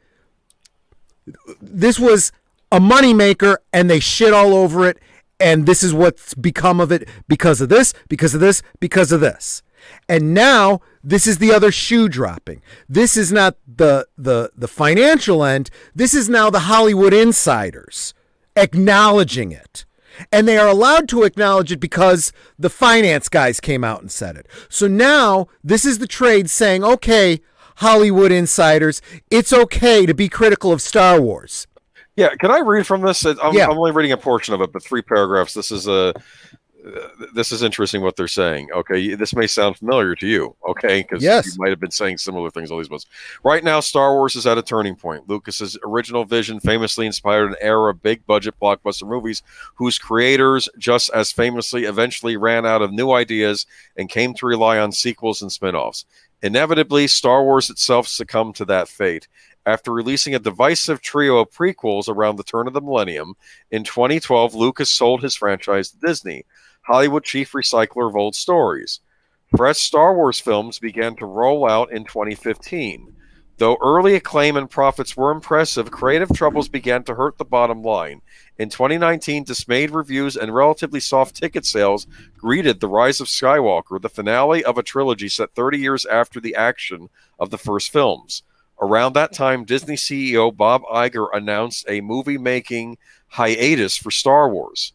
this was a moneymaker and they shit all over it. And this is what's become of it because of this, because of this, because of this. And now this is the other shoe dropping. This is not the financial end. This is now the Hollywood insiders acknowledging it. And they are allowed to acknowledge it because the finance guys came out and said it. So now this is the trade saying, okay, Hollywood insiders, it's okay to be critical of Star Wars. Yeah, can I read from this? I'm only reading a portion of it, but 3 paragraphs. This is interesting what they're saying. Okay, this may sound familiar to you. Okay, because you might have been saying similar things all these months. Right now, Star Wars is at a turning point. Lucas's original vision famously inspired an era of big-budget blockbuster movies, whose creators just as famously eventually ran out of new ideas and came to rely on sequels and spin-offs. Inevitably, Star Wars itself succumbed to that fate. After releasing a divisive trio of prequels around the turn of the millennium, in 2012, Lucas sold his franchise to Disney, Hollywood chief recycler of old stories. Fresh Star Wars films began to roll out in 2015. Though early acclaim and profits were impressive, creative troubles began to hurt the bottom line. In 2019, dismayed reviews and relatively soft ticket sales greeted The Rise of Skywalker, the finale of a trilogy set 30 years after the action of the first films. Around that time, Disney CEO Bob Iger announced a movie-making hiatus for Star Wars.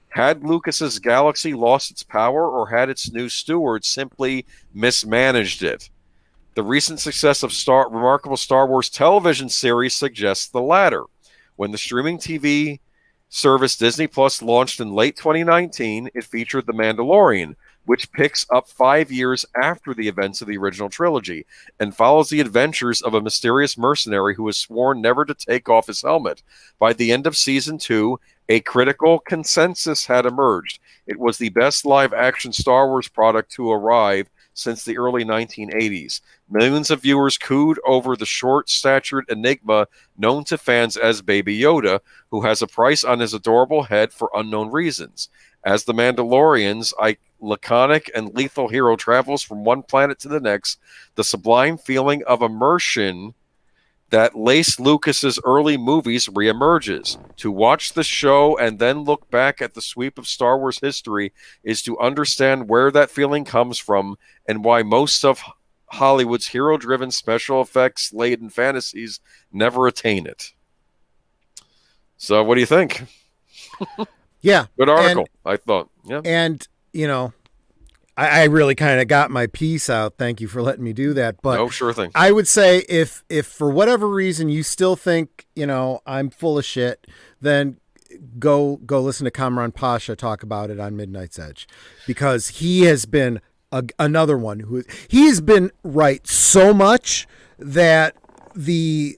Had Lucas's galaxy lost its power, or had its new steward simply mismanaged it? The recent success of remarkable Star Wars television series suggests the latter. When the streaming TV service Disney Plus launched in late 2019, it featured The Mandalorian, which picks up 5 years after the events of the original trilogy and follows the adventures of a mysterious mercenary who has sworn never to take off his helmet. By the end of season 2, a critical consensus had emerged. It was the best live-action Star Wars product to arrive since the early 1980s. Millions of viewers cooed over the short-statured enigma known to fans as Baby Yoda, who has a price on his adorable head for unknown reasons. As the Mandalorian's laconic and lethal hero travels from one planet to the next, the sublime feeling of immersion that laced Lucas's early movies reemerges. To watch the show and then look back at the sweep of Star Wars history is to understand where that feeling comes from and why most of Hollywood's hero-driven special effects-laden fantasies never attain it. So what do you think? Yeah. Good article, I thought. Yeah. And, I really kind of got my piece out. Thank you for letting me do that. But no, sure thing. I would say if for whatever reason you still think, I'm full of shit, then go listen to Kamran Pasha talk about it on Midnight's Edge, because he has been another one who he has been right so much that the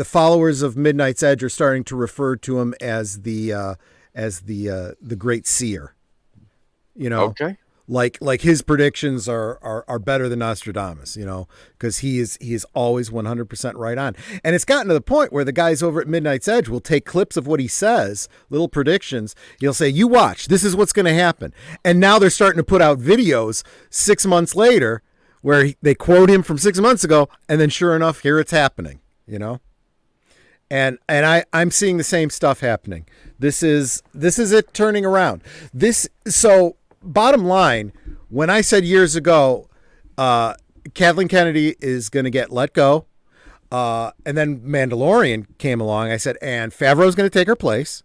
followers of Midnight's Edge are starting to refer to him as the great seer. Okay. Like his predictions are better than Nostradamus, because he is always 100% right on. And it's gotten to the point where the guys over at Midnight's Edge will take clips of what he says, little predictions. He'll say, "You watch, this is what's going to happen." And now they're starting to put out videos 6 months later where they quote him from 6 months ago, and then sure enough, here it's happening, And I'm seeing the same stuff happening. This is it turning around. Bottom line, when I said years ago, Kathleen Kennedy is going to get let go, and then Mandalorian came along, I said, and Favreau's going to take her place,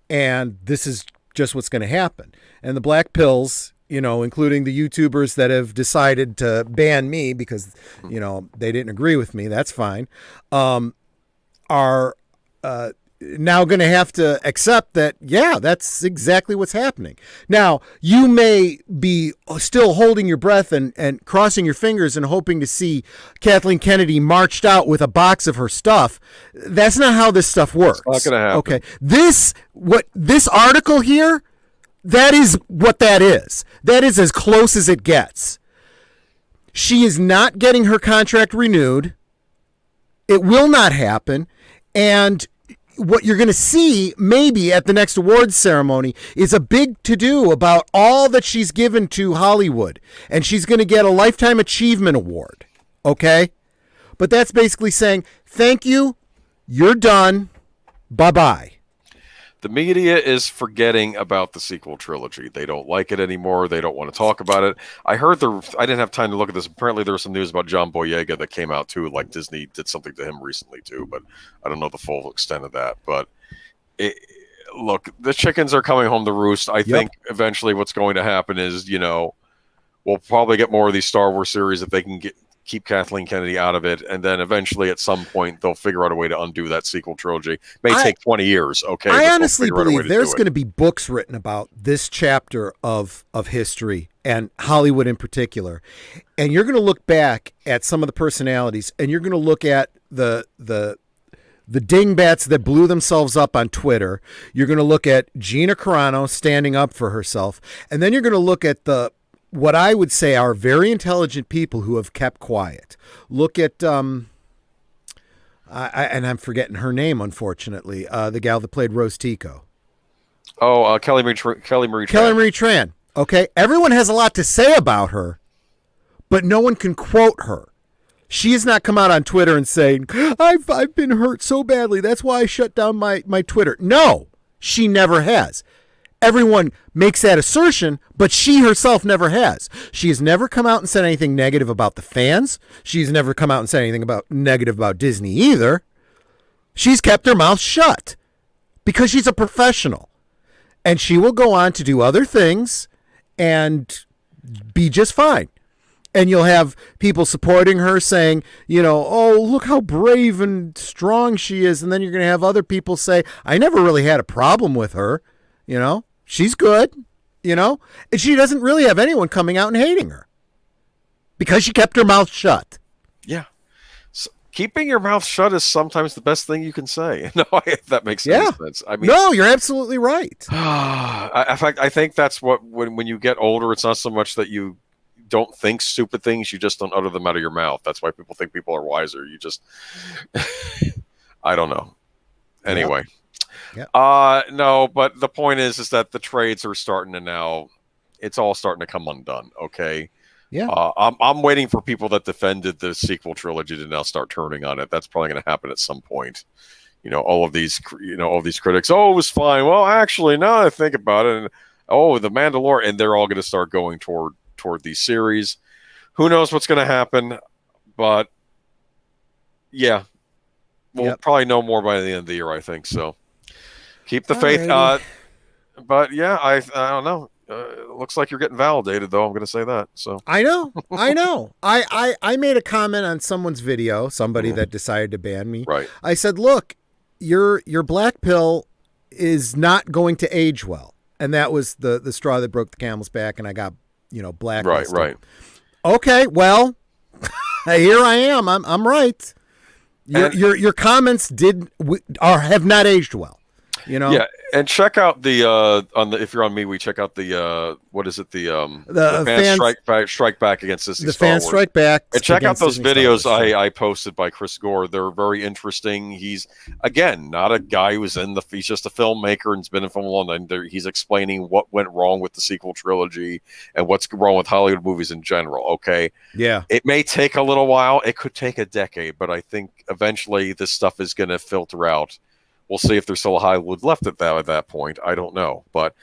and this is just what's going to happen. And the black pills, including the YouTubers that have decided to ban me because, they didn't agree with me, that's fine, are now going to have to accept that, yeah, that's exactly what's happening. Now, you may be still holding your breath and crossing your fingers and hoping to see Kathleen Kennedy marched out with a box of her stuff. That's not how this stuff works. It's not going to happen. Okay. This article here, that is what that is. That is as close as it gets. She is not getting her contract renewed. It will not happen. And what you're going to see maybe at the next awards ceremony is a big to-do about all that she's given to Hollywood. And she's going to get a Lifetime Achievement Award. Okay? But that's basically saying, thank you, you're done, bye-bye. The media is forgetting about the sequel trilogy. They don't like it anymore. They don't want to talk about it. I didn't have time to look at this. Apparently there was some news about John Boyega that came out too, like Disney did something to him recently too, but I don't know the full extent of that. But look, the chickens are coming home to roost. I think eventually what's going to happen is, we'll probably get more of these Star Wars series if they can keep Kathleen Kennedy out of it, and then eventually at some point they'll figure out a way to undo that sequel trilogy. May take 20 years, okay? I honestly believe there's going to be books written about this chapter of history and Hollywood in particular, and you're going to look back at some of the personalities, and you're going to look at the dingbats that blew themselves up on Twitter. You're going to look at Gina Carano standing up for herself, and then you're going to look at what I would say are very intelligent people who have kept quiet. Look at, and I'm forgetting her name, unfortunately, the gal that played Rose Tico. Oh, Kelly Marie Tran. Kelly Marie Tran. Okay, everyone has a lot to say about her, but no one can quote her. She has not come out on Twitter and saying, I've been hurt so badly, that's why I shut down my Twitter. No, she never has. Everyone makes that assertion, but she herself never has. She has never come out and said anything negative about the fans. She's never come out and said anything negative about Disney either. She's kept her mouth shut because she's a professional. And she will go on to do other things and be just fine. And you'll have people supporting her saying, oh, look how brave and strong she is. And then you're going to have other people say, I never really had a problem with her. She's good, and she doesn't really have anyone coming out and hating her because she kept her mouth shut. Yeah. So keeping your mouth shut is sometimes the best thing you can say. No, if that makes any sense. I mean, no, you're absolutely right. In fact, I think that's what, when you get older, it's not so much that you don't think stupid things, you just don't utter them out of your mouth. That's why people think people are wiser. You just, I don't know. Anyway. Yep. No, but the point is that the trades are starting to now, it's all starting to come undone. Okay. Yeah. I'm waiting for people that defended the sequel trilogy to now start turning on it. That's probably going to happen at some point. All of these critics, it was fine. Well, actually, now that I think about it, and the Mandalorian, and they're all going to start going toward these series. Who knows what's going to happen? But yeah, we'll probably know more by the end of the year, I think. So keep the faith. But yeah, I don't know. It looks like you're getting validated, though. I'm going to say that. So I know. I made a comment on someone's video, somebody that decided to ban me. Right. I said, look, your black pill is not going to age well. And that was the straw that broke the camel's back, and I got, blacklisted. Right. Okay, well, here I am. I'm right. Your comments have not aged well. Yeah, and check out the if you're on me, we check out the what is it, the fans strike back against Disney the Star fans Wars. Strike Back, and check out those Disney videos I posted by Chris Gore. They're very interesting. He's again not a guy who's he's just a filmmaker and's been in film a long time. He's explaining what went wrong with the sequel trilogy and what's wrong with Hollywood movies in general. Okay, yeah, it may take a little while. It could take a decade, but I think eventually this stuff is going to filter out. We'll see if there's still a Hollywood left at that point. I don't know. But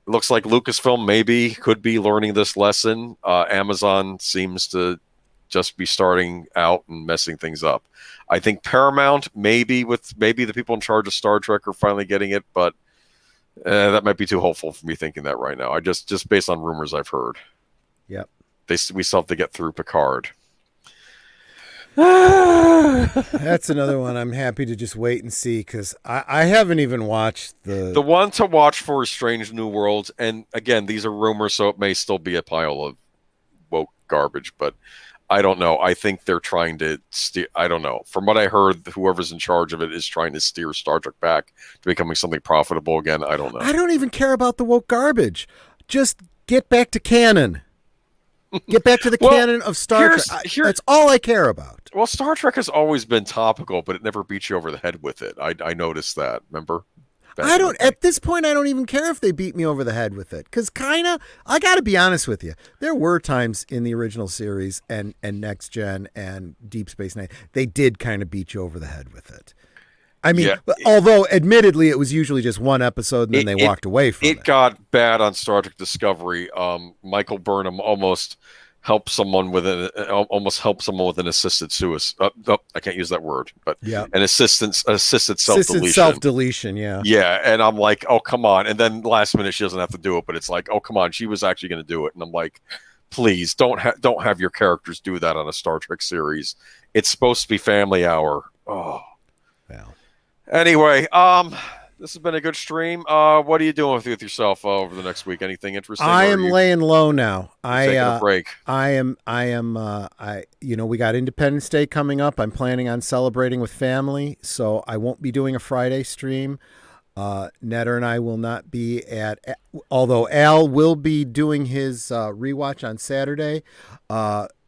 it looks like Lucasfilm could be learning this lesson. Amazon seems to just be starting out and messing things up. I think Paramount, maybe the people in charge of Star Trek are finally getting it, but that might be too hopeful for me thinking that right now. I just based on rumors I've heard. Yep. We still have to get through Picard. That's another one I'm happy to just wait and see, because I haven't even watched the one to watch for is Strange New Worlds. And again, these are rumors, so it may still be a pile of woke garbage, but I don't know. I think they're trying to steer. I don't know. From what I heard, whoever's in charge of it is trying to steer Star Trek back to becoming something profitable again. I don't know. I don't even care about the woke garbage. Just get back to canon. Get back to the canon of Star Trek. That's all I care about. Well, Star Trek has always been topical, but it never beat you over the head with it. I noticed that. Remember? At this point, I don't even care if they beat me over the head with it. Because I got to be honest with you. There were times in the original series and Next Gen and Deep Space Nine, they did kind of beat you over the head with it. I mean, although admittedly it was usually just one episode and then they walked away from it. It got bad on Star Trek Discovery. Michael Burnham almost helped someone with an assisted suicide. I can't use that word, but an assisted self-deletion. Self-deletion, yeah. Yeah, and I'm like, oh, come on. And then last minute she doesn't have to do it, but it's like, oh, come on, she was actually going to do it. And I'm like, please, don't have your characters do that on a Star Trek series. It's supposed to be family hour. Oh. Well. Anyway, this has been a good stream. What are you doing with yourself over the next week? Anything interesting? I am laying low now. Taking a break. I am. We got Independence Day coming up. I'm planning on celebrating with family, so I won't be doing a Friday stream. Netter and I will not be although Al will be doing his rewatch on Saturday.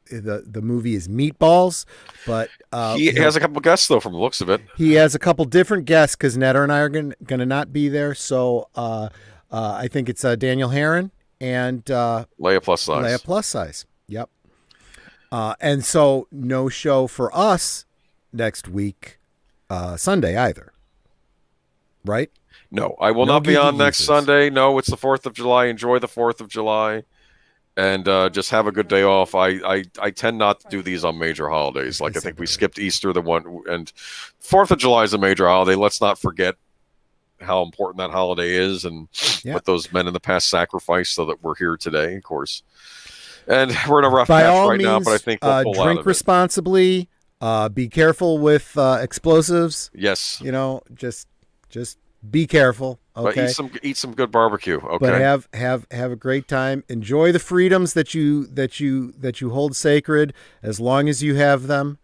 The movie is Meatballs, but he has a couple of guests though, from the looks of it. He has a couple different guests because Netter and I are going to not be there. So I think it's Daniel Herron and Leia plus size. Leia plus size. Yep. And so no show for us next week, Sunday either. Right? No, I will not be on next Sunday. No, it's the 4th of July. Enjoy the 4th of July. And just have a good day off. I tend not to do these on major holidays. Like I think we skipped Easter, and 4th of July is a major holiday. Let's not forget how important that holiday is and what those men in the past sacrificed so that we're here today, of course. And we're in a rough By patch all right means, now, but I think we'll pull out drink of it. responsibly. Be careful with explosives. Yes. Just be careful. Okay. But eat some good barbecue. Okay. But have a great time. Enjoy the freedoms that you hold sacred as long as you have them.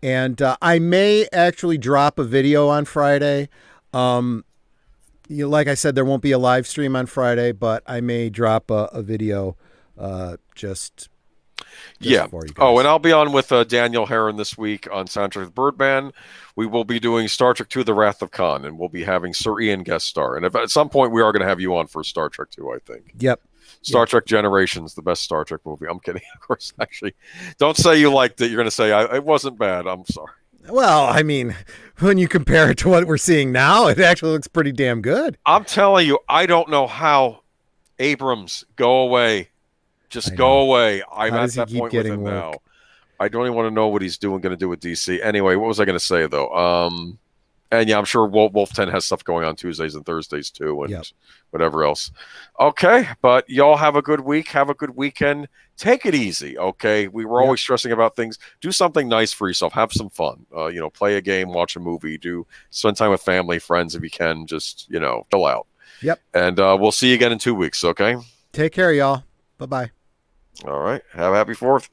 And I may actually drop a video on Friday. Like I said, there won't be a live stream on Friday, but I may drop a video just yeah. for you guys. Oh, and I'll be on with Daniel Herron this week on Soundtrack of Birdman. We will be doing Star Trek II: The Wrath of Khan, and we'll be having Sir Ian guest star. And if at some point we are going to have you on for Star Trek II, I think. Yep. Star Trek Generations, the best Star Trek movie. I'm kidding, of course. Actually, don't say you liked it. You're going to say it wasn't bad. I'm sorry. Well, I mean, when you compare it to what we're seeing now, it actually looks pretty damn good. I'm telling you, I don't know how Abrams go away. Just go away. I'm at that point with him now. I don't even want to know what he's going to do with DC. Anyway, what was I going to say though? And yeah, I'm sure Wolf 10 has stuff going on Tuesdays and Thursdays too, and whatever else. Okay, but y'all have a good week. Have a good weekend. Take it easy, okay? We were always stressing about things. Do something nice for yourself. Have some fun. Play a game, watch a movie, spend time with family, friends if you can. Just, chill out. Yep. And we'll see you again in 2 weeks, okay? Take care, y'all. Bye-bye. All right. Have a happy 4th.